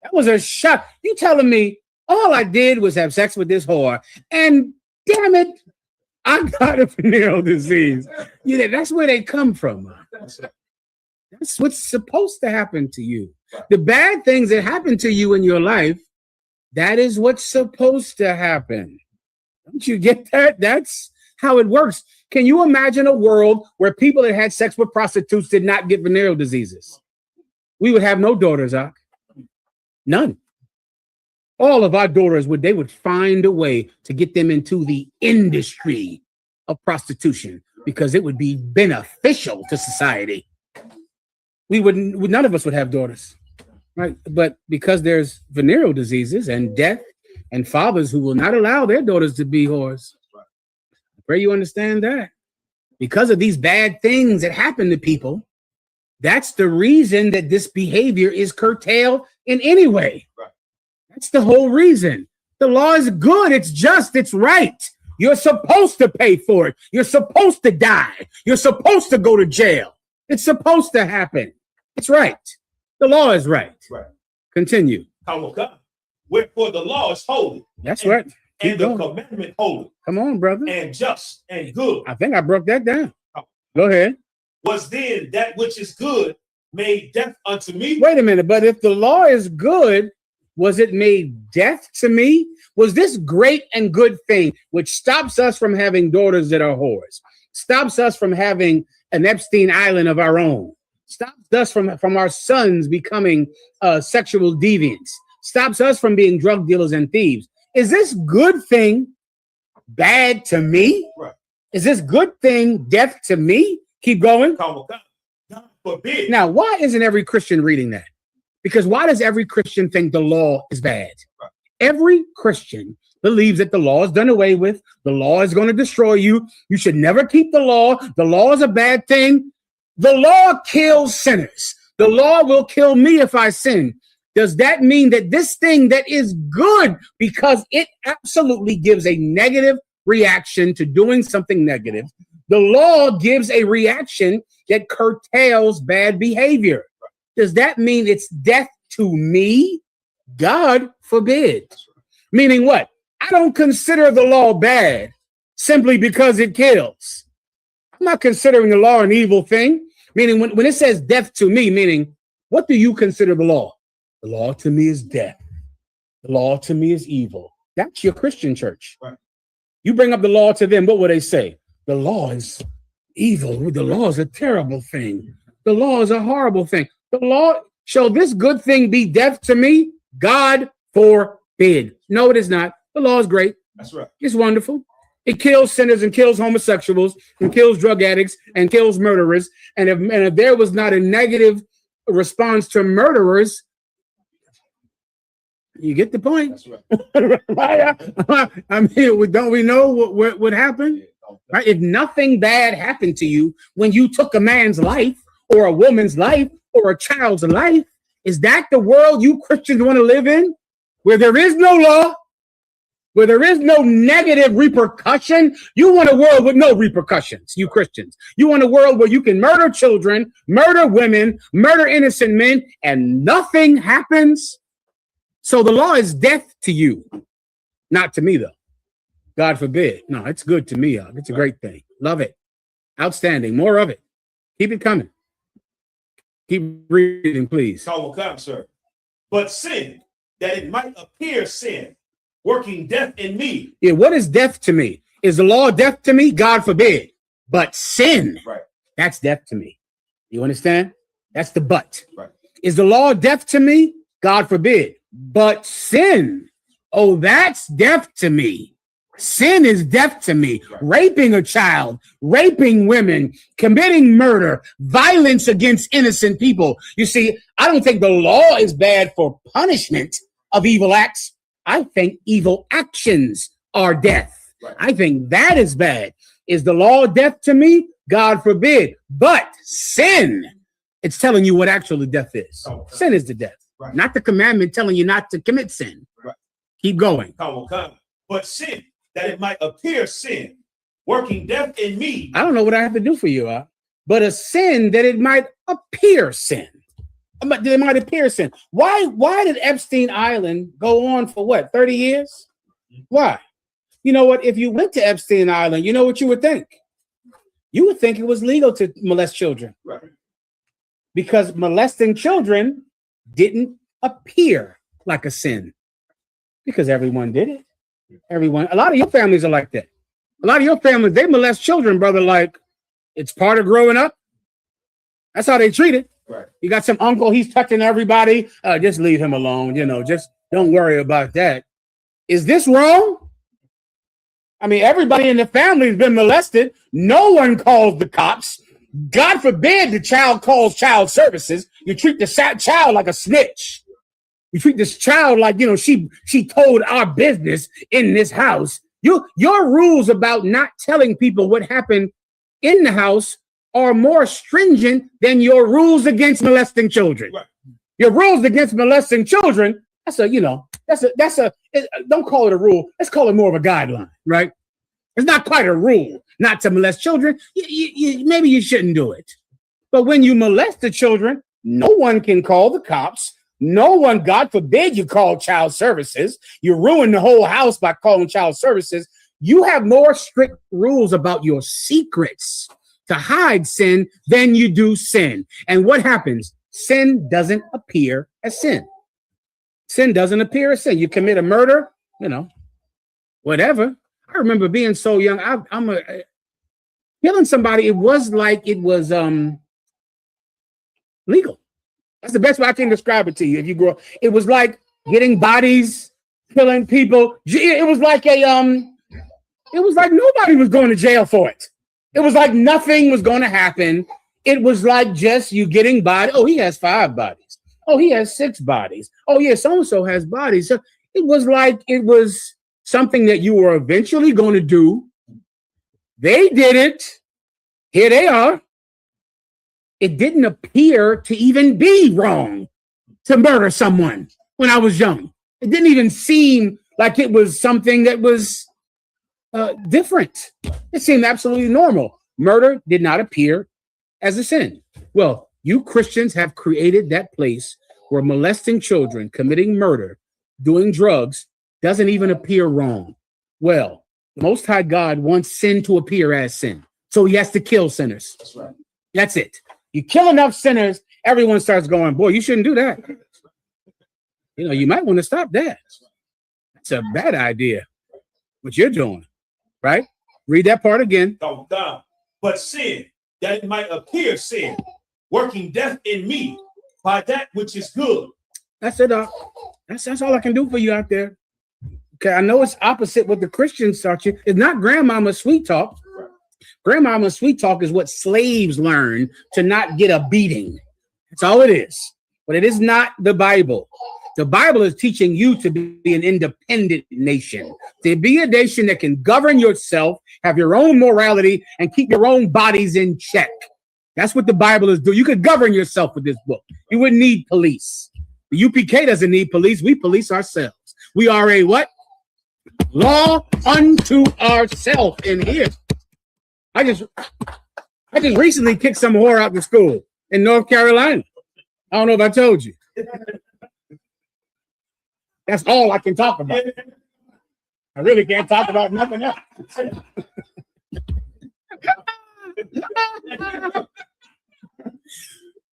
That was a shock. You telling me all I did was have sex with this whore, and damn it, I got a venereal disease. That's where they come from. That's what's supposed to happen to you. The bad things that happen to you in your life, that is what's supposed to happen. Don't you get that? That's how it works. Can you imagine a world where people that had sex with prostitutes did not get venereal diseases? We would have no daughters, Ak. None. All of our daughters would find a way to get them into the industry of prostitution because it would be beneficial to society. None of us would have daughters, right? But because there's venereal diseases and death and fathers who will not allow their daughters to be whores. I pray you understand that. Because of these bad things that happen to people, that's the reason that this behavior is curtailed in any way. Right. That's the whole reason. The law is good. It's just. It's right. You're supposed to pay for it. You're supposed to die. You're supposed to go to jail. It's supposed to happen. It's right. The law is right. Right. Continue. Wherefore the law is holy. That's right. Keep And the going. commandment holy. Come on, brother. And just and good. I think I broke that down. Go ahead. Was then that which is good made death unto me? Wait a minute, but if the law is good, was it made death to me? Was this great and good thing which stops us from having daughters that are whores, stops us from having an Epstein Island of our own, stops us from our sons becoming sexual deviants, stops us from being drug dealers and thieves? Is this good thing bad to me? Right. Is this good thing death to me? Keep going. God forbid. Now, why isn't every Christian reading that? Because why does every Christian think the law is bad? Right. Every Christian believes that the law is done away with. The law is going to destroy you. You should never keep the law. The law is a bad thing. The law kills sinners. The law will kill me if I sin. Does that mean that this thing that is good, because it absolutely gives a negative reaction to doing something negative, the law gives a reaction that curtails bad behavior? Does that mean it's death to me? God forbid. Meaning what? I don't consider the law bad. simply because it kills. I'm not considering the law an evil thing. Meaning when it says death to me, meaning what do you consider the law? The law to me is death. The law to me is evil. That's your Christian church. Right. You bring up the law to them, what will they say? The law is evil. The law is a terrible thing. The law is a horrible thing. The law, shall this good thing be death to me? God forbid. No, it is not. The law is great. That's right. It's wonderful. It kills sinners and kills homosexuals and kills drug addicts and kills murderers. And if there was not a negative response to murderers, you get the point. That's right. I mean, don't we know what would happen? Right? If nothing bad happened to you when you took a man's life or a woman's life or a child's life, is that the world you Christians want to live in? Where there is no law, where there is no negative repercussion? You want a world with no repercussions, you Christians. You want a world where you can murder children, murder women, murder innocent men, and nothing happens? So the law is death to you, not to me, though. God forbid. No, it's good to me. It's a great thing. Love it. Outstanding. More of it. Keep it coming. Keep reading, please. Come, sir. But sin, that it might appear sin, working death in me. Yeah, what is death to me? Is the law death to me? God forbid. But sin, right, that's death to me. You understand? That's the but. Right. Is the law death to me? God forbid. But sin, oh, that's death to me. Sin is death to me. Right. Raping a child, raping women, committing murder, violence against innocent people. You see, I don't think the law is bad for punishment of evil acts. I think evil actions are death. Right. I think that is bad. Is the law death to me? God forbid. But sin, it's telling you what actually death is. Oh, okay. Sin is the death. Right. Not the commandment telling you not to commit sin. Right. Keep going. Come. But sin, that it might appear sin, working death in me. I don't know what I have to do for you, but a sin that it might appear sin. But it might appear sin. Why did Epstein Island go on for what, 30 years? Why? You know what? If you went to Epstein Island, you know what you would think? You would think it was legal to molest children. Right. Because molesting children didn't appear like a sin. Because everyone did it. Everyone. A lot of your families are like that. A lot of your families, they molest children, brother, like it's part of growing up. That's how they treat it. Right. You got some uncle, he's touching everybody. Just leave him alone. Just don't worry about that. Is this wrong? I mean, everybody in the family has been molested. No one calls the cops. God forbid the child calls child services. You treat the child like a snitch. You treat this child like, she told our business in this house. Your rules about not telling people what happened in the house are more stringent than your rules against molesting children. Right. Your rules against molesting children, don't call it a rule. Let's call it more of a guideline, right? It's not quite a rule not to molest children. Maybe you shouldn't do it. But when you molest the children, no one can call the cops. No one, God forbid, you call child services. You ruin the whole house by calling child services. You have more strict rules about your secrets to hide sin than you do sin. And what happens? Sin doesn't appear as sin. Sin doesn't appear as sin. You commit a murder, whatever. I remember being so young. Killing somebody. It was like it was legal. That's the best way I can describe it to you. If you grow up, it was like getting bodies, killing people. It was like it was like nobody was going to jail for it. It was like nothing was going to happen. It was like just you getting bodies. Oh, he has 5 bodies. Oh, he has 6 bodies. Oh, yeah, so-and-so has bodies. So it was like it was something that you were eventually going to do. They did it. Here they are. It didn't appear to even be wrong to murder someone when I was young. It didn't even seem like it was something that was different. It seemed absolutely normal. Murder did not appear as a sin. Well, you Christians have created that place where molesting children, committing murder, doing drugs doesn't even appear wrong. Well, The Most High God wants sin to appear as sin. So he has to kill sinners. That's right. That's it. You kill enough sinners, everyone starts going, boy, you shouldn't do that. You know, you might want to stop that. That's a bad idea, what you're doing, right? Read that part again. Down. But sin, that it might appear sin, working death in me by that which is good. That's it, Doc. That's all I can do for you out there. Okay, I know it's opposite what the Christians taught you. It's not grandmama sweet talk. Grandmama sweet talk is what slaves learn to not get a beating. That's all it is. But it is not the Bible. The Bible is teaching you to be an independent nation, to be a nation that can govern yourself, have your own morality, and keep your own bodies in check. That's what the Bible is doing. You could govern yourself with this book. You wouldn't need police. The UPK doesn't need police. We police ourselves. We are a what? Law unto ourselves in here. I just recently kicked some whore out of school in North Carolina. I don't know if I told you. That's all I can talk about. I really can't talk about nothing else.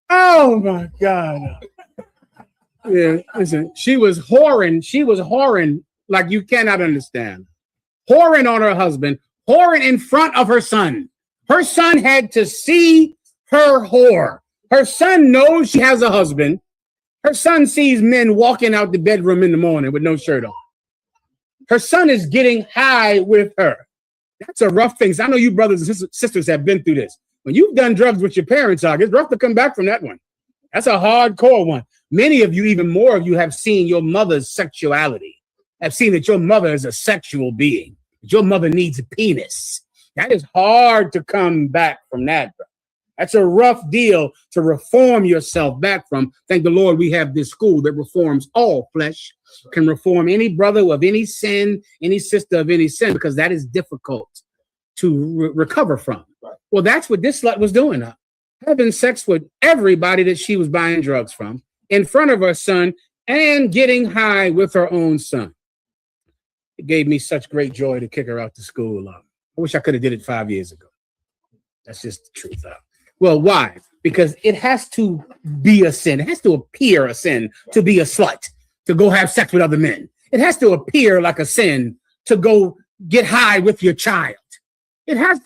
Oh my God. Yeah, listen, she was whoring like you cannot understand. Whoring on her husband, whoring in front of her son. Her son had to see her whore. Her son knows she has a husband. Her son sees men walking out the bedroom in the morning with no shirt on. Her son is getting high with her. That's a rough thing. I know you brothers and sisters have been through this. When you've done drugs with your parents, it's rough to come back from that one. That's a hardcore one. Many of you, even more of you, have seen your mother's sexuality, have seen that your mother is a sexual being, that your mother needs a penis. That is hard to come back from that, bro. That's a rough deal to reform yourself back from. Thank the Lord we have this school that reforms all flesh, can reform any brother of any sin, any sister of any sin, because that is difficult to recover from. Well, that's what this slut was doing. Having sex with everybody that she was buying drugs from in front of her son and getting high with her own son. It gave me such great joy to kick her out to school. I wish I could have did it 5 years ago. That's just the truth. Well, why? Because it has to be a sin. It has to appear a sin to be a slut, to go have sex with other men. It has to appear like a sin to go get high with your child.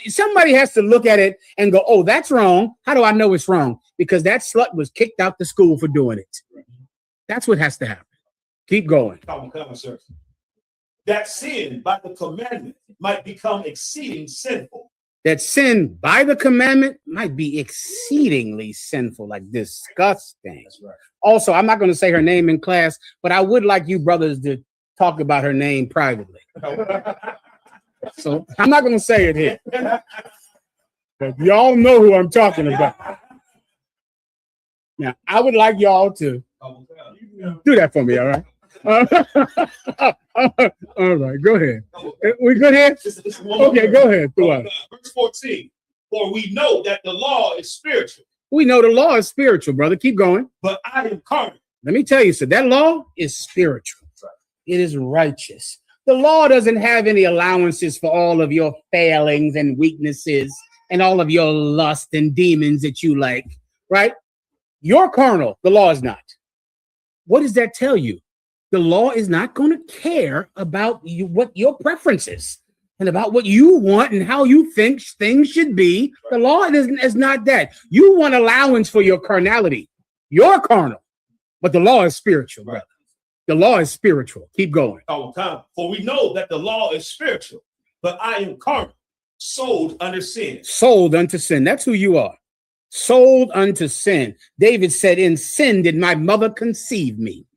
Somebody has to look at it and go, oh, that's wrong. How do I know it's wrong? Because that slut was kicked out the school for doing it. That's what has to happen. Keep going. Sir. That sin by the commandment might become exceeding sinful. That sin by the commandment might be exceedingly sinful, like disgusting. That's right. Also, I'm not going to say her name in class, but I would like you brothers to talk about her name privately. So I'm not going to say it here. But y'all know who I'm talking about. Now, I would like y'all to do that for me, all right? All right, go ahead. We good here? Okay, go ahead. Verse 14. For we know that the law is spiritual. We know the law is spiritual, brother. Keep going. But I am carnal. Let me tell you, so that law is spiritual. It is righteous. The law doesn't have any allowances for all of your failings and weaknesses and all of your lust and demons that you like, right? You're carnal. The law is not. What does that tell you? The law is not going to care about you, what your preferences and about what you want and how you think things should be. The law is not that. You want allowance for your carnality. You're carnal, but the law is spiritual, brother. The law is spiritual. Keep going. For we know that the law is spiritual, but I am carnal, sold under sin. Sold unto sin. That's who you are. Sold unto sin. David said, in sin did my mother conceive me.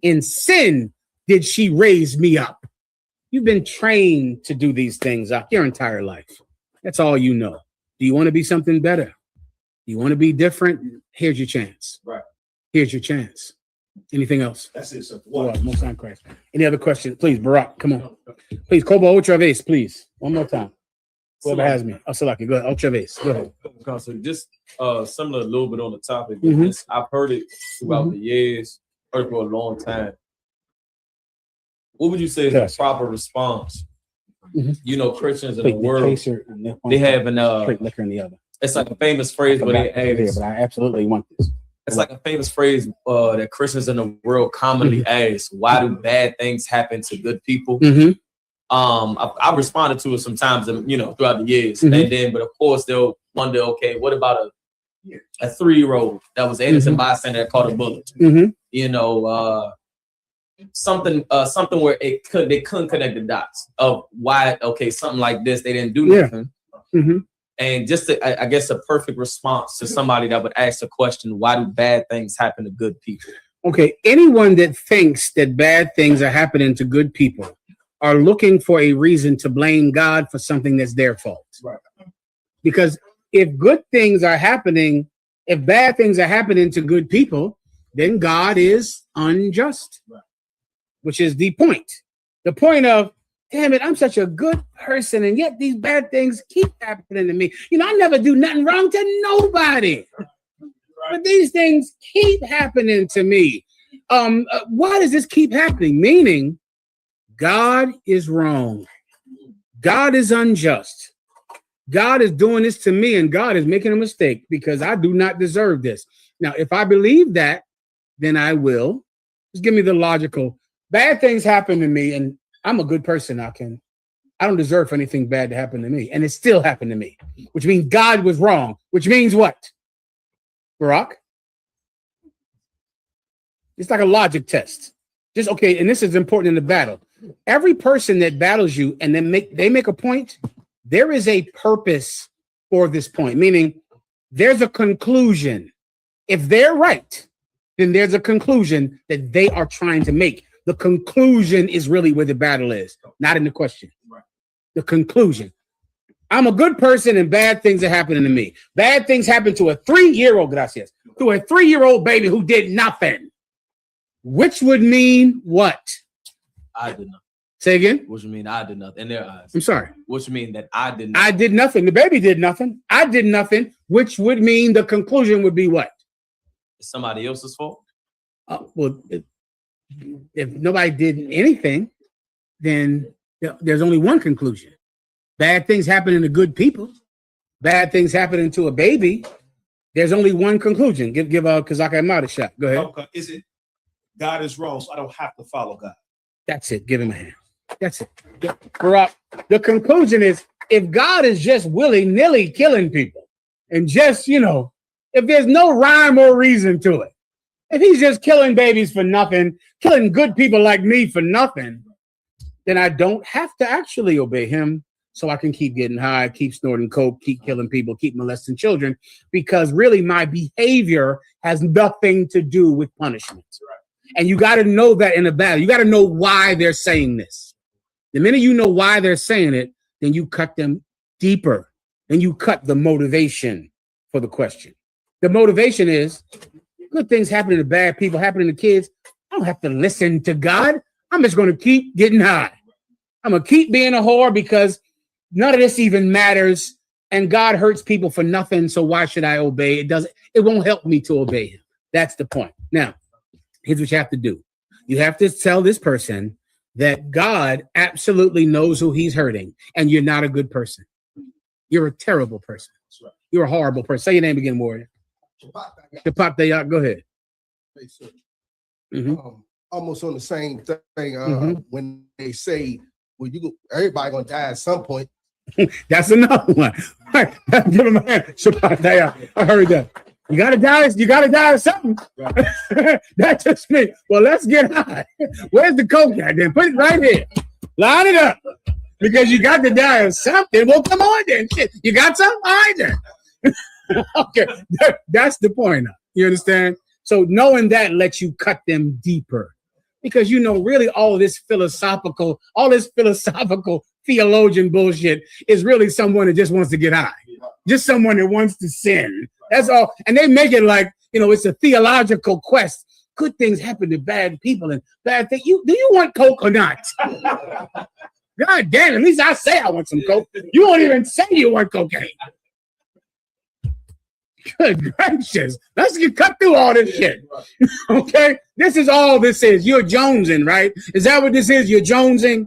In sin did she raise me up. You've been trained to do these things your entire life. That's all you know. Do you want to be something better? Do you want to be different? Here's your chance. Right. Here's your chance. Anything else? That's it, sir. Most on Christ. Any other questions? Please, Barack, come on. Please, Kobo Ultra Vase, please. One more time. Whoever has me. Salaki, go ahead. Ultra Vase. Go ahead. So just similar a little bit on the topic. Mhm. I've heard it throughout the years, heard it for a long time. What would you say is the proper response You know, Christians in Wait, the world, chaser and this one they have an straight liquor in the other. it's like a famous phrase where they Here, but I absolutely want this. it's like a famous phrase that Christians in the world commonly ask, why do bad things happen to good people? I've responded to it sometimes, you know, throughout the years. And then, but of course, they'll wonder, okay, what about a 3-year-old that was innocent bystander that caught a bullet? You know, something where they couldn't connect the dots of why, okay, something like this, they didn't do nothing. And just I guess a perfect response to somebody that would ask the question, why do bad things happen to good people? Okay, anyone that thinks that bad things are happening to good people are looking for a reason to blame God for something that's their fault. Right. Because if good things are happening, if bad things are happening to good people, then God is unjust, which is the point. The point of, damn it, I'm such a good person, and yet these bad things keep happening to me. You know, I never do nothing wrong to nobody, but these things keep happening to me. Why does this keep happening? Meaning, God is wrong. God is unjust. God is doing this to me, and God is making a mistake because I do not deserve this. Now, if I believe that, then I will. Just give me the logical. Bad things happen to me, and I'm a good person. I don't deserve for anything bad to happen to me, and it still happened to me, which means God was wrong, which means what? Barack? It's like a logic test. Just okay, and this is important in the battle. Every person that battles you and then they make a point, there is a purpose for this point, meaning there's a conclusion. If they're right, then there's a conclusion that they are trying to make. The conclusion is really where the battle is, not in the question. The conclusion. I'm a good person and bad things are happening to me. Bad things happen to a 3-year-old, gracias, to a 3-year-old baby who did nothing. Which would mean what? I did nothing. Say again? What you mean I did nothing in their eyes? I'm sorry. What you mean that I did nothing? I did nothing. The baby did nothing. I did nothing, which would mean the conclusion would be what? It's somebody else's fault? Well, if nobody did anything, then there's only one conclusion. Bad things happening to good people. Bad things happening to a baby. There's only one conclusion. Give Kazaka Ahmad a shot. Go ahead. Okay. Is it God is wrong, so I don't have to follow God? That's it. Give him a hand. That's it. Barack, the conclusion is if God is just willy-nilly killing people and just, you know, if there's no rhyme or reason to it, if he's just killing babies for nothing, killing good people like me for nothing, then I don't have to actually obey him so I can keep getting high, keep snorting coke, keep killing people, keep molesting children, because really my behavior has nothing to do with punishment. And you got to know that in a battle. You got to know why they're saying this. The minute you know why they're saying it, then you cut them deeper. Then you cut the motivation for the question. The motivation is good things happening to bad people, happening to kids. I don't have to listen to God. I'm just going to keep getting high. I'm going to keep being a whore because none of this even matters. And God hurts people for nothing. So why should I obey? It won't help me to obey him. That's the point. Now, here's what you have to do. You have to tell this person that God absolutely knows who he's hurting, and you're not a good person. You're a terrible person. You're a horrible person. Say your name again, Warrior. Shapat Dayak, go ahead. Almost on the same thing. When they say, well, everybody gonna die at some point. That's another one. Give him a hand. Shapat Dayak. I heard that. You gotta die of something. That just me. Well, let's get high. Where's the coke at then? Put it right here. Line it up. Because you got to die of something. Well, come on then. Shit. You got some? All right then. Okay. That's the point. You understand? So knowing that lets you cut them deeper. Because you know, really all this philosophical theologian bullshit is really someone that just wants to get high. Just someone that wants to sin. That's all. And they make it like, you know, it's a theological quest. Good things happen to bad people and bad things. Do you want coke or not? God damn, at least I say I want some coke. You won't even say you want cocaine. Good gracious. Let's get cut through all this shit. Okay? This is all this is. You're jonesing, right? Is that what this is? You're jonesing?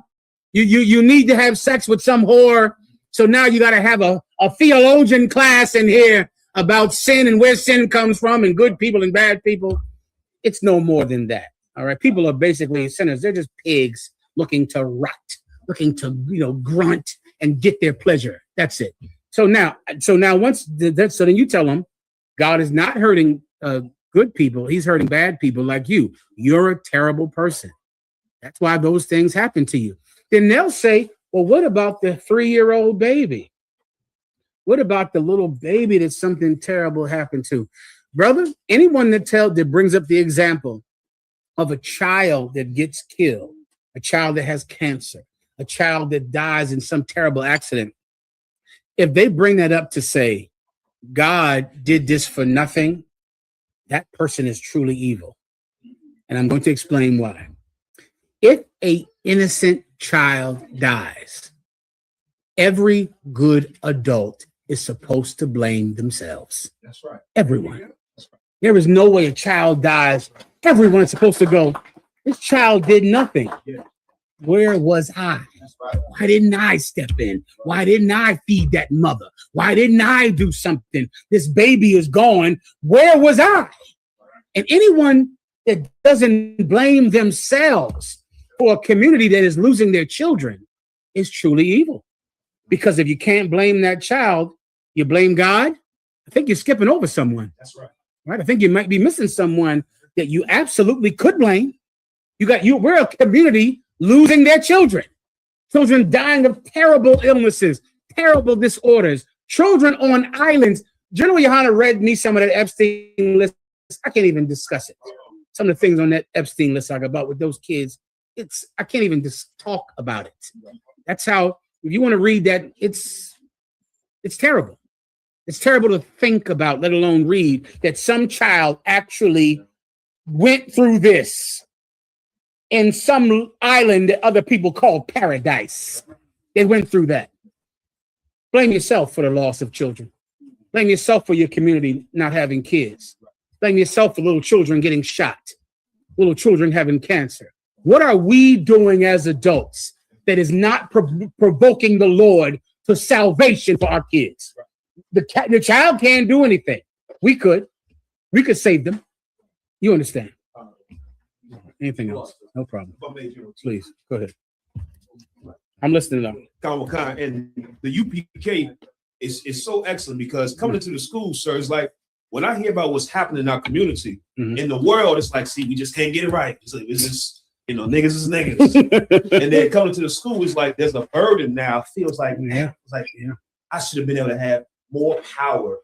You need to have sex with some whore. So now you got to have a theologian class in here about sin and where sin comes from and good people and bad people. It's no more than that. All right. People are basically sinners. They're just pigs looking to rot, looking to, grunt and get their pleasure. That's it. So now so then you tell them God is not hurting good people. He's hurting bad people like you. You're a terrible person. That's why those things happen to you. Then they'll say, well, what about the 3-year-old baby? What about the little baby that something terrible happened to? Brother, anyone that brings up the example of a child that gets killed, a child that has cancer, a child that dies in some terrible accident, if they bring that up to say, God did this for nothing, that person is truly evil. And I'm going to explain why. If an innocent child dies, every good adult is supposed to blame themselves. That's right. Everyone. There is no way a child dies. Everyone's supposed to go, this child did nothing. Where was I? Why didn't I step in? Why didn't I feed that mother? Why didn't I do something? This baby is gone. Where was I? And anyone that doesn't blame themselves for a community that is losing their children is truly evil. Because if you can't blame that child, you blame God. I think you're skipping over someone. That's right. Right? I think you might be missing someone that you absolutely could blame. We're a community losing their children. Children dying of terrible illnesses, terrible disorders, children on islands. General Yohana read me some of that Epstein list. I can't even discuss it. Some of the things on that Epstein list I got about with those kids, I can't even just talk about it. That's how, if you want to read that, it's terrible. It's terrible to think about, let alone read, that some child actually went through this in some island that other people call paradise. They went through that. Blame yourself for the loss of children. Blame yourself for your community not having kids. Blame yourself for little children getting shot, little children having cancer. What are we doing as adults that is not provoking the Lord to salvation for our kids? The child can't do anything. We could save them. You understand? Anything else? No problem. Please, go ahead. I'm listening now. Comic-Con and the UPK is so excellent because coming into the school, sir, it's like when I hear about what's happening in our community, in the world, it's like, see, we just can't get it right. It's just, niggas is niggas. And then coming to the school, it's like there's a burden now. It feels like, I should have been able to have more power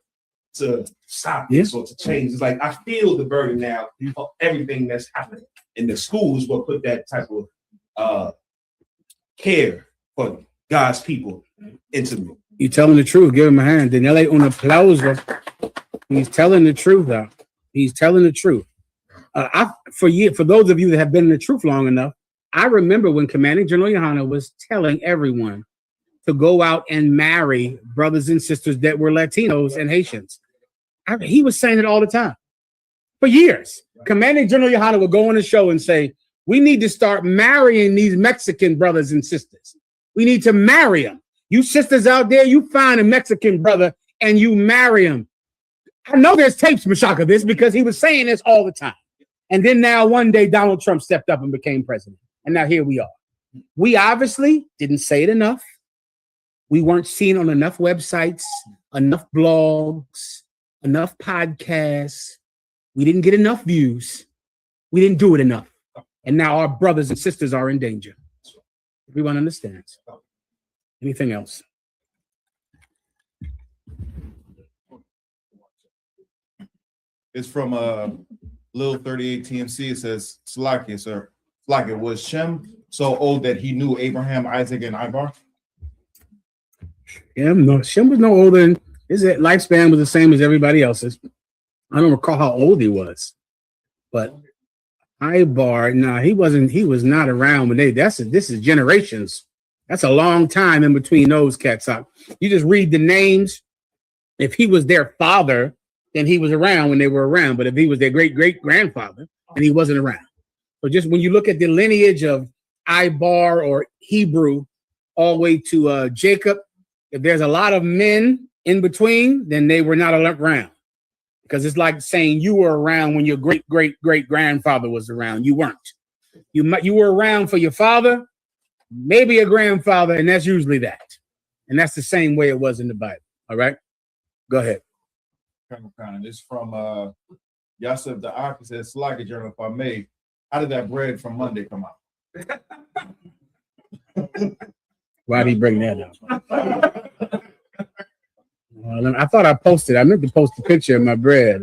to stop this or to change. It's like I feel the burden now of everything that's happening. And the schools will put that type of care for God's people into me. You telling the truth, give him a hand. Daniele un applauso. He's telling the truth, though. He's telling the truth. For those of you that have been in the truth long enough, I remember when Commanding General Yohana was telling everyone to go out and marry brothers and sisters that were Latinos and Haitians. He was saying it all the time. For years, Commanding General Yohana would go on a show and say, we need to start marrying these Mexican brothers and sisters. We need to marry them. You sisters out there, you find a Mexican brother and you marry him. I know there's tapes, Mashaka, this because he was saying this all the time. And then now one day Donald Trump stepped up and became president. And now here we are. We obviously didn't say it enough. We weren't seen on enough websites, enough blogs, enough podcasts. We didn't get enough views. We didn't do it enough. And now our brothers and sisters are in danger. Everyone understands. Anything else? It's from Lil 38 TMC. It says, Slakia, sir. Slakia, was Shem so old that he knew Abraham, Isaac, and Ibar? Yeah, Shem was no older than his lifespan was the same as everybody else's. I don't recall how old he was, but Ibar, he wasn't. He was not around when this is generations. That's a long time in between those cats. You just read the names. If he was their father, then he was around when they were around. But if he was their great great grandfather, then he wasn't around. So just when you look at the lineage of Ibar or Hebrew all the way to Jacob. If there's a lot of men in between, then they were not around. Because it's like saying you were around when your great-great-great-grandfather was around. You weren't. You were around for your father, maybe a grandfather, and that's usually that. And that's the same way it was in the Bible. All right? Go ahead. This from Yosef the Ark. It says, Slack Journal, if I may, how did that bread from Monday come out? Why did he bring that up? I thought I posted. I meant to post a picture of my bread.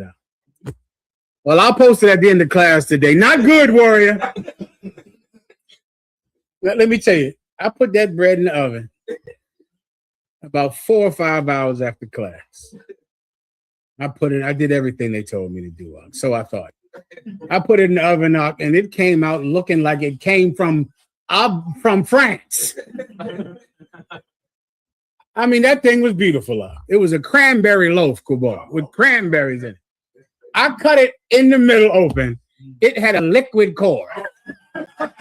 Well, I'll post it at the end of class today. Not good, warrior. Let me tell you, I put that bread in the oven about 4 or 5 hours after class. I did everything they told me to do. So I thought. I put it in the oven and it came out looking like it came from France. I mean, that thing was beautiful. It was a cranberry loaf, Kubar, with cranberries in it. I cut it in the middle open. It had a liquid core. I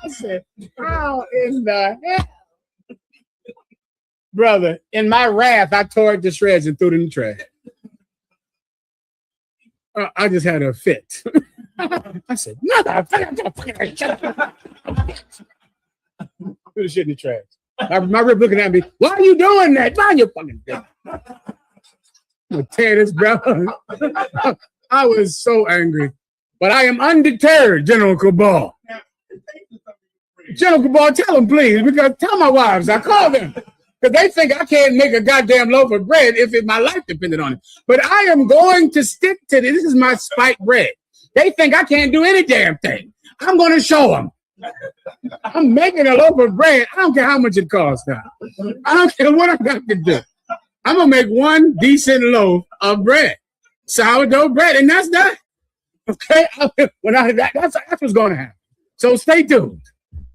said, how in the hell? Brother, in my wrath, I tore it to shreds and threw it in the trash. I just had a fit. I said, motherfucker, shut up. Threw the shit in the trash. My rib looking at me, why are you doing that? Mind your fucking thing. I'm gonna tear this, bro. I was so angry. But I am undeterred, General Cabal. General Cabal, tell them, please, because tell my wives, I call them. Because they think I can't make a goddamn loaf of bread if my life depended on it. But I am going to stick to this. This is my spiked bread. They think I can't do any damn thing. I'm going to show them. I'm making a loaf of bread. I don't care how much it costs now. I don't care what I got to do. I'm going to make one decent loaf of bread. Sourdough bread, and that's that. Okay? That's what's going to happen. So stay tuned.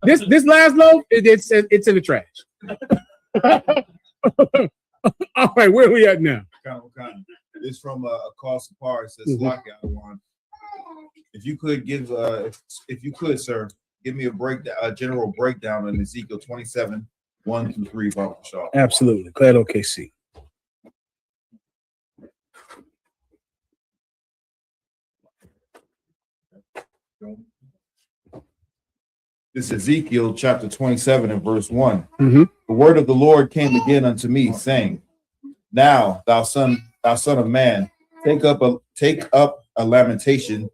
This last loaf, it's in the trash. All right, where are we at now? It's from a cost of parts. That's one. If you could give, if you could, sir, give me a general breakdown on Ezekiel 27, 1-3, Papa Shaw. Absolutely. Glad OKC. This is Ezekiel chapter 27 and verse 1. Mm-hmm. The word of the Lord came again unto me, saying, Now, thou son of man, take up a lamentation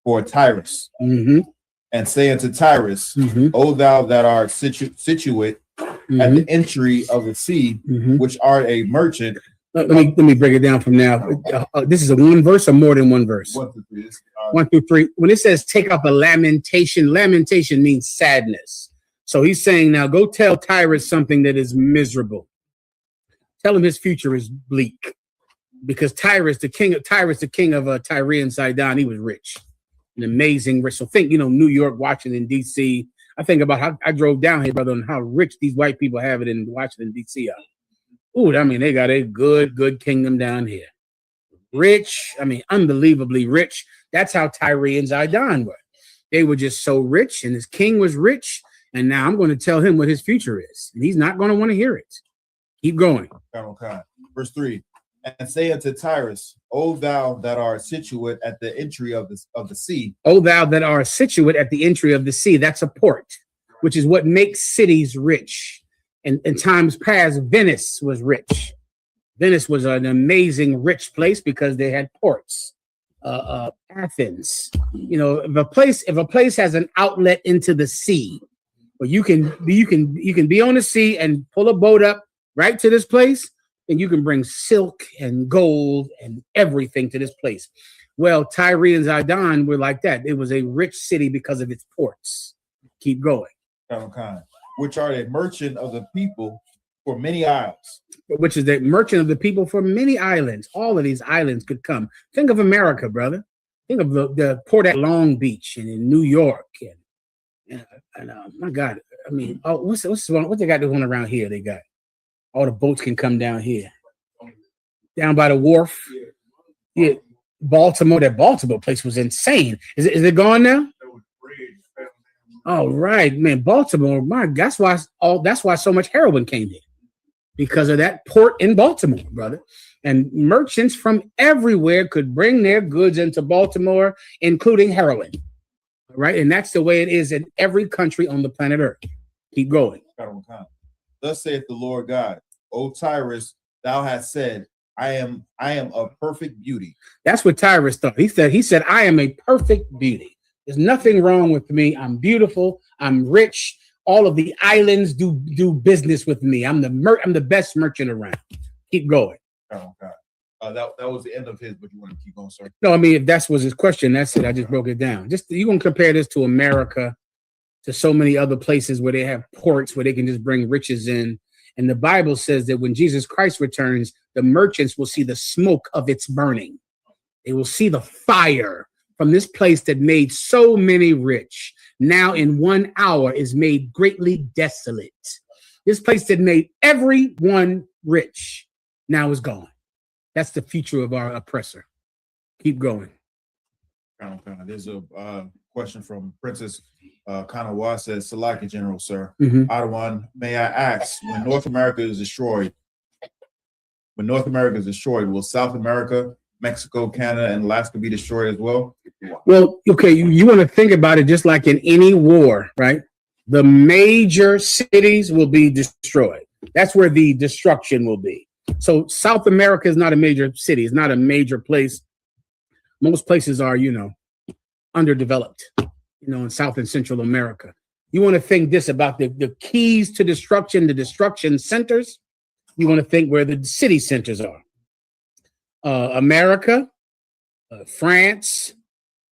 for Tyrus, and say unto Tyrus, O thou that art situate at the entry of the sea, which art a merchant. Let me break it down from now. This is a one verse or more than one verse? 1 through 3. When it says take up a lamentation, lamentation means sadness. So he's saying, now go tell Tyrus something that is miserable. Tell him his future is bleak. Because Tyrus, the king of Tyre and Sidon, he was rich. An amazing rich. So think, New York, Washington, D.C. I think about how I drove down here, brother, and how rich these white people have it in Washington, D.C. Ooh, I mean, they got a good kingdom down here. Rich, unbelievably rich. That's how Tyre and Sidon were. They were just so rich, and his king was rich. And now I'm going to tell him what his future is, and he's not going to want to hear it. Keep going. Okay. Verse 3. And say unto Tyrus, O thou that art situate at the entry of the sea. O thou that art situate at the entry of the sea. That's a port, which is what makes cities rich. And in times past, Venice was rich. Venice was an amazing rich place because they had ports. Athens, if a place has an outlet into the sea, where you can be on the sea and pull a boat up right to this place, and you can bring silk and gold and everything to this place. Well, Tyre and Sidon were like that. It was a rich city because of its ports. Keep going. Which are a merchant of the people for many isles. Which is the merchant of the people for many islands. All of these islands could come. Think of America, brother. Think of the port at Long Beach and in New York. And my God, what's what they got going around here? They got all the boats can come down here. Down by the wharf. Yeah. Baltimore, that Baltimore place was insane. Is it gone now? All right, man. Baltimore, my that's why so much heroin came in. Because of that port in Baltimore, brother. And merchants from everywhere could bring their goods into Baltimore, including heroin. Right? And that's the way it is in every country on the planet Earth. Keep going. Thus saith the Lord God, O Tyrus, thou hast said, I am a perfect beauty. That's what Tyrus thought. He said, I am a perfect beauty. There's nothing wrong with me. I'm beautiful. I'm rich. All of the islands do business with me. I'm the best merchant around. Keep going. Oh, God. That was the end of his, but you want to keep going, sir? No, I mean, if that was his question, that's it. I just broke it down. Just you gonna compare this to America, to so many other places where they have ports where they can just bring riches in. And the Bible says that when Jesus Christ returns, the merchants will see the smoke of its burning. They will see the fire from this place that made so many rich, now in 1 hour is made greatly desolate. This place that made everyone rich now is gone. That's the future of our oppressor. Keep going. There's a question from Princess Kanawa, says, Salaki General, sir. Mhm. Adawan, may I ask, when North America is destroyed, will South America, Mexico, Canada, and Alaska be destroyed as well? Well, okay, you want to think about it just like in any war, right? The major cities will be destroyed. That's where the destruction will be. So South America is not a major city. It's not a major place. Most places are, underdeveloped, in South and Central America. You want to think this about the keys to destruction, the destruction centers. You want to think where the city centers are. America, France,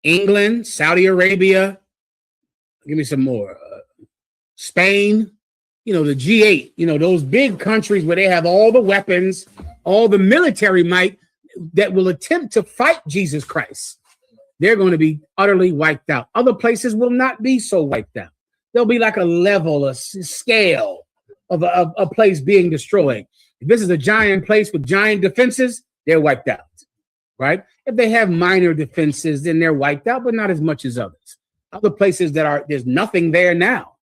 England, Saudi Arabia. Give me some more. Spain, the G8, those big countries where they have all the weapons, all the military might that will attempt to fight Jesus Christ. They're going to be utterly wiped out. Other places will not be so wiped out. There'll be like a level, a scale of a place being destroyed. If this is a giant place with giant defenses, they're wiped out, right? If they have minor defenses, then they're wiped out, but not as much as others. Other places there's nothing there now.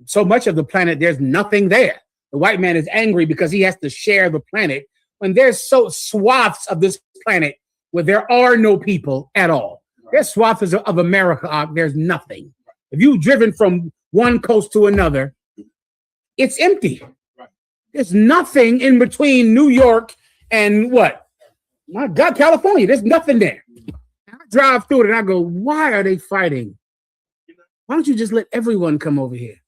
So much of the planet, there's nothing there. The white man is angry because he has to share the planet when there's so swaths of this planet where there are no people at all. There's swaths of America, there's nothing. If you've driven from one coast to another, it's empty. There's nothing in between New York and what? My God, California, there's nothing there. I drive through it and I go, why are they fighting? Why don't you just let everyone come over here?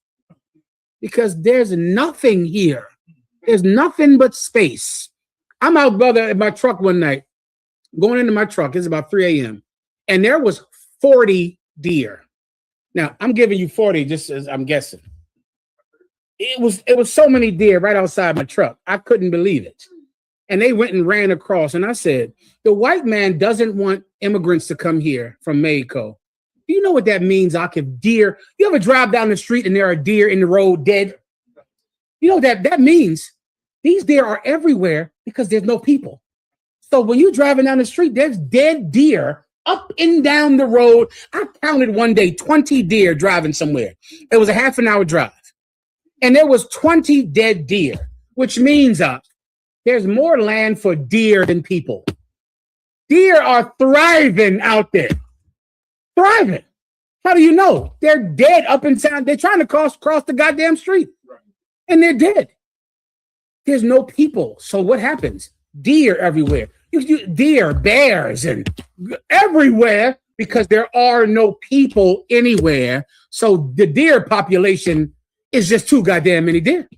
Because there's nothing here. There's nothing but space. I'm out, brother, in my truck one night, going into my truck. It's about 3 a.m. And there was 40 deer. Now, I'm giving you 40 just as I'm guessing. It was so many deer right outside my truck. I couldn't believe it. And they went and ran across. And I said, the white man doesn't want immigrants to come here from Mexico. Do you know what that means, Ak? If deer, you ever drive down the street and there are deer in the road dead? You know that means these deer are everywhere because there's no people. So when you're driving down the street, there's dead deer up and down the road. I counted one day 20 deer driving somewhere. It was a half an hour drive. And there was 20 dead deer, which means there's more land for deer than people. Deer are thriving out there. Thriving. How do you know? They're dead up and down. They're trying to cross the goddamn street. And they're dead. There's no people. So what happens? Deer everywhere. Deer, bears, and everywhere because there are no people anywhere. So the deer population is just too goddamn many deer.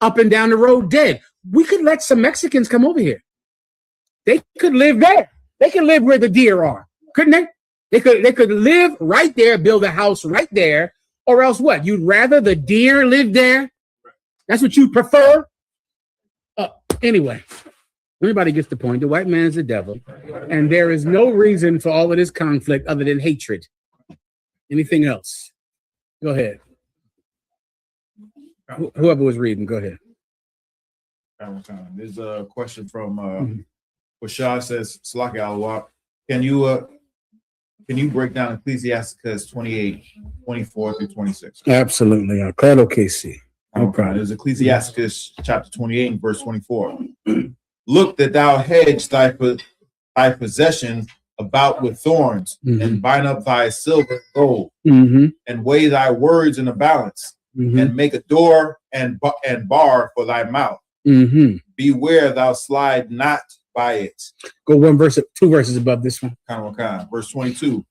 Up and down the road, dead. We could let some Mexicans come over here. They could live there. They could live where the deer are, couldn't they? They could live right there, build a house right there, or else what? You'd rather the deer live there? That's what you prefer? Anyway, everybody gets the point. The white man is the devil, and there is no reason for all of this conflict other than hatred. Anything else? Go ahead. Whoever was reading, go ahead. There's a question from Rashad says, Salaki Alawak, can you Can you break down Ecclesiasticus 28, 24 through 26? Absolutely. Claro que sí. No problem. There's Ecclesiasticus chapter 28 and verse 24. Look that thou hedge thy possession about with thorns, and bind up thy silver and gold, and weigh thy words in a balance, and make a door and bar for thy mouth. Beware thou slide not by it. Go two verses above this one. Verse 22.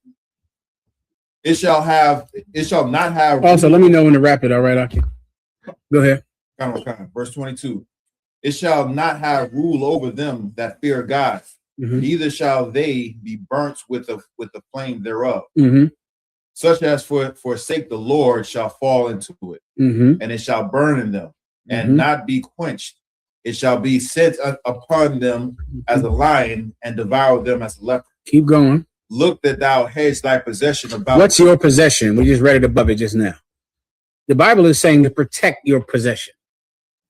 It shall not have. Also, let me know when to wrap it. All right, Aki. Go ahead. Verse 22. It shall not have rule over them that fear God, neither shall they be burnt with the flame thereof. Such as forsake the Lord shall fall into it, and it shall burn in them, and not be quenched. It shall be set upon them as a lion, and devour them as a leopard. Keep going. Look that thou hedge thy possession about. What's your possession? We just read it above it just now. The Bible is saying to protect your possession.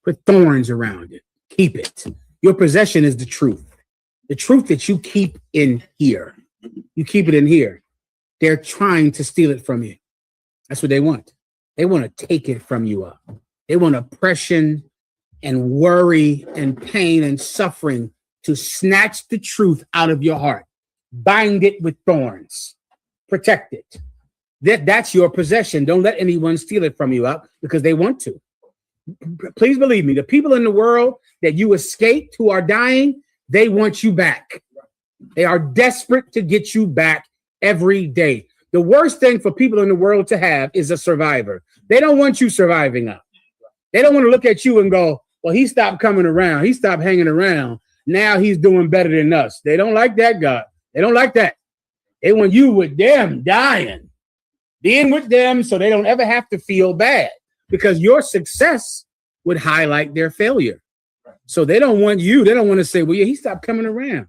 Put thorns around it. Keep it. Your possession is the truth. The truth that you keep in here. You keep it in here. They're trying to steal it from you. That's what they want. They want to take it from you. They want oppression and worry and pain and suffering to snatch the truth out of your heart. Bind it with thorns. Protect it. That's your possession. Don't let anyone steal it from you because they want to. Please believe me, the people in the world that you escaped who are dying, they want you back. They are desperate to get you back every day. The worst thing for people in the world to have is a survivor. They don't want you surviving up. They don't want to look at you and go, well, he stopped coming around. He stopped hanging around. Now he's doing better than us. They don't like that, God. They don't like that. They want you with them dying, being with them so they don't ever have to feel bad because your success would highlight their failure. So they don't want you. They don't want to say, well, yeah, he stopped coming around.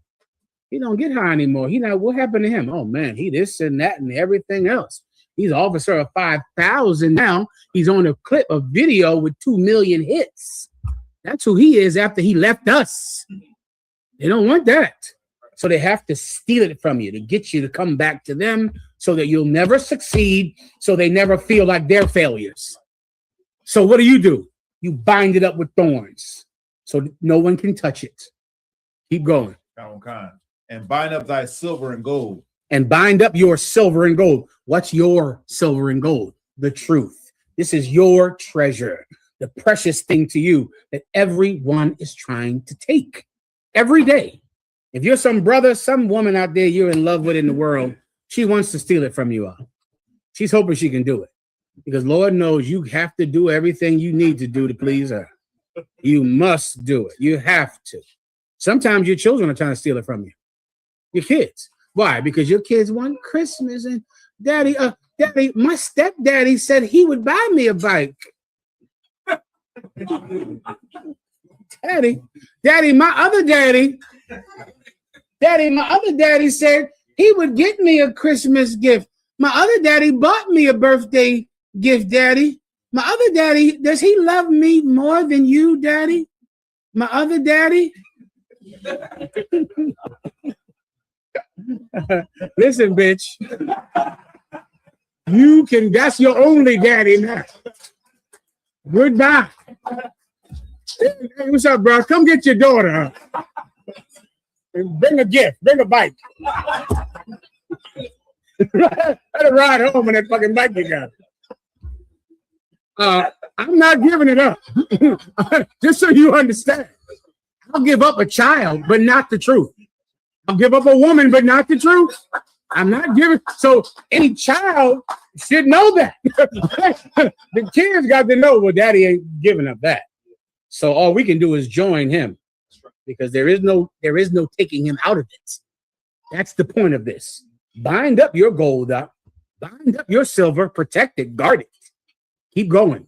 He don't get high anymore. What happened to him? Oh, man, he this and that and everything else. He's officer of 5,000 now. He's on a video with 2 million hits. That's who he is after he left us. They don't want that. So they have to steal it from you to get you to come back to them so that you'll never succeed, so they never feel like they're failures. So what do? You bind it up with thorns so no one can touch it. Keep going. And bind up thy silver and gold. And bind up your silver and gold. What's your silver and gold? The truth. This is your treasure, the precious thing to you that everyone is trying to take every day. If you're some brother, some woman out there you're in love with in the world, she wants to steal it from you all. She's hoping she can do it because Lord knows you have to do everything you need to do to please her. You must do it. You have to. Sometimes your children are trying to steal it from you. Your kids. Why? Because your kids want Christmas and daddy, my stepdaddy said he would buy me a bike. Daddy, my other daddy said he would get me a Christmas gift. My other daddy bought me a birthday gift, Daddy. My other daddy, does he love me more than you, Daddy? My other daddy? Listen, bitch. That's your only daddy now. Goodbye. Hey, what's up, bro? Come get your daughter. And bring a gift. Bring a bike. Let her ride home on that fucking bike you got. I'm not giving it up. Just so you understand. I'll give up a child, but not the truth. I'll give up a woman, but not the truth. I'm not giving. So any child should know that. The kids got to know, well, daddy ain't giving up that. So all we can do is join him because there is no taking him out of it. That's the point of this. Bind up your gold up, bind up your silver, protect it, guard it. Keep going.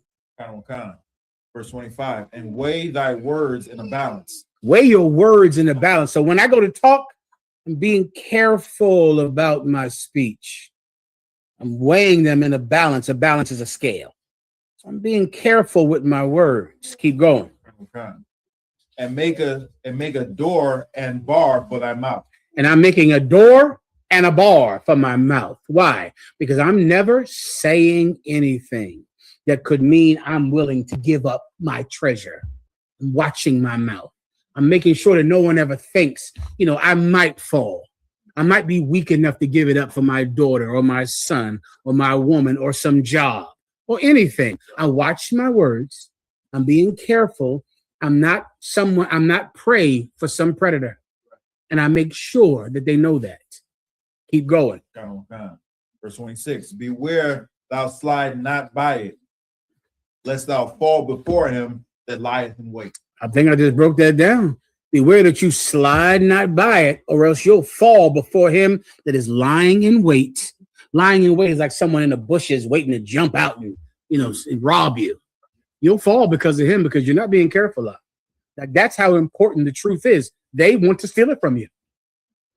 Verse 25, and weigh thy words in a balance. Weigh your words in a balance. So when I go to talk, I'm being careful about my speech. I'm weighing them in a balance. A balance is a scale. So I'm being careful with my words. Keep going. And make a door and bar for thy mouth. And I'm making a door and a bar from my mouth. Why? Because I'm never saying anything that could mean I'm willing to give up my treasure. I'm watching my mouth. I'm making sure that no one ever thinks, I might fall. I might be weak enough to give it up for my daughter or my son or my woman or some job or anything. I watch my words. I'm being careful. I'm not prey for some predator. And I make sure that they know that. Keep going. Verse 26, beware thou slide not by it, lest thou fall before him that lieth in wait. I think I just broke that down. Beware that you slide not by it, or else you'll fall before him that is lying in wait. Lying in wait is like someone in the bushes waiting to jump out and, and rob you. You'll fall because of him, because you're not being careful of. That's how important the truth is. They want to steal it from you.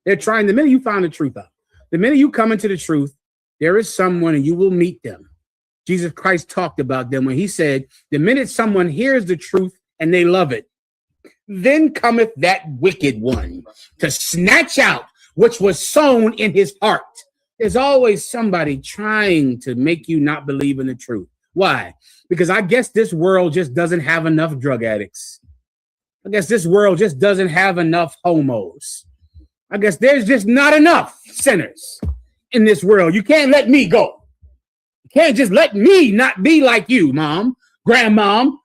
They're trying. The minute you find the truth out, the minute you come into the truth, there is someone and you will meet them. Jesus Christ talked about them when he said, the minute someone hears the truth and they love it, then cometh that wicked one to snatch out which was sown in his heart. There's always somebody trying to make you not believe in the truth. Why? Because I guess this world just doesn't have enough drug addicts. I guess this world just doesn't have enough homos. I guess there's just not enough sinners in this world. You can't let me go. You can't just let me not be like you, mom, grandmom,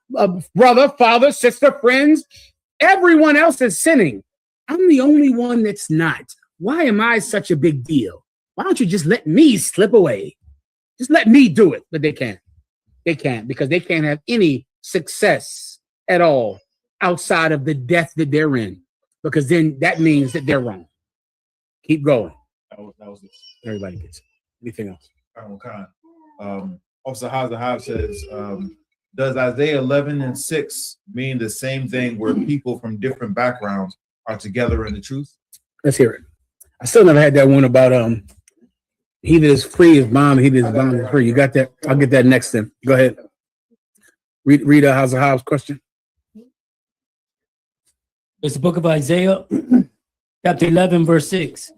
brother, father, sister, friends. Everyone else is sinning. I'm the only one that's not. Why am I such a big deal? Why don't you just let me slip away? Just let me do it. But they can't. They can't, because they can't have any success at all outside of the death that they're in, because then that means that they're wrong. Keep going. That was it. Everybody gets it. Anything else? Officer Hazahab says, does Isaiah 11:6 mean the same thing where people from different backgrounds are together in the truth? Let's hear it. I still never had that one about he that is free is bond, he that is bound is free. You got that? I'll get that next then. Go ahead. Read Hazahab's question. It's the book of Isaiah, chapter 11, verse 6.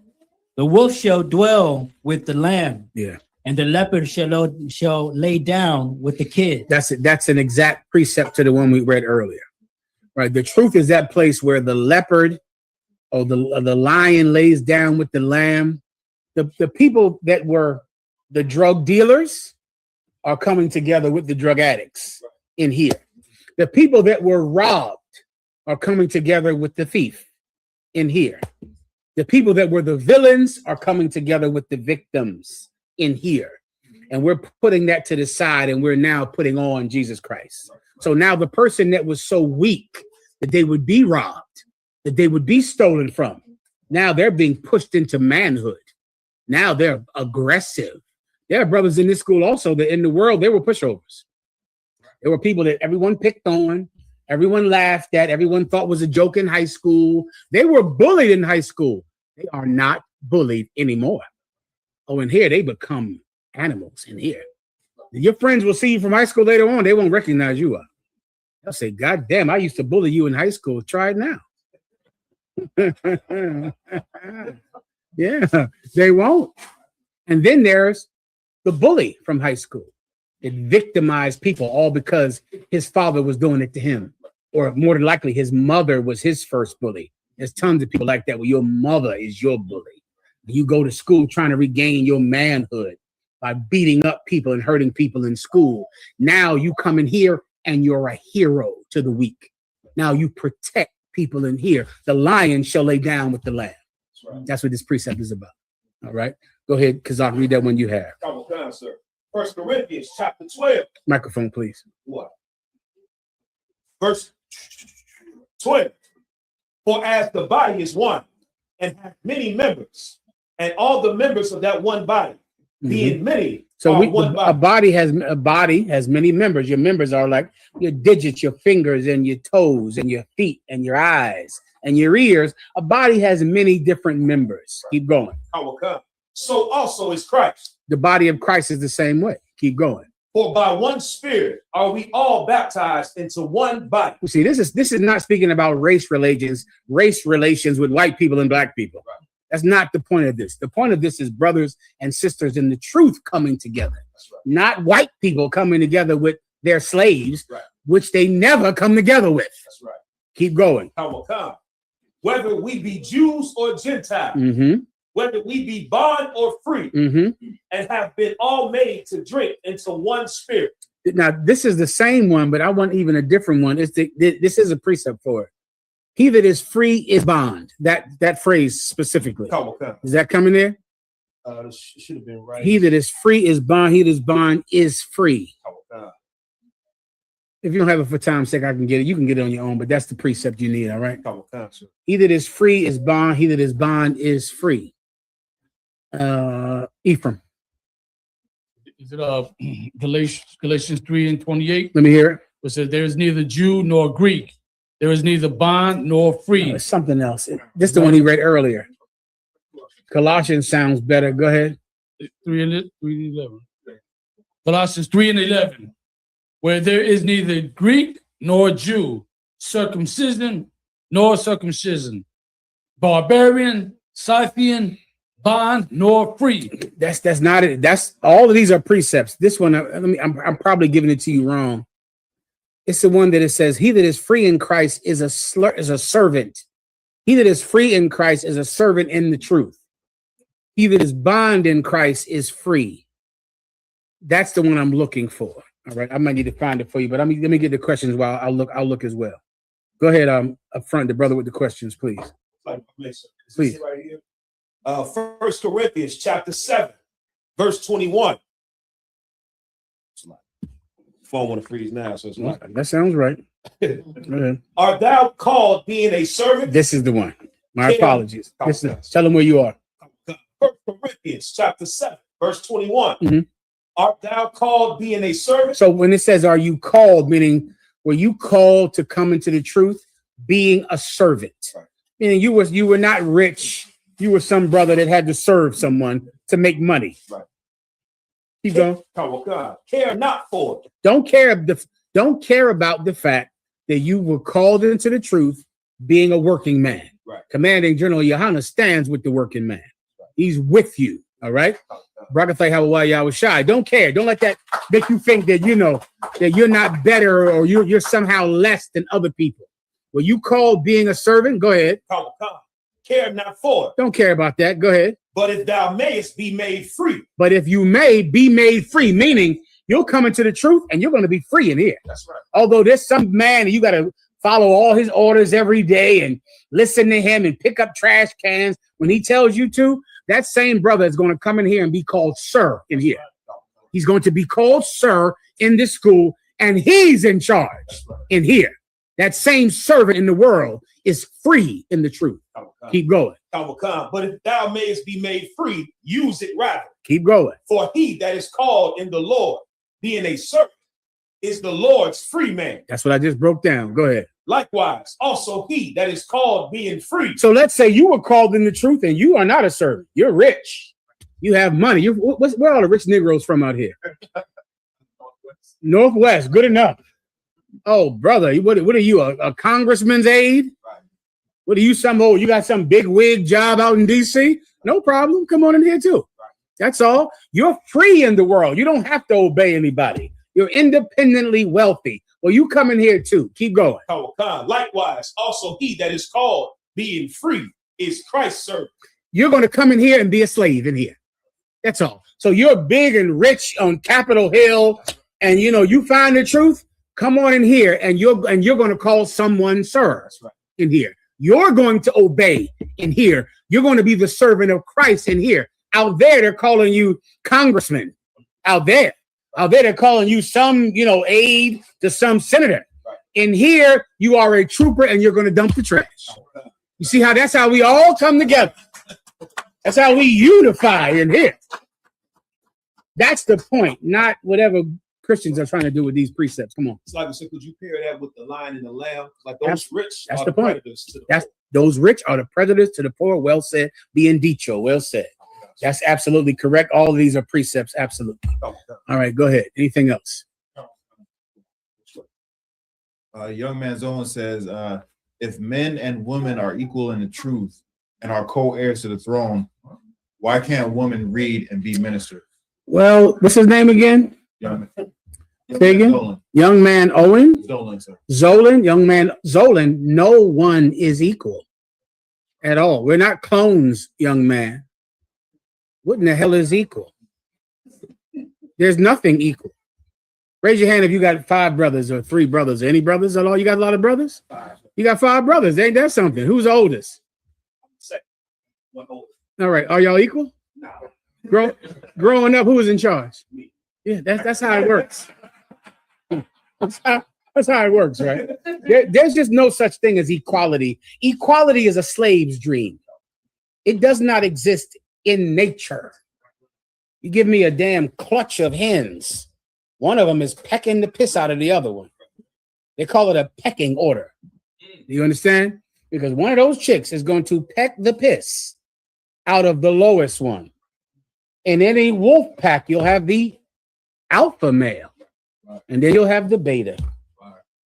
The wolf shall dwell with the lamb. Yeah. And the leopard shall lay down with the kid. That's it. That's an exact precept to the one we read earlier. Right. The truth is that place where the leopard or the lion lays down with the lamb. The people that were the drug dealers are coming together with the drug addicts in here. The people that were robbed are coming together with the thief in here. The people that were the villains are coming together with the victims in here. And we're putting that to the side, and we're now putting on Jesus Christ. So now the person that was so weak that they would be robbed, that they would be stolen from, now they're being pushed into manhood. Now they're aggressive. There are brothers in this school also that in the world, they were pushovers. There were people that everyone picked on, everyone laughed at, everyone thought was a joke in high school. They were bullied in high school. They are not bullied anymore. Oh, in here, they become animals in here. Your friends will see you from high school later on. They won't recognize you. They'll say, God damn, I used to bully you in high school. Try it now. Yeah, they won't. And then there's the bully from high school. It victimized people all because his father was doing it to him. Or more than likely, his mother was his first bully. There's tons of people like that where your mother is your bully. You go to school trying to regain your manhood by beating up people and hurting people in school. Now you come in here and you're a hero to the weak. Now you protect people in here. The lion shall lay down with the lamb. That's what this precept is about. All right. Go ahead, Kazak, read that one you have. Come on, sir. 1 Corinthians chapter 12. Microphone, please. What? Verse 12. For as the body is one and has many members, and all the members of that one body, being many, so one body. a body has many members. Your members are like your digits, your fingers, and your toes, and your feet, and your eyes, and your ears. A body has many different members. Keep going. I will come. So also is Christ. The body of Christ is the same way. Keep going. For by one Spirit are we all baptized into one body. You see, this is not speaking about race relations with white people and black people. That's not the point of this. The point of this is brothers and sisters in the truth coming together, not white people coming together with their slaves, which they never come together with. That's right. Keep going. Come. Whether we be Jews or Gentiles, Mm-hmm. whether we be bond or free, Mm-hmm. and have been all made to drink into one spirit. Now, this is the same one, but I want even a different one. This is a precept for it. He that is free is bond. That phrase specifically. Come. Is that coming there? Should have been right. He that is free is bond. He that is bond is free. Come. If you don't have it for time's sake, I can get it. You can get it on your own, but that's the precept you need, all right? Come. He that is free is bond. He that is bond is free. Ephraim. Is it Galatians 3:28? Let me hear it. It says, there is neither Jew nor Greek. There is neither bond nor free. It's something else. This is the one he read earlier. Colossians sounds better. Go ahead. 3:11. Colossians 3:11. Where there is neither Greek nor Jew, circumcision nor circumcision, barbarian, Scythian, bond nor free. That's not it. That's all of these are precepts. This one, I'm probably giving it to you wrong. It's the one that it says, he that is free in Christ is a servant. He that is free in Christ is a servant in the truth. He that is bond in Christ is free. That's the one I'm looking for. All right, I might need to find it for you, but let me get the questions while I'll look as well. Go ahead, up front, the brother with the questions, please. Please. Right here. 1 Corinthians chapter 7, verse 21. Phone want to freeze now, so it's not. That sounds right. Go ahead. Art thou called being a servant? This is the one. My Yeah. apologies. Tell them where you are. 1 Corinthians chapter 7, verse 21. Mhm. Art thou called being a servant? So when it says, are you called, meaning were you called to come into the truth, being a servant? Meaning you were not rich. You were some brother that had to serve someone to make money. Right. Keep going. God. Care not for it. Don't care about the fact that you were called into the truth, being a working man. Right. Commanding General Yohana stands with the working man. Right. He's with you. All right. Bragathai Hawaii Yahweh. Don't care. Don't let that make you think that that you're not better or you're somehow less than other people. Well, you called being a servant. Go ahead. Care not for it. Don't care about that. Go ahead. But if thou mayest be made free. But if you may be made free, meaning you'll come into the truth and you're going to be free in here. That's right. Although there's some man, you got to follow all his orders every day and listen to him and pick up trash cans when he tells you to. That same brother is going to come in here and be called sir in here. He's going to be called sir in this school, and he's in charge in here. That same servant in the world is free in the truth. Keep going. But if thou mayest be made free, use it rather. Keep going. For he that is called in the Lord, being a servant, is the Lord's free man. That's what I just broke down. Go ahead. Likewise, also he that is called being free. So let's say you were called in the truth and you are not a servant. You're rich. You have money. Where are all the rich Negroes from out here? Northwest. Good enough. Oh, brother, what are you, a congressman's aide? What are you, you got some big wig job out in D.C.? No problem. Come on in here too. That's all. You're free in the world. You don't have to obey anybody. You're independently wealthy. Well, you come in here too. Keep going. Likewise, also he that is called being free is Christ's servant. You're going to come in here and be a slave in here. That's all. So you're big and rich on Capitol Hill, and you find the truth. Come on in here, and you're going to call someone sir in here. You're going to obey in here. You're going to be the servant of Christ in here. Out there, they're calling you congressman. Out there, they're calling you some, aide to some senator. In here, you are a trooper, and you're going to dump the trash. You see how that's how we all come together. That's how we unify in here. That's the point, not whatever Christians are trying to do with these precepts. Come on. It's like I said, could you pair that with the lion and the lamb? Like those rich that's are the point. predators to the Those rich are the predators to the poor. Well said. Being dicho. Well said. That's absolutely correct. All of these are precepts. Absolutely. All right, go ahead. Anything else? Young Man Zone says, if men and women are equal in the truth, and are co-heirs to the throne, why can't a woman read and be ministered? Well, what's his name again? Young, Say again? Zolan. Young man Owen? Zolan, sir. Zolan, young man Zolan, no one is equal at all. We're not clones, young man. What in the hell is equal? There's nothing equal. Raise your hand if you got 5 brothers or 3 brothers. Any brothers at all? You got a lot of brothers? 5. You got 5 brothers. Ain't that something? Who's the oldest? Second. One older. All right. Are y'all equal? No. Growing up, who was in charge? Yeah, that's how it works. That's how it works, right? There's just no such thing as equality. Equality is a slave's dream. It does not exist in nature. You give me a damn clutch of hens. One of them is pecking the piss out of the other one. They call it a pecking order. Do you understand? Because one of those chicks is going to peck the piss out of the lowest one. In any wolf pack, you'll have the alpha male. And then you'll have the beta.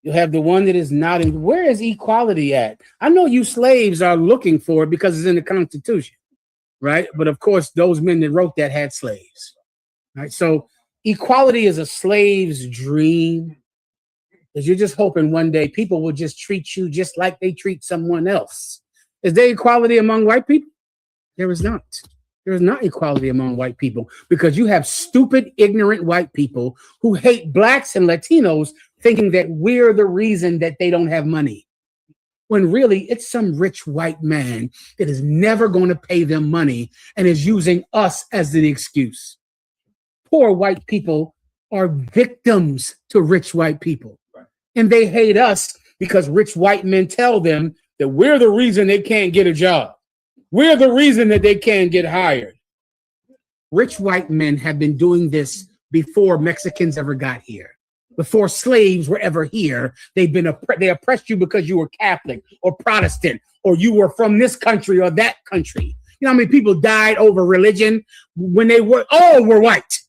You'll have the one that is not in. Where is equality at? I know you slaves are looking for it because it's in the Constitution, right? But of course, those men that wrote that had slaves, right? So equality is a slave's dream, because you're just hoping one day people will just treat you just like they treat someone else. Is there equality among white people? There is not. There is not equality among white people, because you have stupid, ignorant white people who hate blacks and Latinos, thinking that we're the reason that they don't have money. When really it's some rich white man that is never going to pay them money and is using us as an excuse. Poor white people are victims to rich white people. And they hate us because rich white men tell them that we're the reason they can't get a job. We're the reason that they can't get hired. Rich white men have been doing this before Mexicans ever got here. Before slaves were ever here, they oppressed you because you were Catholic or Protestant, or you were from this country or that country. You know how many people died over religion when they were all were white?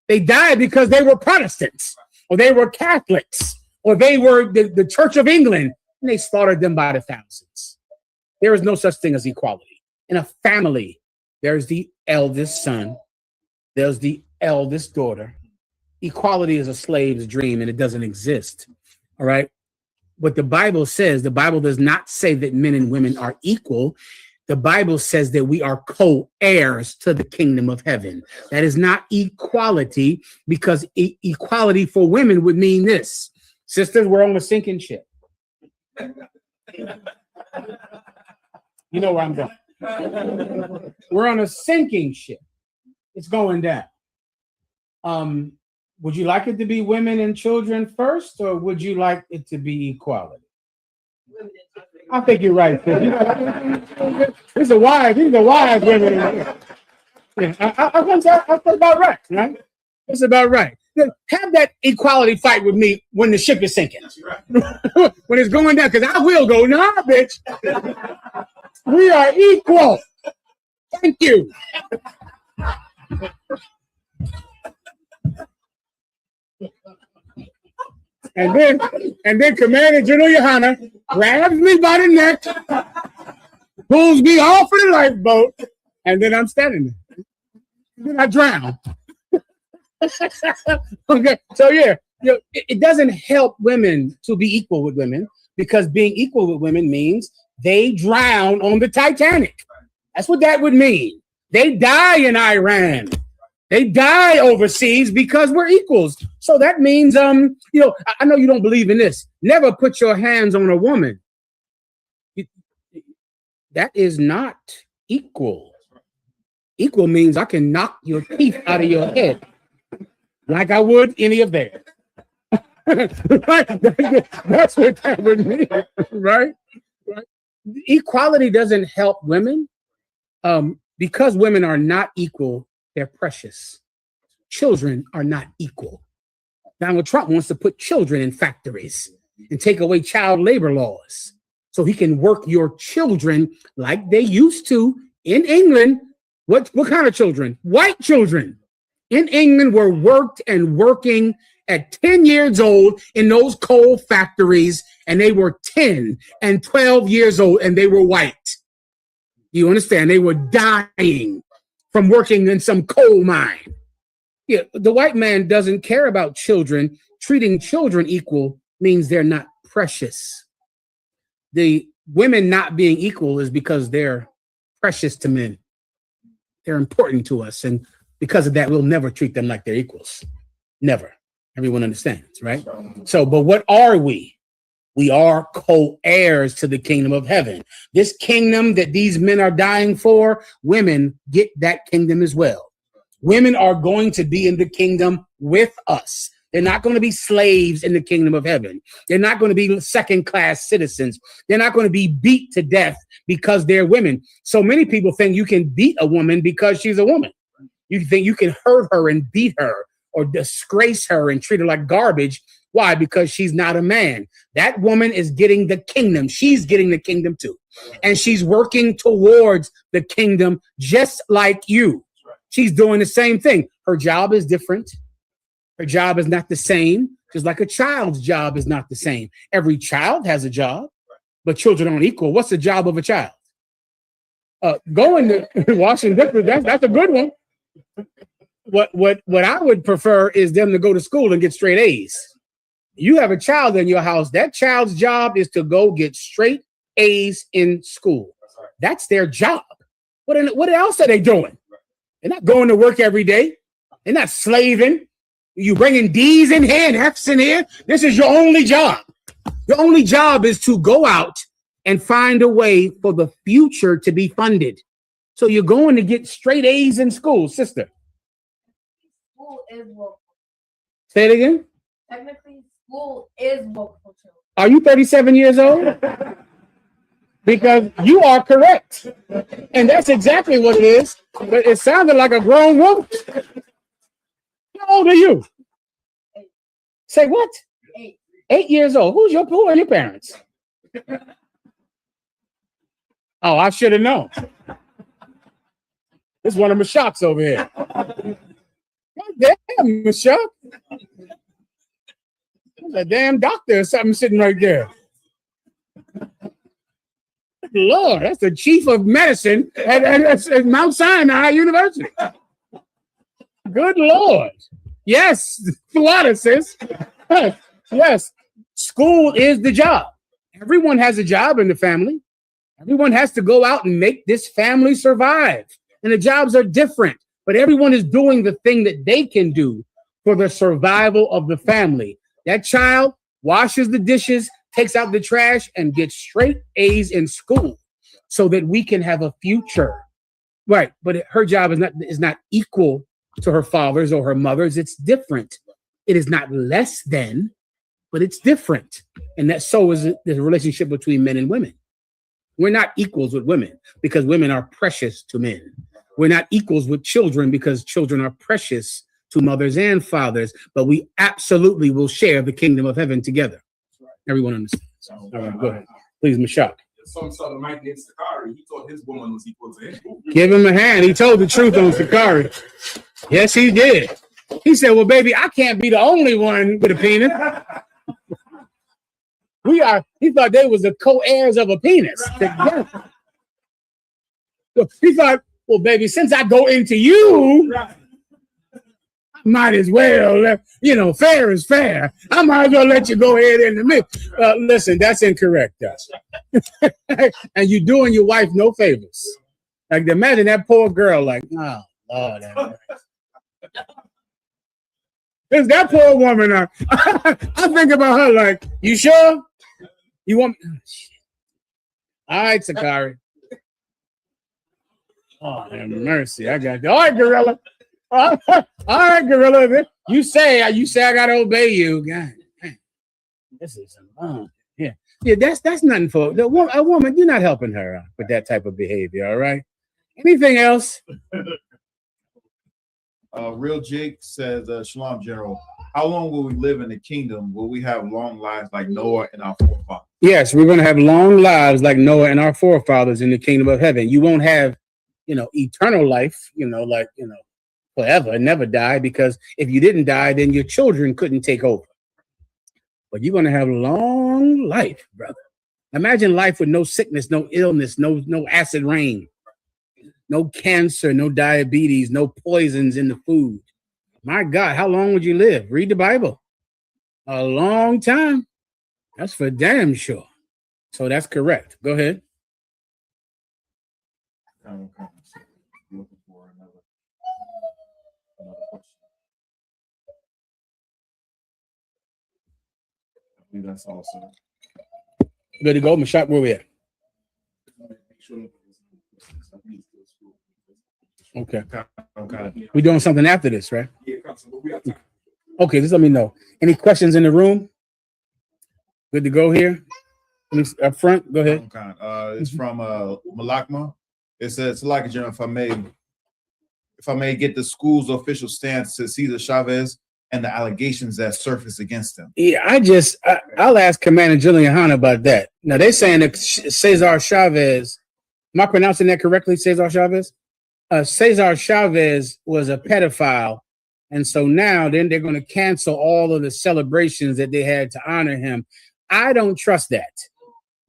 They died because they were Protestants, or they were Catholics, or they were the Church of England, and they slaughtered them by the thousands. There is no such thing as equality. In a family, there's the eldest son, there's the eldest daughter. Equality is a slave's dream, and it doesn't exist. All right. What the Bible says, the Bible does not say that men and women are equal. The Bible says that we are co-heirs to the kingdom of heaven. That is not equality, because equality for women would mean this. Sisters, we're on a sinking ship. You know where I'm going. We're on a sinking ship. It's going down. Would you like it to be women and children first, or would you like it to be equality? I think you're right. These are wise women. Yeah, I feel about right, right? It's about right. Have that equality fight with me when the ship is sinking. When it's going down, because I will go, nah, bitch. We are equal. Thank you. And then Commander General Yohana grabs me by the neck, pulls me off of the lifeboat, and then I'm standing there. Then I drown. Okay, so yeah, it doesn't help women to be equal with women, because being equal with women means they drown on the Titanic. That's what that would mean. They die in Iran. They die overseas because we're equals. So that means, I know you don't believe in this. Never put your hands on a woman. That is not equal. Equal means I can knock your teeth out of your head like I would any of theirs. That's what that would mean, right? Equality doesn't help women because women are not equal. They're precious. Children are not equal. Donald Trump wants to put children in factories and take away child labor laws so he can work your children like they used to in England. What kind of children? White children in England were worked and working at 10 years old in those coal factories, and they were 10 and 12 years old, and they were white. You understand? They were dying from working in some coal mine. Yeah, the white man doesn't care about children. Treating children equal means they're not precious. The women not being equal is because they're precious to men. They're important to us. And because of that, we'll never treat them like they're equals. Never. Everyone understands, right? So, but what are we? We are co-heirs to the kingdom of heaven. This kingdom that these men are dying for, women get that kingdom as well. Women are going to be in the kingdom with us. They're not going to be slaves in the kingdom of heaven. They're not going to be second-class citizens. They're not going to be beat to death because they're women. So many people think you can beat a woman because she's a woman. You think you can hurt her and beat her or disgrace her and treat her like garbage. Why? Because she's not a man. That woman is getting the kingdom. She's getting the kingdom too. And she's working towards the kingdom just like you. She's doing the same thing. Her job is different. Her job is not the same, just like a child's job is not the same. Every child has a job, but children aren't equal. What's the job of a child? Going to washing dishes, that's a good one. What I would prefer is them to go to school and get straight A's. You have a child in your house. That child's job is to go get straight A's in school. That's their job. What else are they doing? They're not going to work every day. They're not slaving. You bringing D's in here and F's in here. This is your only job. Your only job is to go out and find a way for the future to be funded. So you're going to get straight A's in school, sister. School is woke. Say it again. Technically, school is woke for children. Are you 37 years old? Because you are correct. And that's exactly what it is. But it sounded like a grown woman. How old are you? 8. Say what? 8. 8 years old. Who are your parents? Oh, I should have known. This is one of Mashak's over here. God damn, Mashak. There's a damn doctor or something sitting right there. Lord, that's the chief of medicine at Mount Sinai University. Good Lord. Yes, Florida, sis. Yes, school is the job. Everyone has a job in the family. Everyone has to go out and make this family survive. And the jobs are different, but everyone is doing the thing that they can do for the survival of the family. That child washes the dishes, takes out the trash, and gets straight A's in school so that we can have a future. Right, but her job is not equal to her father's or her mother's. It's different. It is not less than, but it's different. And that so is the relationship between men and women. We're not equals with women because women are precious to men. We're not equals with children because children are precious to mothers and fathers, but we absolutely will share the kingdom of heaven together. Everyone understands. All right, go ahead. Please, Mashak. Some sort of Mike against Sakari, he thought his woman was equal to him. Give him a hand. He told the truth on Sakari. Yes, he did. He said, well, baby, I can't be the only one with a penis. He thought they was the co-heirs of a penis. He thought, well, baby, since I go into you, might as well, fair is fair. I might as well let you go ahead in the mix. Listen, that's incorrect. And you're doing your wife no favors. Like, imagine that poor girl, like, oh, Lord. There's that poor woman. I think about her like, you sure? You want me? All right, Sakari. Oh, have mercy. I got you. All right, Gorilla. All right, Gorilla. You say I gotta obey you. God, this is yeah. That's nothing for a woman. You're not helping her with that type of behavior. All right. Anything else? Real Jake says, Shalom, General. How long will we live in the kingdom? Will we have long lives like Noah and our forefathers? Yes, we're going to have long lives like Noah and our forefathers in the kingdom of heaven. You won't have, eternal life, forever and never die, because if you didn't die, then your children couldn't take over. But you're going to have long life, brother. Imagine life with no sickness, no illness, no acid rain. no cancer, no diabetes, no poisons in the food. My God, how long would you live? Read the Bible. A long time. That's for damn sure. So that's correct. Go ahead. Looking for another question. I believe that's also. Good to go. Mashak, where we at? Okay. We're doing something after this, right? Okay, just let me know. Any questions in the room? Good to go here? Up front, go ahead. It's from Malakma. It says, like if I may get the school's official stance to Cesar Chavez and the allegations that surface against him. Yeah, I'll ask Commander Julian about that. Now they're saying that Cesar Chavez, am I pronouncing that correctly, Cesar Chavez? Cesar Chavez was a pedophile. And so now then they're going to cancel all of the celebrations that they had to honor him. I don't trust that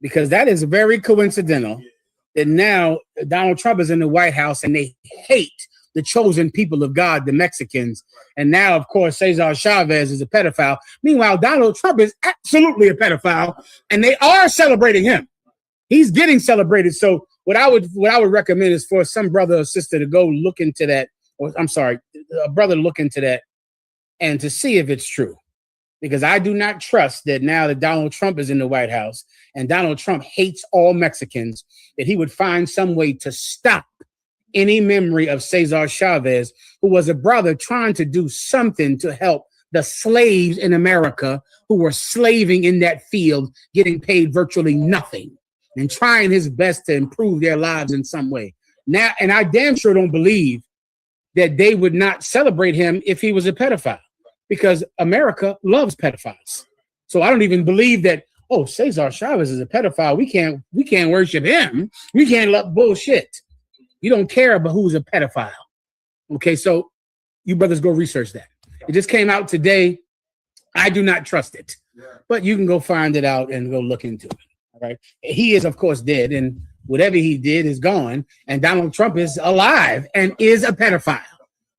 because that is very coincidental that now Donald Trump is in the White House and they hate the chosen people of God, the Mexicans. And now, of course, Cesar Chavez is a pedophile. Meanwhile, Donald Trump is absolutely a pedophile and they are celebrating him. He's getting celebrated. So what I would recommend is for some brother or sister to go look into that, or I'm sorry, a brother to look into that and to see if it's true. Because I do not trust that now that Donald Trump is in the White House and Donald Trump hates all Mexicans, that he would find some way to stop any memory of Cesar Chavez, who was a brother trying to do something to help the slaves in America who were slaving in that field, getting paid virtually nothing and trying his best to improve their lives in some way. Now, and I damn sure don't believe that they would not celebrate him if he was a pedophile, because America loves pedophiles. So I don't even believe that, oh, Cesar Chavez is a pedophile. We can't worship him. We can't love bullshit. You don't care about who's a pedophile. Okay, so you brothers go research that. It just came out today. I do not trust it, but you can go find it out and go look into it. All right. He is, of course, dead, and whatever he did is gone. And Donald Trump is alive and is a pedophile,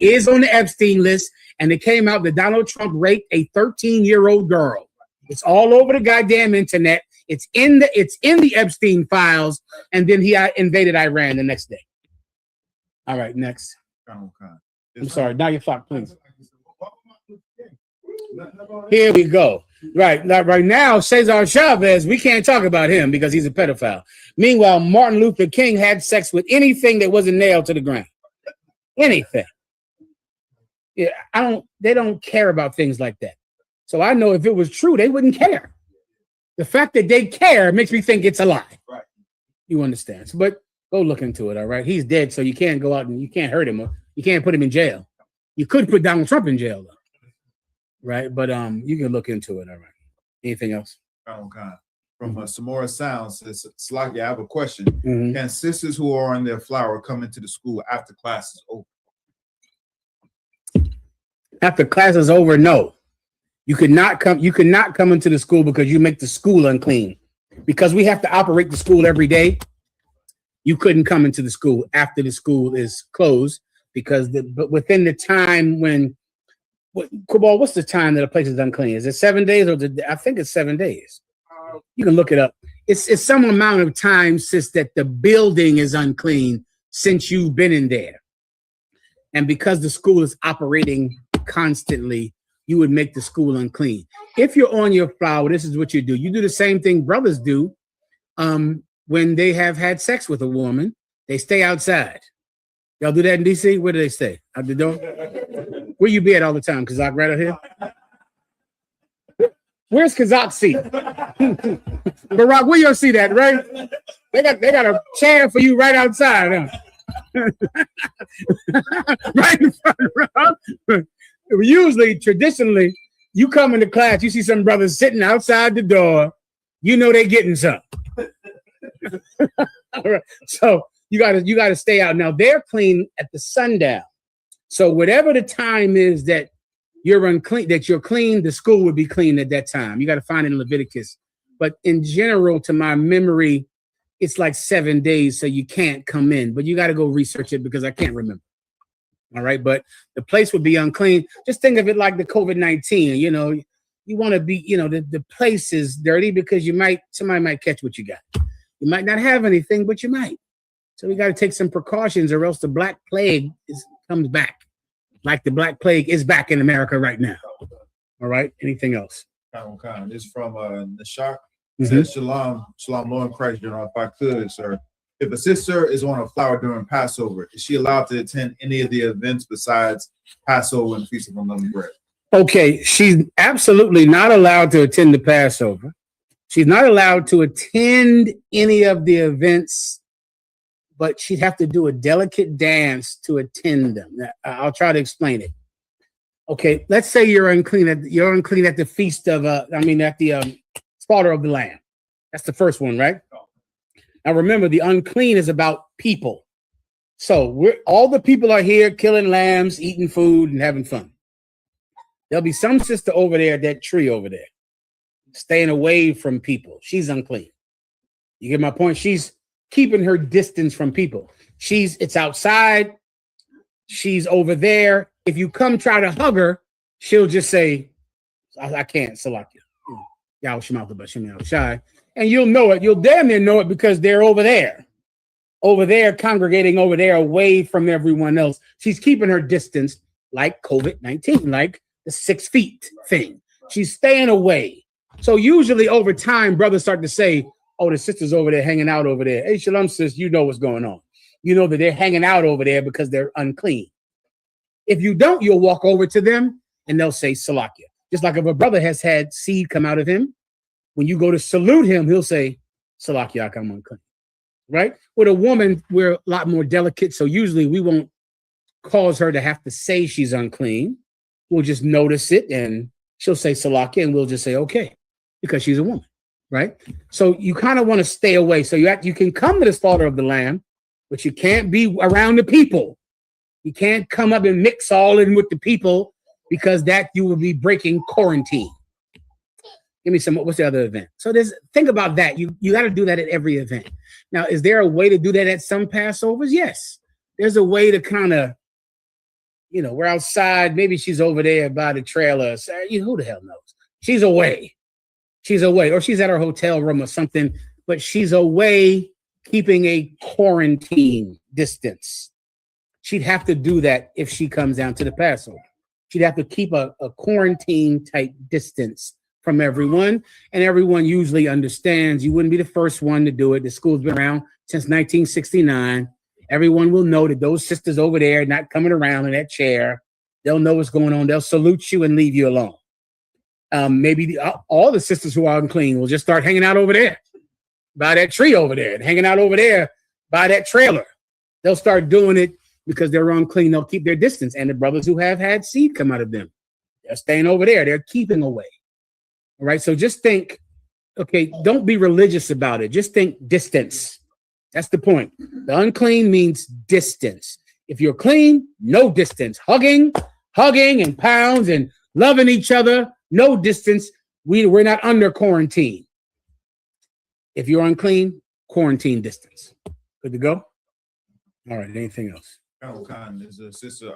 is on the Epstein list. And it came out that Donald Trump raped a 13-year-old girl. It's all over the goddamn internet. It's in the Epstein files. And then he invaded Iran the next day. All right, next. I'm sorry. Now your clock, please. Here we go. Right now, Cesar Chavez, we can't talk about him because he's a pedophile. Meanwhile, Martin Luther King had sex with anything that wasn't nailed to the ground. Anything. Yeah, they don't care about things like that. So I know if it was true, they wouldn't care. The fact that they care makes me think it's a lie. Right. You understand? But go look into it, all right? He's dead, so you can't go out and you can't hurt him. Or you can't put him in jail. You could put Donald Trump in jail, though. Right? But you can look into it, all right? Anything else? Oh, God. From Samora Sounds, says, Slaki, I have a question. Can sisters who are on their flower come into the school after class is over? After class is over, no. You could not come into the school because you make the school unclean. Because we have to operate the school every day, you couldn't come into the school after the school is closed because but within the time when Kubal, what's the time that a place is unclean? Is it 7 days or I think it's 7 days. You can look it up. It's some amount of time since that the building is unclean since you've been in there. And because the school is operating constantly, you would make the school unclean. If you're on your flower, this is what you do. You do the same thing brothers do when they have had sex with a woman. They stay outside. Y'all do that in DC? Where do they stay? Out the door? Where you be at all the time? Kazak right out here? Where's Kazak's seat? Barack, where your seat at, right? They got a chair for you right outside, huh? Right in front, Rob. Usually, traditionally, you come into class, you see some brothers sitting outside the door, you know they're getting some. All right. So you gotta stay out. Now they're clean at the sundown. So whatever the time is that you're unclean, that you're clean, the school would be clean at that time. You got to find it in Leviticus. But in general, to my memory, it's like 7 days, so you can't come in, but you got to go research it because I can't remember. All right, but the place would be unclean. Just think of it like the COVID-19. You know, you want to be, you know, the place is dirty because somebody might catch what you got. You might not have anything, but you might. So we got to take some precautions, or else the Black Plague comes back. Like the Black Plague is back in America right now. All right. Anything else? This is from Nashak. It says, Shalom, Lord in Christ, General. If I could, sir. If a sister is on a flower during Passover, is she allowed to attend any of the events besides Passover and Feast of Unleavened Bread? Okay, she's absolutely not allowed to attend the Passover. She's not allowed to attend any of the events, but she'd have to do a delicate dance to attend them. Now, I'll try to explain it. Okay, let's say you're unclean at the feast of at the slaughter of the lamb. That's the first one, right? Now remember, the unclean is about people. So all the people are here killing lambs, eating food, and having fun. There'll be some sister over there at that tree over there, staying away from people. She's unclean. You get my point? She's keeping her distance from people. It's outside. She's over there. If you come try to hug her, she'll just say, I can't, Salakia. And you'll know it. You'll damn near know it because they're over there, congregating over there, away from everyone else. She's keeping her distance, like COVID-19, like the 6 feet thing. She's staying away. So usually over time, brothers start to say, oh, the sister's over there hanging out over there. Hey, Shalom, sis, you know what's going on. You know that they're hanging out over there because they're unclean. If you don't, you'll walk over to them and they'll say Salakia. Just like if a brother has had seed come out of him, when you go to salute him, he'll say, Salakia, I'm unclean. Right? With a woman, we're a lot more delicate. So usually we won't cause her to have to say she's unclean. We'll just notice it and she'll say Salakia and we'll just say, okay, because she's a woman. Right? So you kind of want to stay away. So you can come to the slaughter of the lamb, but you can't be around the people. You can't come up and mix all in with the people because that you will be breaking quarantine. Give me what's the other event? So think about that. You got to do that at every event. Now, is there a way to do that at some Passovers? Yes. There's a way to kind of, we're outside. Maybe she's over there by the trailer. So, who the hell knows? She's away. Or she's at her hotel room or something, but she's away keeping a quarantine distance. She'd have to do that if she comes down to the Passover. She'd have to keep a quarantine type distance from everyone, and everyone usually understands. You wouldn't be the first one to do it. The school's been around since 1969. Everyone will know that those sisters over there are not coming around in that chair. They'll know what's going on. They'll salute you and leave you alone. Maybe all the sisters who are unclean will just start hanging out over there by that tree over there and hanging out over there by that trailer. They'll start doing it because they're unclean. They'll keep their distance. And the brothers who have had seed come out of them, they're staying over there. They're keeping away. All right. So just think, okay, don't be religious about it. Just think distance. That's the point. The unclean means distance. If you're clean, no distance. Hugging and pounds and loving each other, no distance. We're not under quarantine. If you're unclean, quarantine distance. Good to go? All right. Anything else? There's a sister,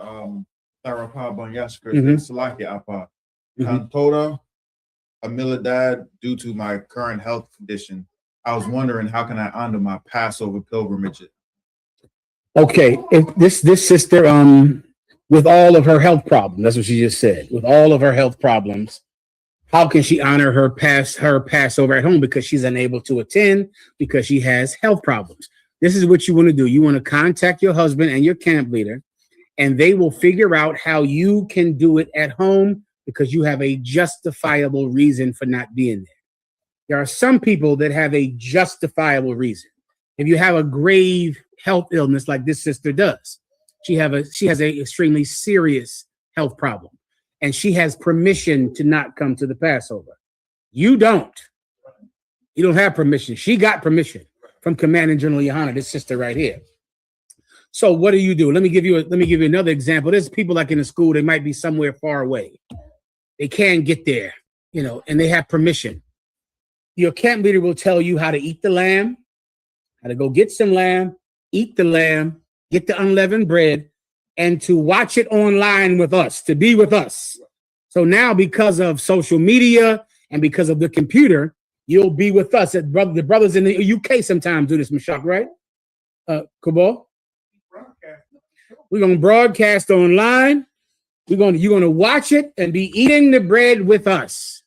Sarah Banyashka, Salaki Apa. Toda Amila died due to my current health condition. I was wondering, how can I honor my Passover pilgrimage? Okay, if this sister, with all of her health problems, that's what she just said. With all of her health problems, how can she honor her Passover at home? Because she's unable to attend because she has health problems. This is what you want to do. You want to contact your husband and your camp leader, and they will figure out how you can do it at home because you have a justifiable reason for not being there. There are some people that have a justifiable reason. If you have a grave health illness like this sister does, she has a extremely serious health problem, and she has permission to not come to the Passover. You don't. You don't have permission. She got permission from Commanding General Yohana, this sister right here. So what do you do? Let me give you another example. There's people like in the school, they might be somewhere far away. They can't get there, and they have permission. Your camp leader will tell you how to eat the lamb, How to go get some lamb, eat the lamb, get the unleavened bread, and to watch it online with us, to be with us. So now, because of social media and because of the computer, you'll be with us. The brothers in the UK sometimes do this, Mashak, right? Kabal? We're going to broadcast online. You're going to watch it and be eating the bread with us.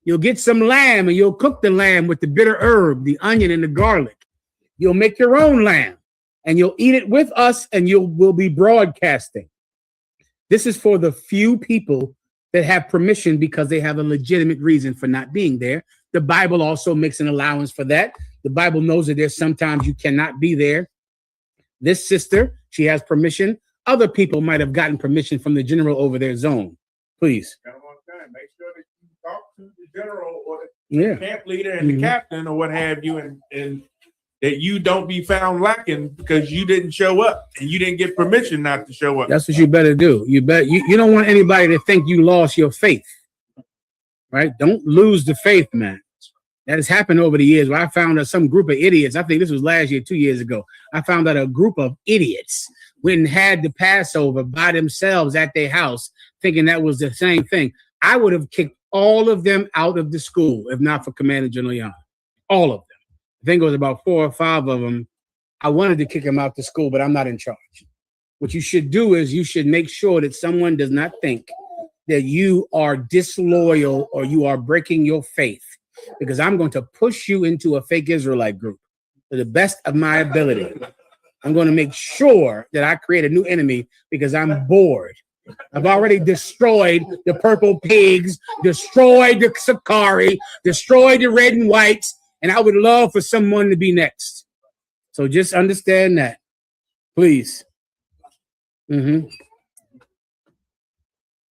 You'll get some lamb and you'll cook the lamb with the bitter herb, the onion, and the garlic. You'll make your own lamb and you'll eat it with us, and we'll be broadcasting. This is for the few people that have permission because they have a legitimate reason for not being there. The Bible also makes an allowance for that. The Bible knows that there's sometimes you cannot be there. This sister, she has permission. Other people might have gotten permission from the general over their zone. Please. Make sure that you talk to the general or the camp leader and the captain or what have you, and that you don't be found lacking because you didn't show up and you didn't get permission not to show up. That's what you better do. You don't want anybody to think you lost your faith, right? Don't lose the faith, man. That has happened over the years where I found that some group of idiots, I think this was last year, 2 years ago, I found that a group of idiots went and had the Passover by themselves at their house, thinking that was the same thing. I would have kicked all of them out of the school if not for Commander General Yan. All of them. I think it was about 4 or 5 of them. I wanted to kick them out the school, but I'm not in charge. What you should do is you should make sure that someone does not think that you are disloyal or you are breaking your faith, because I'm going to push you into a fake Israelite group to the best of my ability. I'm going to make sure that I create a new enemy because I'm bored. I've already destroyed the purple pigs, destroyed the Sakari, destroyed the red and whites, and I would love for someone to be next. So just understand that, please. All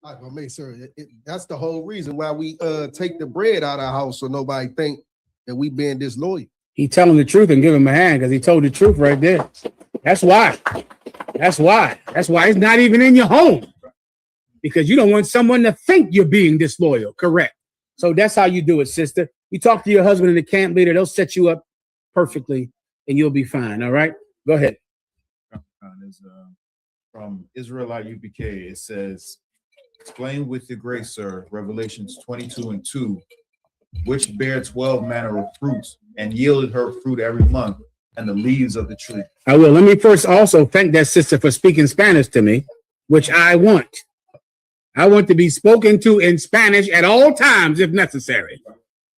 right, well, make sure that's the whole reason why we take the bread out of our house so nobody think that we being disloyal. He tell him the truth and give him a hand because he told the truth right there. That's why. That's why. That's why it's not even in your home, because you don't want someone to think you're being disloyal. Correct. So that's how you do it, sister. You talk to your husband and the camp leader, they'll set you up perfectly and you'll be fine. All right, go ahead. From Israelite UPK, it says, explain with your grace, sir, Revelations 22:2, which bare 12 manner of fruits and yielded her fruit every month, and the leaves of the tree. I will. Let me first also thank that sister for speaking Spanish to me, which I want. I want to be spoken to in Spanish at all times if necessary.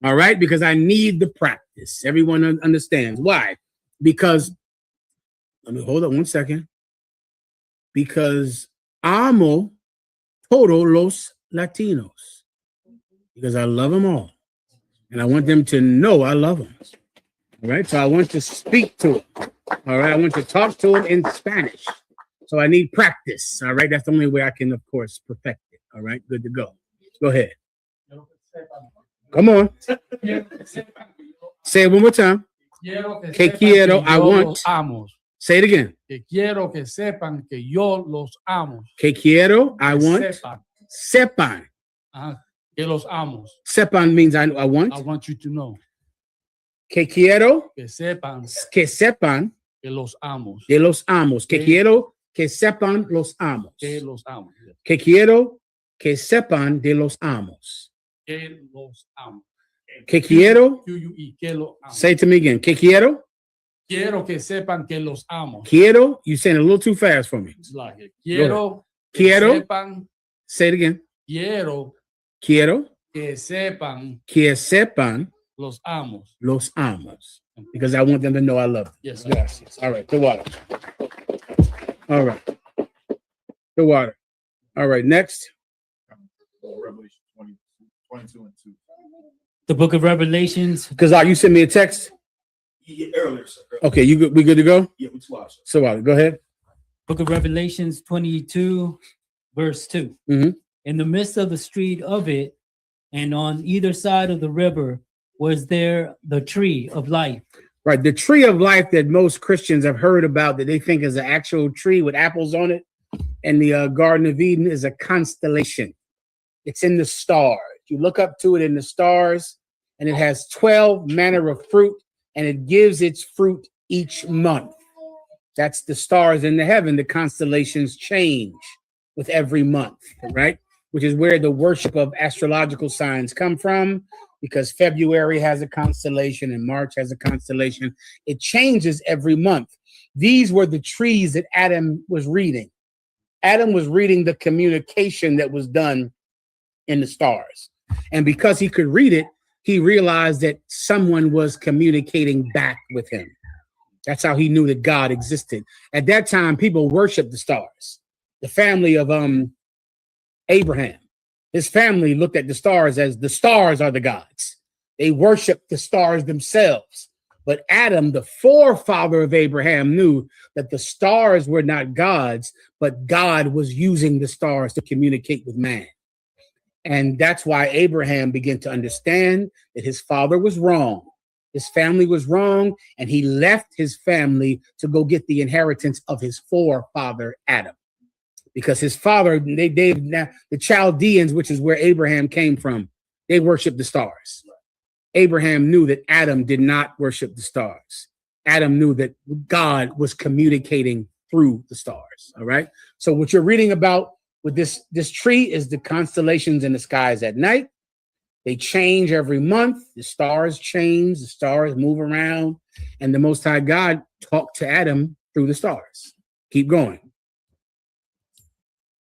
All right, because I need the practice. Everyone understands why. Because, let me hold up 1 second. Because amo todos los Latinos. Because I love them all. And I want them to know I love them. All right, so I want to speak to them. All right, I want to talk to them in Spanish. So I need practice. All right, that's the only way I can, of course, perfect it. All right, good to go. Go ahead. Come on. Say it one more time. Que quiero, I want. Say it again. Que quiero que sepan que yo los amo. Que quiero, I want. Sepan. Que los amo. Sepan means I want. I want you to know. Que quiero. Que sepan. Que sepan. Que los amo. De los amos. Que quiero que sepan los amos. Que los amo. Que quiero que sepan de los amos. Que los amo. Que quiero. Que los amo. Say it to me again. Que quiero. Quiero que sepan que los amo. Quiero. You saying it a little too fast for me. It's like it. Quiero. Quiero. Sepan. Say it again. Quiero. Quiero. Que sepan. Que sepan. Los amos. Los amos. Because I want them to know I love them. Yes. Yes. All right. The water. All right. The water. All right. Next. Revelation 22:2. The book of Revelations. Because you sent me a text. Yeah, earlier, sir. Okay, we good to go? Yeah, we watch. So go ahead. Book of Revelations 22, verse 2. In the midst of the street of it, and on either side of the river, was there the tree of life. Right, the tree of life that most Christians have heard about, that they think is an actual tree with apples on it, and the Garden of Eden is a constellation. It's in the stars. You look up to it in the stars, and it has 12 manner of fruit, and it gives its fruit each month. That's the stars in the heaven. The constellations change with every month, right? Which is where the worship of astrological signs come from, because February has a constellation and March has a constellation. It changes every month. These were the trees that Adam was reading. Adam was reading the communication that was done in the stars. And because he could read it, he realized that someone was communicating back with him. That's how he knew that God existed. At that time, people worshiped the stars. The family of Abraham, his family looked at the stars as the stars are the gods. They worshiped the stars themselves. But Adam, the forefather of Abraham, knew that the stars were not gods, but God was using the stars to communicate with man. And that's why Abraham began to understand that his father was wrong. His family was wrong, and he left his family to go get the inheritance of his forefather, Adam. Because his father, the Chaldeans, which is where Abraham came from, they worshiped the stars. Abraham knew that Adam did not worship the stars. Adam knew that God was communicating through the stars. All right. So what you're reading about with this tree is the constellations in the skies at night. They change every month. The stars change. The stars move around. And the Most High God talked to Adam through the stars. Keep going.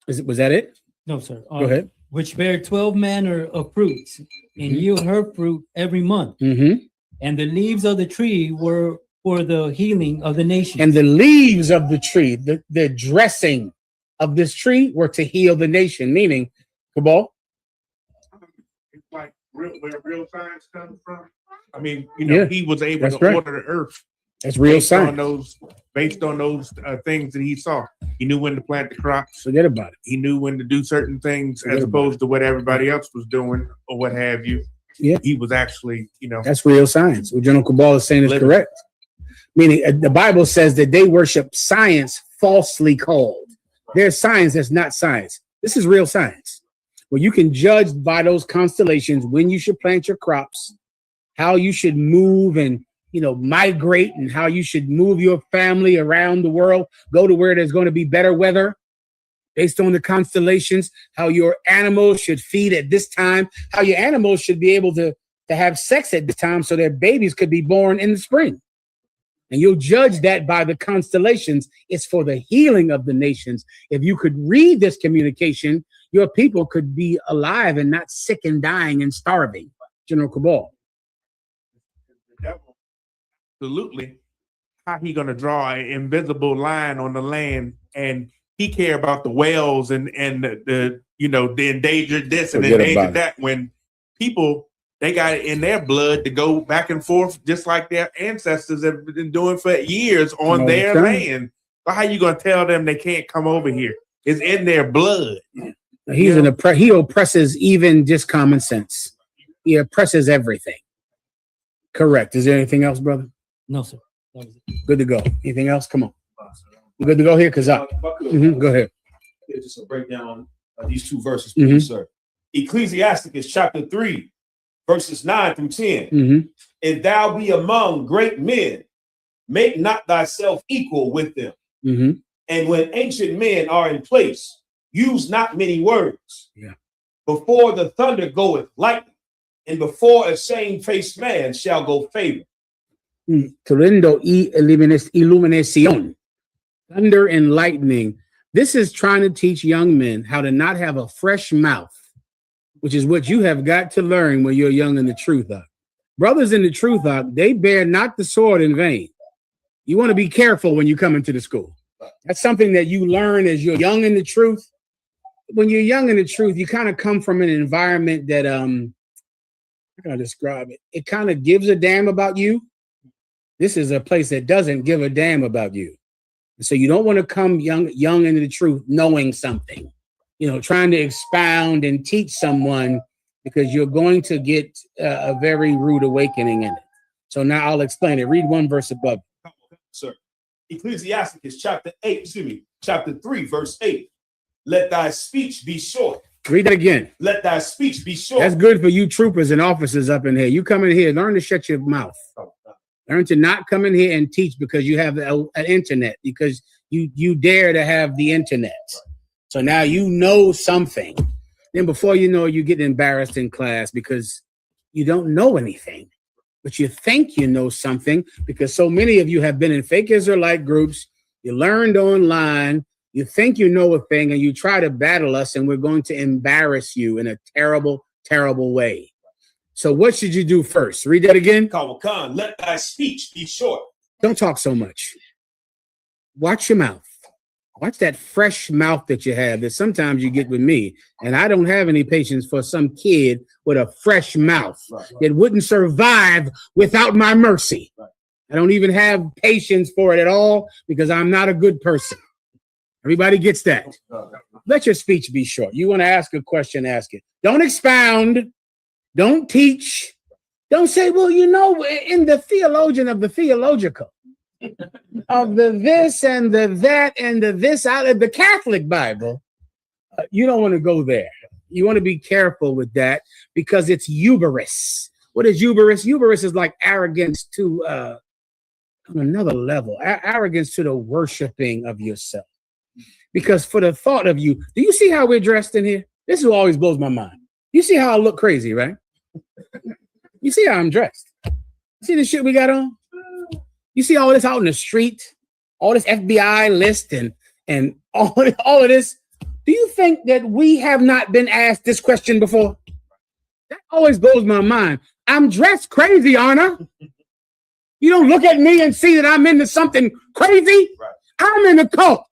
Was that it? No, sir. Go ahead. Which bear 12 manner of fruits, and yield her fruit every month. And the leaves of the tree were for the healing of the nation. And the leaves of the tree, the dressing of this tree were to heal the nation, meaning, Cabal? It's like where real science comes from. I mean, he was able to order the earth. That's real science. Based on those things that he saw. He knew when to plant the crops. Forget about it. He knew when to do certain things as opposed to what everybody else was doing or what have you. Yeah. He was actually, That's real science. What General Cabal is saying is correct. Meaning the Bible says that they worship science falsely called. There's science that's not science. This is real science. Where you can judge by those constellations when you should plant your crops, how you should move and migrate, and how you should move your family around the world, go to where there's going to be better weather based on the constellations, how your animals should feed at this time, how your animals should be able to have sex at this time so their babies could be born in the spring. And you'll judge that by the constellations. It's for the healing of the nations. If you could read this communication, your people could be alive and not sick and dying and starving. General Cabal. Absolutely. How he gonna draw an invisible line on the land, and he care about the whales and the endangered this and endangered that, when people, they got it in their blood to go back and forth just like their ancestors have been doing for years on their land. So how you gonna tell them they can't come over here? It's in their blood. He oppresses even just common sense. He oppresses everything. Correct. Is there anything else, brother? No, sir. Good to go. Anything else? Come on. You good to go here? Because go ahead. Just a breakdown of these two verses, please, sir. Ecclesiasticus chapter 3, verses 9 through 10. And thou be among great men, make not thyself equal with them. And when ancient men are in place, use not many words. Before the thunder goeth lightning, and before a shamefaced man shall go favor. Tremendo y illuminación. Thunder and lightning. This is trying to teach young men how to not have a fresh mouth, which is what you have got to learn when you're young in the truth. Brothers in the truth, they bear not the sword in vain. You want to be careful when you come into the school. That's something that you learn as you're young in the truth. When you're young in the truth, you kind of come from an environment that, how can I describe it? It kind of gives a damn about you. This is a place that doesn't give a damn about you. So you don't want to come young into the truth knowing something, trying to expound and teach someone, because you're going to get a very rude awakening in it. So now I'll explain it. Read one verse above. Sir. Ecclesiasticus chapter 3, verse 8. Let thy speech be short. Read that again. Let thy speech be short. That's good for you troopers and officers up in here. You come in here, learn to shut your mouth. Learn to not come in here and teach because you have an internet, because you dare to have the internet. So now you know something. Then before you know it, you get embarrassed in class because you don't know anything. But you think you know something because so many of you have been in fake Israelite groups. You learned online. You think you know a thing and you try to battle us, and we're going to embarrass you in a terrible, terrible way. So what should you do first? Read that again. Kawakan, let thy speech be short. Don't talk so much. Watch your mouth. Watch that fresh mouth that you have that sometimes you get with me. And I don't have any patience for some kid with a fresh mouth that wouldn't survive without my mercy. I don't even have patience for it at all because I'm not a good person. Everybody gets that. Let your speech be short. You want to ask a question, ask it. Don't expound. Don't teach. Don't say, well, you know, in the theologian of the theological, of the this and the that and the this out of the Catholic Bible. You don't want to go there. You want to be careful with that because it's hubris. What is hubris? Hubris is like arrogance to on another level, arrogance to the worshiping of yourself. Because for the thought of you, do you see how we're dressed in here? This is what always blows my mind. You see how I look crazy, right? You see how I'm dressed. See the shit we got on? You see all this out in the street, all this FBI list and all of this. Do you think that we have not been asked this question before? That always blows my mind. I'm dressed crazy, aren't I? You don't look at me and see that I'm into something crazy. I'm in a cult.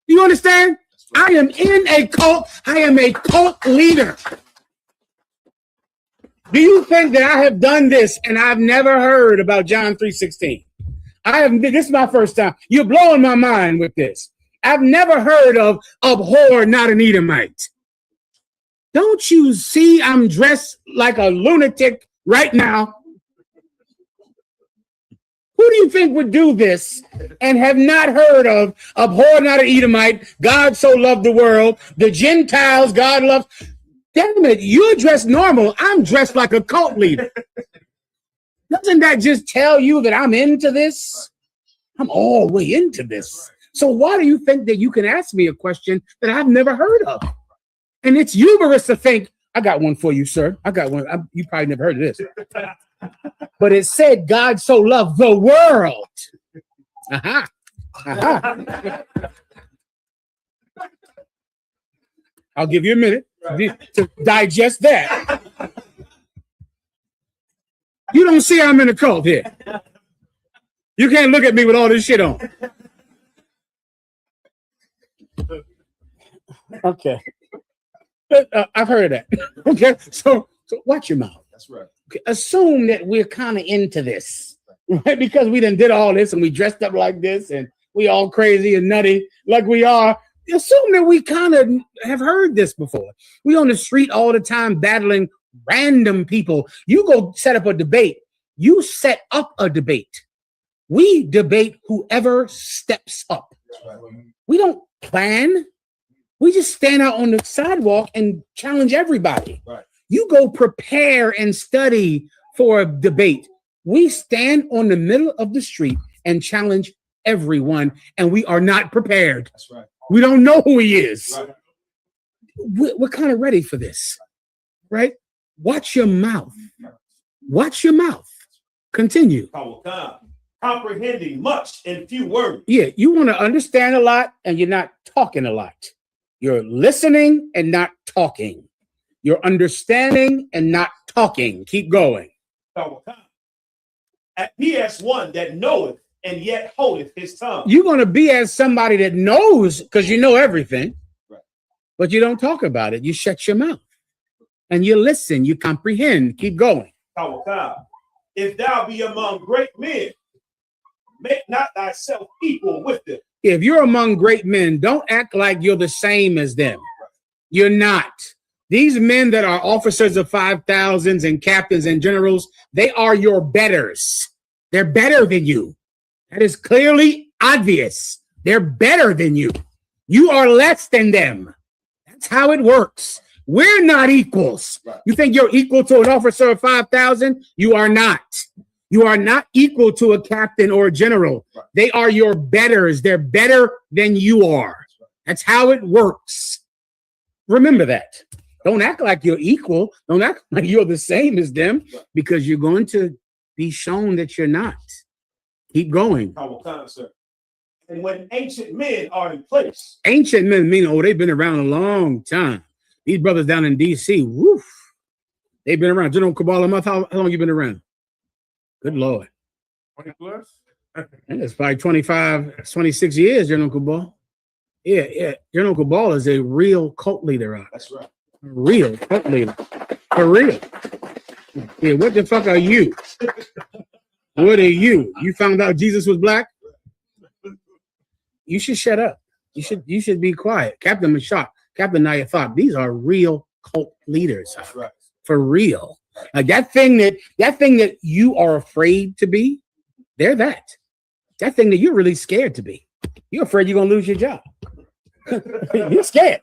You understand? I am in a cult. I am a cult leader. Do you think that I have done this and I've never heard about John 3:16? This is my first time. You're blowing my mind with this. I've never heard of abhor not an Edomite. Don't you see I'm dressed like a lunatic right now? Who do you think would do this and have not heard of abhor not an Edomite, God so loved the world, the Gentiles God loves? Damn it, you're dressed normal. I'm dressed like a cult leader. Doesn't that just tell you that I'm into this? I'm all the way into this. So why do you think that you can ask me a question that I've never heard of? And it's hubris to think, I got one for you, sir. I got one. You probably never heard of this. But it said God so loved the world. Aha. Aha. I'll give you a minute to digest that. You don't see I'm in a cult here. You can't look at me with all this shit on. Okay. I've heard of that. Okay. So watch your mouth. That's right. Okay. Assume that we're kind of into this, right? Because we done did all this and we dressed up like this and we all crazy and nutty like we are. Assume that we kind of have heard this before. We on the street all the time battling random people. You go set up a debate. You set up a debate. We debate whoever steps up. We don't plan. We just stand out on the sidewalk and challenge everybody. Right. You go prepare and study for a debate. We stand on the middle of the street and challenge everyone, and we are not prepared. That's right. We don't know who he is. Right. We're kind of ready for this, right? Watch your mouth. Watch your mouth. Continue. Comprehending much in few words. Yeah, you want to understand a lot and you're not talking a lot. You're listening and not talking. You're understanding and not talking. Keep going. He as one that knoweth and yet holdeth his tongue. You're going to be as somebody that knows because you know everything, right, but you don't talk about it. You shut your mouth and you listen. You comprehend. Keep going. If thou be among great men, make not thyself equal with them. If you're among great men, don't act like you're the same as them. You're not. These men that are officers of 5,000s and captains and generals, they are your betters. They're better than you. That is clearly obvious. They're better than you. You are less than them. That's how it works. We're not equals. Right. You think you're equal to an officer of 5,000? You are not. You are not equal to a captain or a general. They are your betters. They're better than you are. That's how it works. Remember that. Don't act like you're equal. Don't act like you're the same as them, because you're going to be shown that you're not. Keep going. And when ancient men are in place. Ancient men mean, oh, they've been around a long time. These brothers down in D.C., woof. They've been around. General Kabbalah, how long you been around? Good Lord. 20 plus? It's probably 25, 26 years, General Kabbalah. Yeah. General Kabbalah is a real cult leader. That's right. Real cult leader. For real. Yeah, what the fuck are you? What are you? You found out Jesus was black? You should shut up. You should be quiet. Captain Mashak, Captain Nayathak, these are real cult leaders. That's right. For real. Like that thing that you are afraid to be, they're that. That thing that you're really scared to be. You're afraid you're gonna lose your job. You're scared.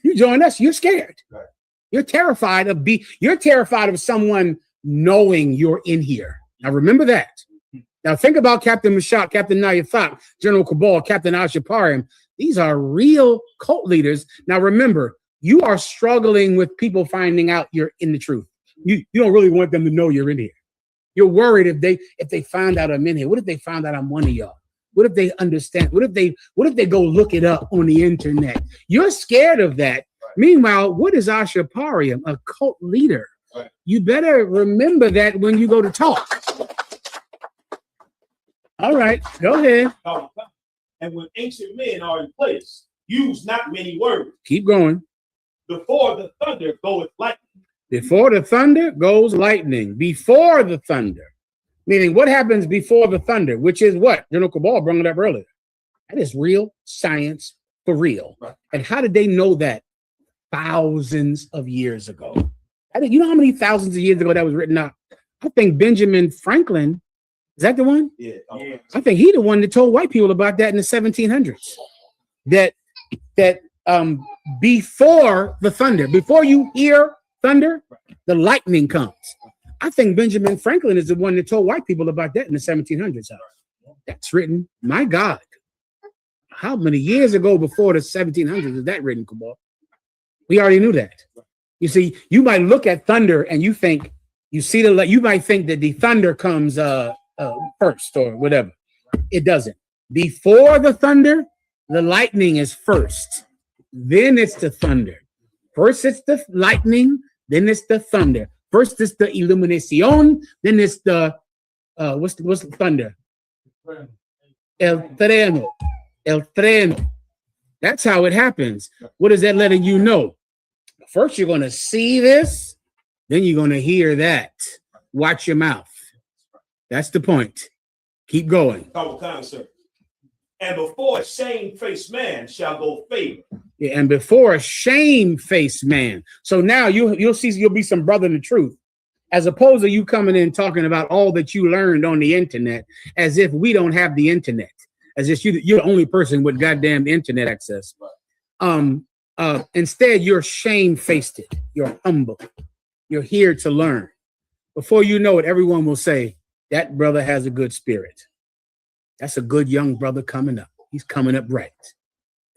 You join us, you're scared. Right. You're terrified of someone knowing you're in here. Now remember that. Now think about Captain Mashak, Captain Nayathak, General Kabal, Captain Ashapariam. These are real cult leaders. Now remember, you are struggling with people finding out you're in the truth. You don't really want them to know you're in here. You're worried if they find out I'm in here. What if they found out I'm one of y'all? What if they understand? What if they go look it up on the internet? You're scared of that. Right. Meanwhile, what is Ashapariam? A cult leader. Right. You better remember that when you go to talk. All right, go ahead. And when ancient men are in place, use not many words. Keep going. Before the thunder goeth lightning. Before the thunder goes lightning. Before the thunder. Meaning what happens before the thunder, which is what? General Cabal brought it up earlier. That is real science for real. Right. And how did they know that? Thousands of years ago. You know how many thousands of years ago that was written out? I think Benjamin Franklin, is that the one? Yeah. I think he the one that told white people about that in the 1700s. That before the thunder, before you hear thunder, the lightning comes. I think Benjamin Franklin is the one that told white people about that in the 1700s. That's written. My God. How many years ago before the 1700s is that written, Kabal? We already knew that. You see, you might look at thunder and you think, you might think that the thunder comes first or whatever. It doesn't. Before the thunder, the lightning is first. Then it's the thunder. First it's the lightning, then it's the thunder. First it's the illuminación, then it's the what's the thunder? El treno. That's how it happens. What is that letting you know? First you're going to see this, then you're going to hear that. Watch your mouth. That's the point. Keep going. And before a shamefaced man shall go favor. Yeah, and before a shamefaced man. So now you'll see, you'll be some brother in the truth, as opposed to you coming in talking about all that you learned on the internet, as if we don't have the internet, as if you're the only person with goddamn internet access. Instead, you're shamefaced. You're humble. You're here to learn. Before you know it, everyone will say that brother has a good spirit. That's a good young brother coming up. He's coming up right.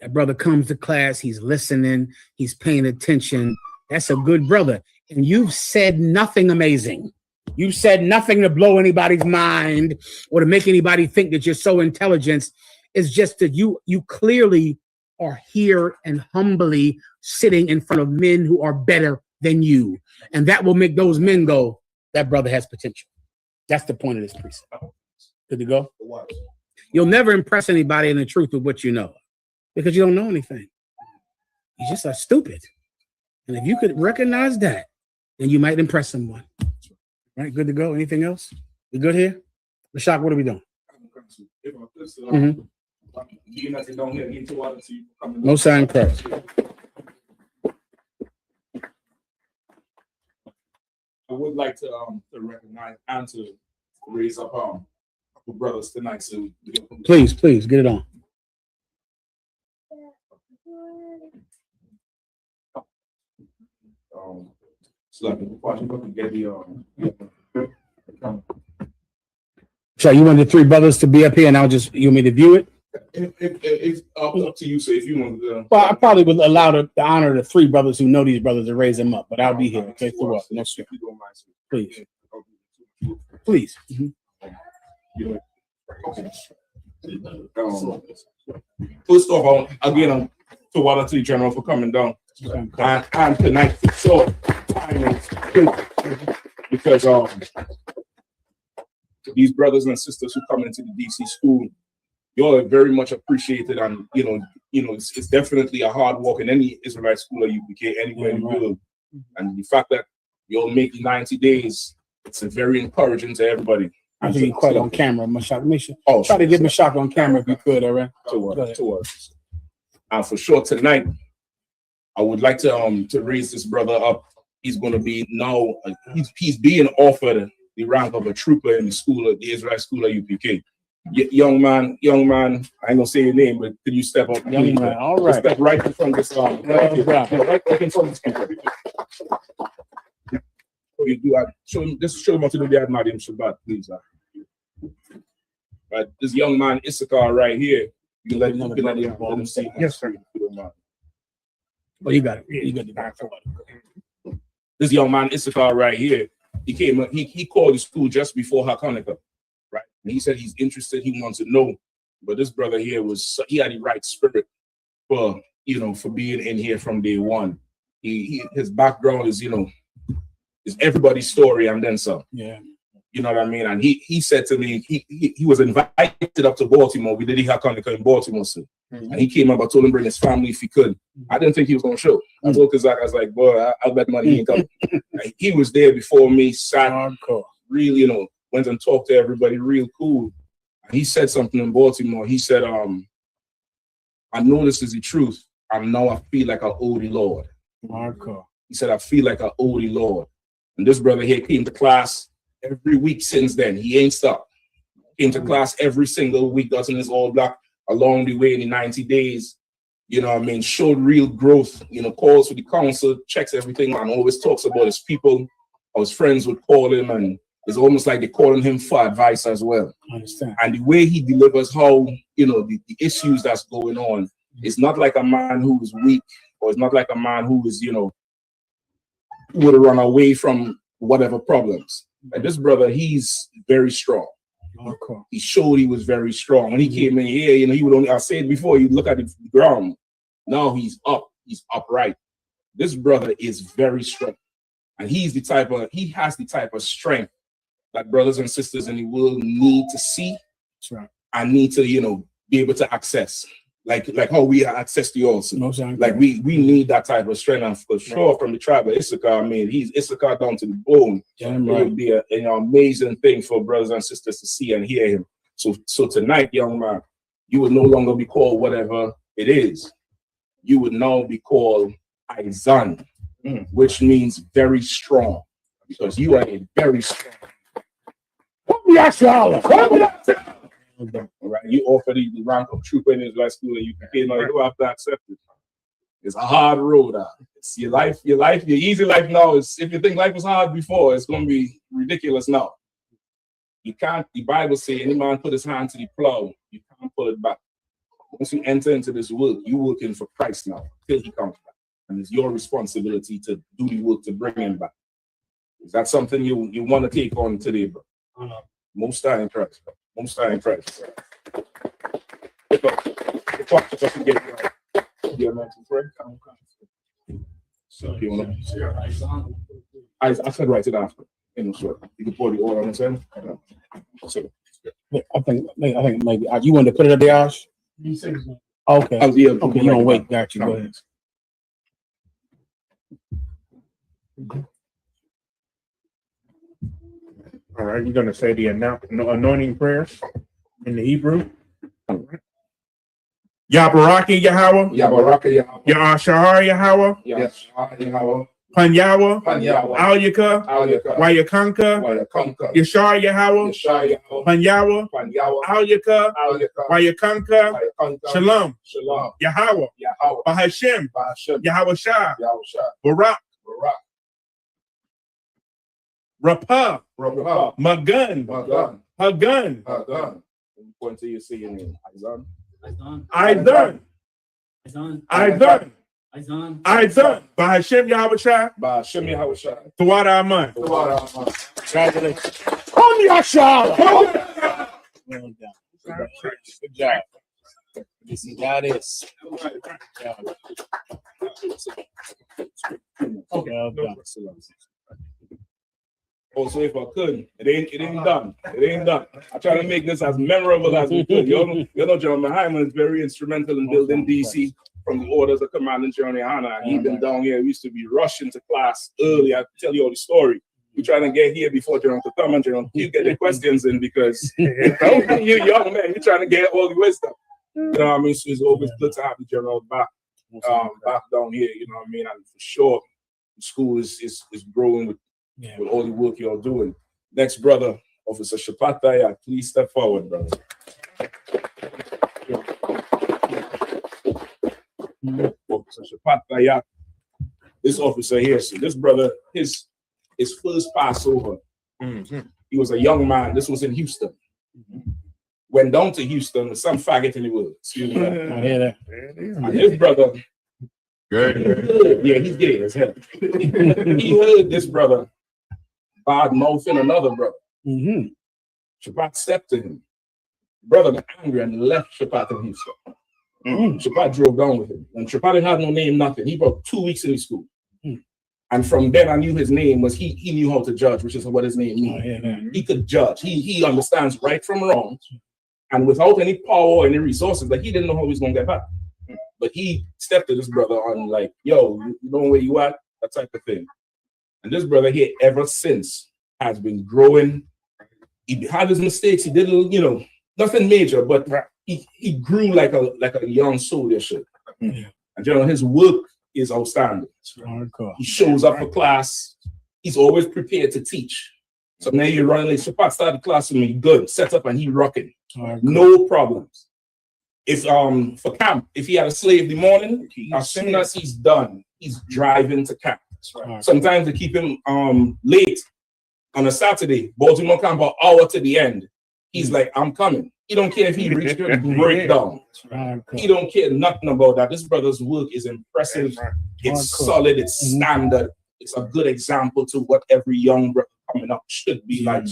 That brother comes to class. He's listening. He's paying attention. That's a good brother. And you've said nothing amazing. You've said nothing to blow anybody's mind or to make anybody think that you're so intelligent. It's just that you clearly are here and humbly sitting in front of men who are better than you. And that will make those men go, that brother has potential. That's the point of this precept. Good to go? You'll never impress anybody in the truth with what you know, because you don't know anything. You just are stupid. And if you could recognize that, then you might impress someone. Right? Good to go. Anything else? We good here? Rashak, what are we doing? Most sign Christ. I would like to recognize and to raise up couple brothers tonight. So please get it on. So like before I get the So you want the three brothers to be up here, and you want me to view it? It's up to you. So if you want to, Well, I probably would allow the honor the three brothers who know these brothers to raise them up, but I'll be here. Okay, for what? No, sir. Please. Please. First off, again, to Water Tree General for coming down. And tonight, so because these brothers and sisters who come into the DC school, y'all are very much appreciated, and it's definitely a hard walk in any Israelite school or UPK anywhere in the world. And the fact that y'all make the 90 days, it's very encouraging to everybody. I think you're quite on camera, Mashak. Make sure. Try to get Mashak on camera if you could, all right? To us. And for sure tonight, I would like to raise this brother up. He's going to be now. He's being offered the rank of a trooper in the school, the Israel School of UPK. Young man, I ain't gonna say your name, but could you step up? Young man, all right. Step right in front of this right in front of this people. You do show him how to do the Admadim Shabbat, please. Right, this young man Issachar right here. You can let him see. Yes, sir. Well, you got it. You got the back for it. This young man Issachar right here. He came. He called the school just before Hanukkah, right? And he said he's interested. He wants to know. But this brother here he had the right spirit for being in here from day one. His background is is everybody's story and then some. Yeah. You know what I mean? And he said to me, he was invited up to Baltimore. We did the Hanukkah in Baltimore, so. And he came up. I told him bring his family if he could. I didn't think he was gonna show. I told Kazak, I was like, boy, I'll bet money he ain't coming. He was there before me, sat hardcore, really, went and talked to everybody, real cool. And he said something in Baltimore. He said, I know this is the truth. And now I feel like I owe the Lord. Hardcore. He said, I feel like I owe the Lord. And this brother here came to class every week since then. He ain't stopped. Came to class every single week, got in his all black along the way in the 90 days. Showed real growth, calls for the council, checks everything, and always talks about his people. His friends would call him, and it's almost like they're calling him for advice as well. I understand. And the way he delivers how, the issues that's going on, it's not like a man who is weak, or it's not like a man who is, who would run away from whatever problems. Like this brother, he's very strong. Okay. He showed he was very strong. When he came in here, he would only, I said before, you look at the ground. Now he's up, he's upright. This brother is very strong. And he has the type of strength that brothers and sisters in the world need to see. That's right. And need to, be able to access. Like how we access to you also. Like we need that type of strength. And for sure from the tribe of Issachar, he's Issachar down to the bone. Yeah, it would be an amazing thing for brothers and sisters to see and hear him. So tonight, young man, you would no longer be called whatever it is. You would now be called Aizan, which means very strong. Because you are a very strong. Right, you offer the rank of trooper in Israel school, and you don't have to accept it. It's a hard road. It's your life, your easy life now is, if you think life was hard before, it's going to be ridiculous now. You can't, the Bible says, any man put his hand to the plow, you can't pull it back. Once you enter into this work, you're working for Christ now till he comes back. And it's your responsibility to do the work to bring him back. Is that something you want to take on today, bro? Most high in Christ, bro. Most high in Christ. So you want to? I said right it after. Sure. You can pour the oil on the side. So I think maybe you want to put it up there, Ash? Okay. Okay, you don't wait. Got you. Go ahead. All right, you're going to say the anointing prayers in the Hebrew. Yabaraki Yahweh. Yabaraki Yahweh. Yahshahar Yahweh. Yahshahar Yahweh. Panyawa. Panyawa. Alyaka. Alyaka. Wayakanka. Wayakanka. Yashar Yahweh. Yashar Yahweh. Panyawa. Panyawa. Alyaka. Alyaka. Wayakanka. Wayakanka. Shalom. Shalom. Yahweh. Yahweh. Bahashem. Bahashem. Yahweh Shah. Yahweh Shah. Barak. Barak. Rapah. Rapah. Magun. Magun. Her gun. Her gun. Point to you, say your name. Izan. Izan. By Hashem Yahushua. By Hashem Yahushua. Tawada Aman. Congratulations. On your shot. Well done. Good job. This is how it is. Well done. Also, if I could, it ain't done. It ain't done. I try to make this as memorable as we could. You know, John Mahayaman is very instrumental in building DC from the orders of Commandant General Hannah. And he's been down here. We used to be rushing to class early. I tell you all the story. We trying to get here before General to come and General you get the questions in because you young man, you're trying to get all the wisdom. You know what I mean? So it's always good to have the General back down here. You know what I mean? And for sure, the school is growing with all the work you're doing. Next, brother, Officer Shapataya, please step forward, brother. Officer Shapataya, this officer here, so this brother, his first Passover, he was a young man. This was in Houston. Went down to Houston with some faggot in the world. Excuse me. I hear that. And his brother, he's gay as hell. He heard this brother bad mouthing another brother. Shabbat stepped to him. Brother got angry and left Shabbat in Houston. Shabbat drove down with him. And Shabbat had no name, nothing. He brought 2 weeks in school. And from then I knew his name was he knew how to judge, which is what his name means. He could judge. He understands right from wrong. And without any power or any resources, like he didn't know how he was gonna get back. But he stepped to this brother on like, yo, you know where you at? That type of thing. And this brother here ever since has been growing. He had his mistakes. He did, nothing major, but he grew like a young soldier should. And his work is outstanding. He shows up for class. He's always prepared to teach. So now you're running like Shabbat started class with me, good, set up and he rocking. No problems. If for camp, if he had a slave the morning, as soon as he's done, he's driving to camp. Sometimes they keep him late on a Saturday, Baltimore camp an hour to the end. He's like, I'm coming. He don't care if he reached a breakdown. He don't care nothing about that. This brother's work is impressive. It's solid. It's standard. It's a good example to what every young brother coming up should be like.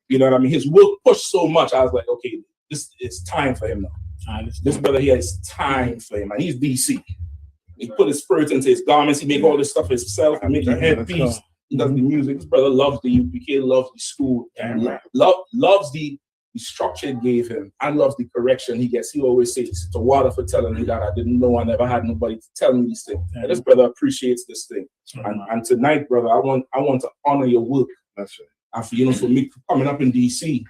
You know what I mean? His work pushed so much. I was like, okay, this is time for him now. This brother here is time for him. And he's DC. He put his spirit into his garments. He make all this stuff himself. He make a headpiece. He does the music. This brother loves the UPK, loves the school, loves the structure it gave him, and loves the correction he gets. He always says, it's a water for telling me that I didn't know. I never had nobody to tell me these things. And this brother appreciates this thing. And tonight, brother, I want to honor your work. That's right. And for me coming up in DC,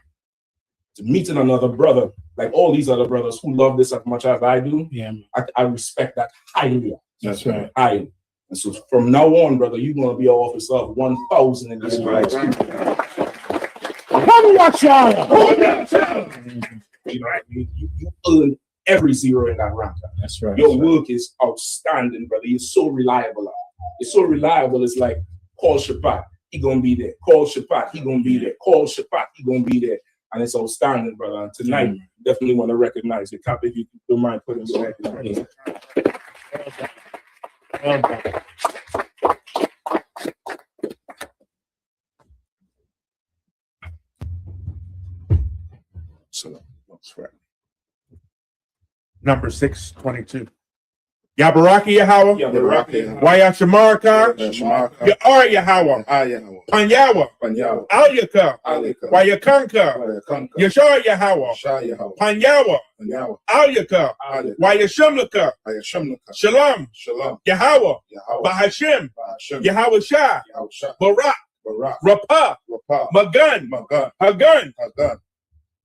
to meeting another brother, like all these other brothers who love this as much as I do, I respect that highly. That's right. Highly. And so from now on, brother, you're going to be an officer of 1,000 in this place. You know what I mean? You earn every zero in that rank. That's right. Your work is outstanding, brother. You're so reliable. It's so reliable. It's like, call Shabbat, he gonna be there. Call Shabbat, he gonna be there. Call Shabbat, he gonna be there. And it's outstanding, brother. And tonight, definitely want to recognize it. Cap, if you don't mind putting your hand in. Well done. So that's right. Number 622. Yabaraki Yahweh. Wayashamaraka. Ya'ar Yahweh. Panyawa. Alyaka. Wayakanka. Yashar Yahweh. Panyawa. Alyaka. Wayashamlaka. Shalom. Yahweh. Bahashim. Yahweh Shah. Barak. Rapah. Magun. Hagun.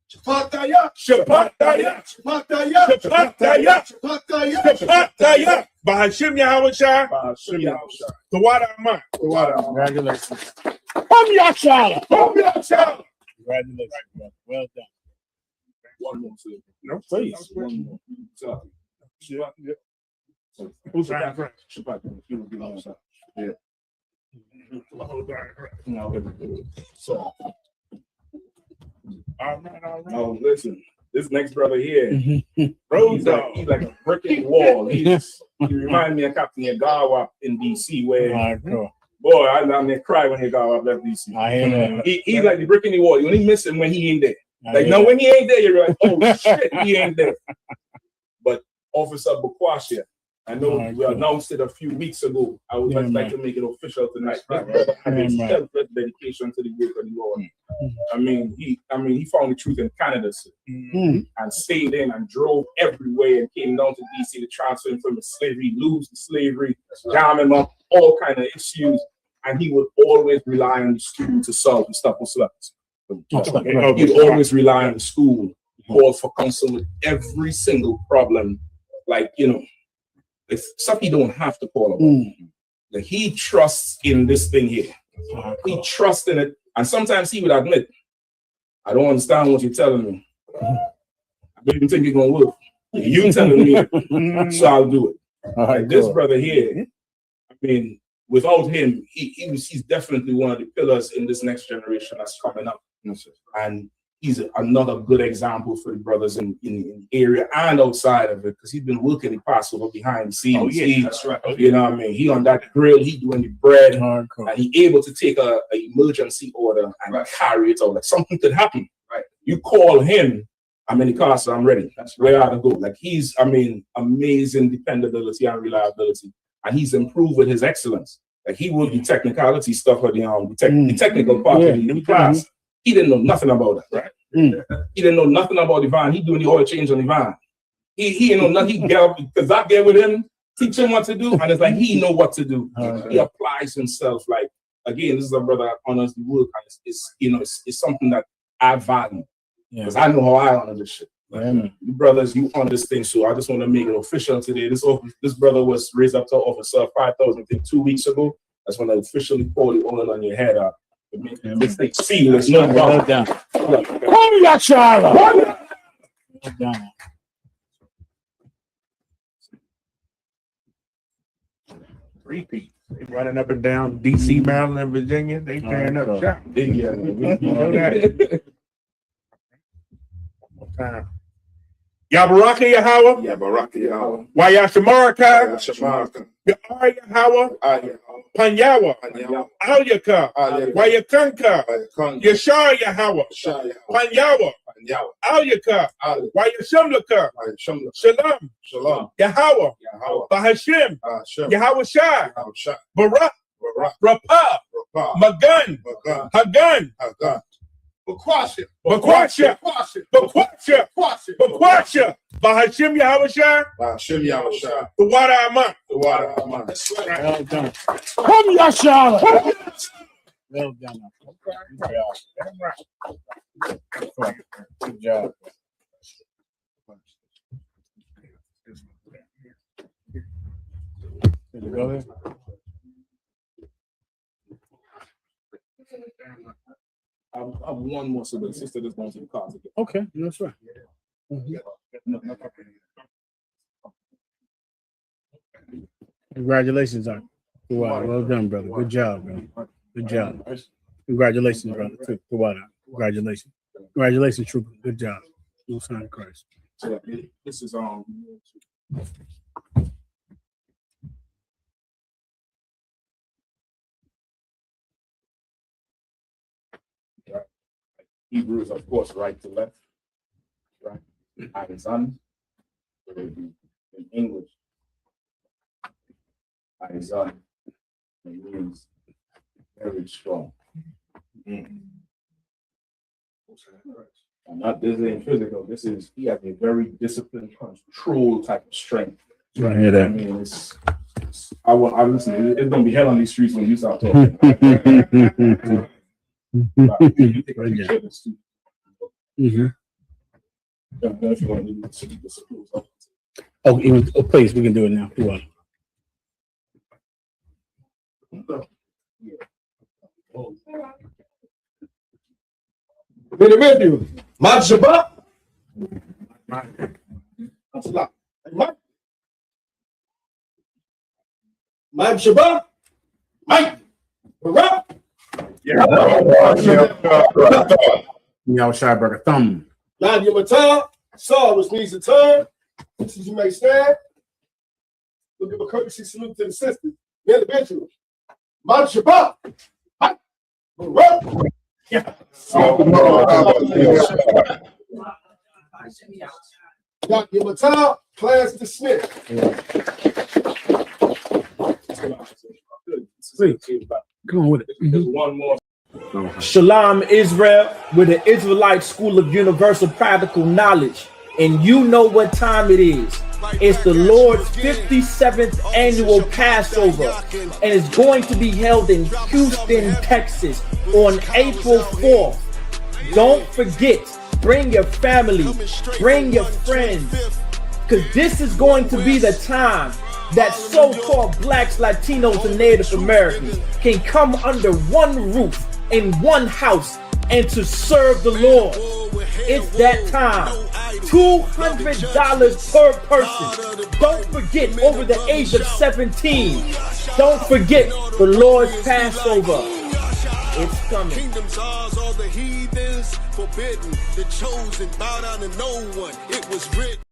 Shapataya, Shapataya, Shapataya, Shapataya, Shapataya, Shapataya. Bahashim Yahweh Shah. Bahashim Yahweh Shah. Tawada Aman. Tawada. Congratulations. Congratulations. Congratulations. Well done. One more, sir. No, please. One more. Who's that? Shabbat. Yeah. So. All right, all right. Oh, listen, this next brother here, Road he's dog. like a brick in the wall. He reminds me of Captain Yagawa in DC, where boy, I may cry when Yagawa left DC. I hear that. He's like the brick in the wall. You only miss him when he ain't there. I Like hear now, that. when he ain't there, you're like, oh shit, he ain't there. But Officer Bukwashia, I know we announced it a few weeks ago. I would just like to make it official tonight. This brother had his selfless dedication to the work of the Lord. I mean, he found the truth in Canada, sir, and stayed in and drove everywhere and came down to DC to transfer him from the slavery, lose the slavery, jam him up, all kind of issues, and he would always rely on the school to solve the stuff with sluts. He'd always rely on the school, call for counsel with every single problem, like if stuff he don't have to call about. Like he trusts in this thing here. He trusts in it. And sometimes he would admit, I don't understand what you're telling me. I don't even think it's gonna work. You telling me, so I'll do it. Like this brother here, I mean, without him, he's definitely one of the pillars in this next generation that's coming up. And he's another good example for the brothers in the area and outside of it, because he's been working the Passover behind the scenes. Oh, yeah, that's right. You know what I mean? He on that grill, he doing the bread, and he able to take a emergency order and carry it out. Like something could happen. Right. You call him, I'm in the car, so I'm ready. That's where I to go. Like he's, I mean, amazing dependability and reliability. And he's improved with his excellence. Like he would be technicality stuff at the technical part of the new class. He didn't know nothing about that. Right. He didn't know nothing about the van. He doing the oil change on the van. He didn't know nothing. He get up because I get with him, teach him what to do, and it's like he know what to do. He applies himself. Like again, this is a brother that honors the work, and it's something that I value because I know how I honor this shit. You brothers, you honor this thing, so I just want to make it official today. This brother was raised up to officer 5,000 I think 2 weeks ago. That's when I officially pour the oil on your head. This thing seamless. No well done. Come ya, Charlotte. Well done. Repeat. They running up and down DC, Maryland, and Virginia. They tearing up shop. You know that. Yabaraka Yahweh. Yabaraka Yahweh. Wayashamaraka. Shamaraka. Yahweh Yahweh. Panyawa. Alyaka. Wayakanka. Yashar Yahweh. Panyawa. Alyaka. Wayashamlaka. Shalom. Shalom. Yahweh. Bahashim. Yahweh Shai. Barak. Rapah. Magun. Hagun. Bakwasha. Bahashim Yahweh Shai. Bahashim Yahweh Shai. The water Aman. The water Aman. Well done. Come ya, Charlotte. Well done. Good job. Did you go there? I have one more, so the sister that's going to the car. Okay, that's right. Congratulations, Doc. Wow, well done, brother. Good job, bro. Good job. Congratulations, brother. Congratulations. Congratulations, trooper. Good job. No sign of Christ. So this is Hebrews, of course, right to left, right? And son, so it be in English. And son, it means very strong. And not this ain't physical. This is he has a very disciplined, control type of strength. I hear that. I mean, I listen. It's gonna be hell on these streets when you start talking. Oh, please, we can do it now. Mad Shabbat. Mad Shabbat. Mike. Barak. Y'all shy brother thumb. Now give him a time. Saw which means to turn. Since you may stand. We'll give a courtesy salute to the sisters. The individual. Man Shabbat. Yeah. Now give him a time. Class dismissed. Come on with it. One more. Shalom Israel, with the Israelite School of Universal Practical Knowledge, and you know what time it is. It's the Lord's 57th annual Passover, and it's going to be held in Houston, Texas on April 4th. Don't forget, bring your family, bring your friends, because this is going to be the time that so-called blacks, Latinos, and Native Americans can come under one roof in one house and to serve the Lord. It's that time. $200 per person. Don't forget, over the age of 17. Don't forget the Lord's Passover. It's coming. Kingdoms ours, all the heathens forbidden. The chosen bow down to no one. It was written.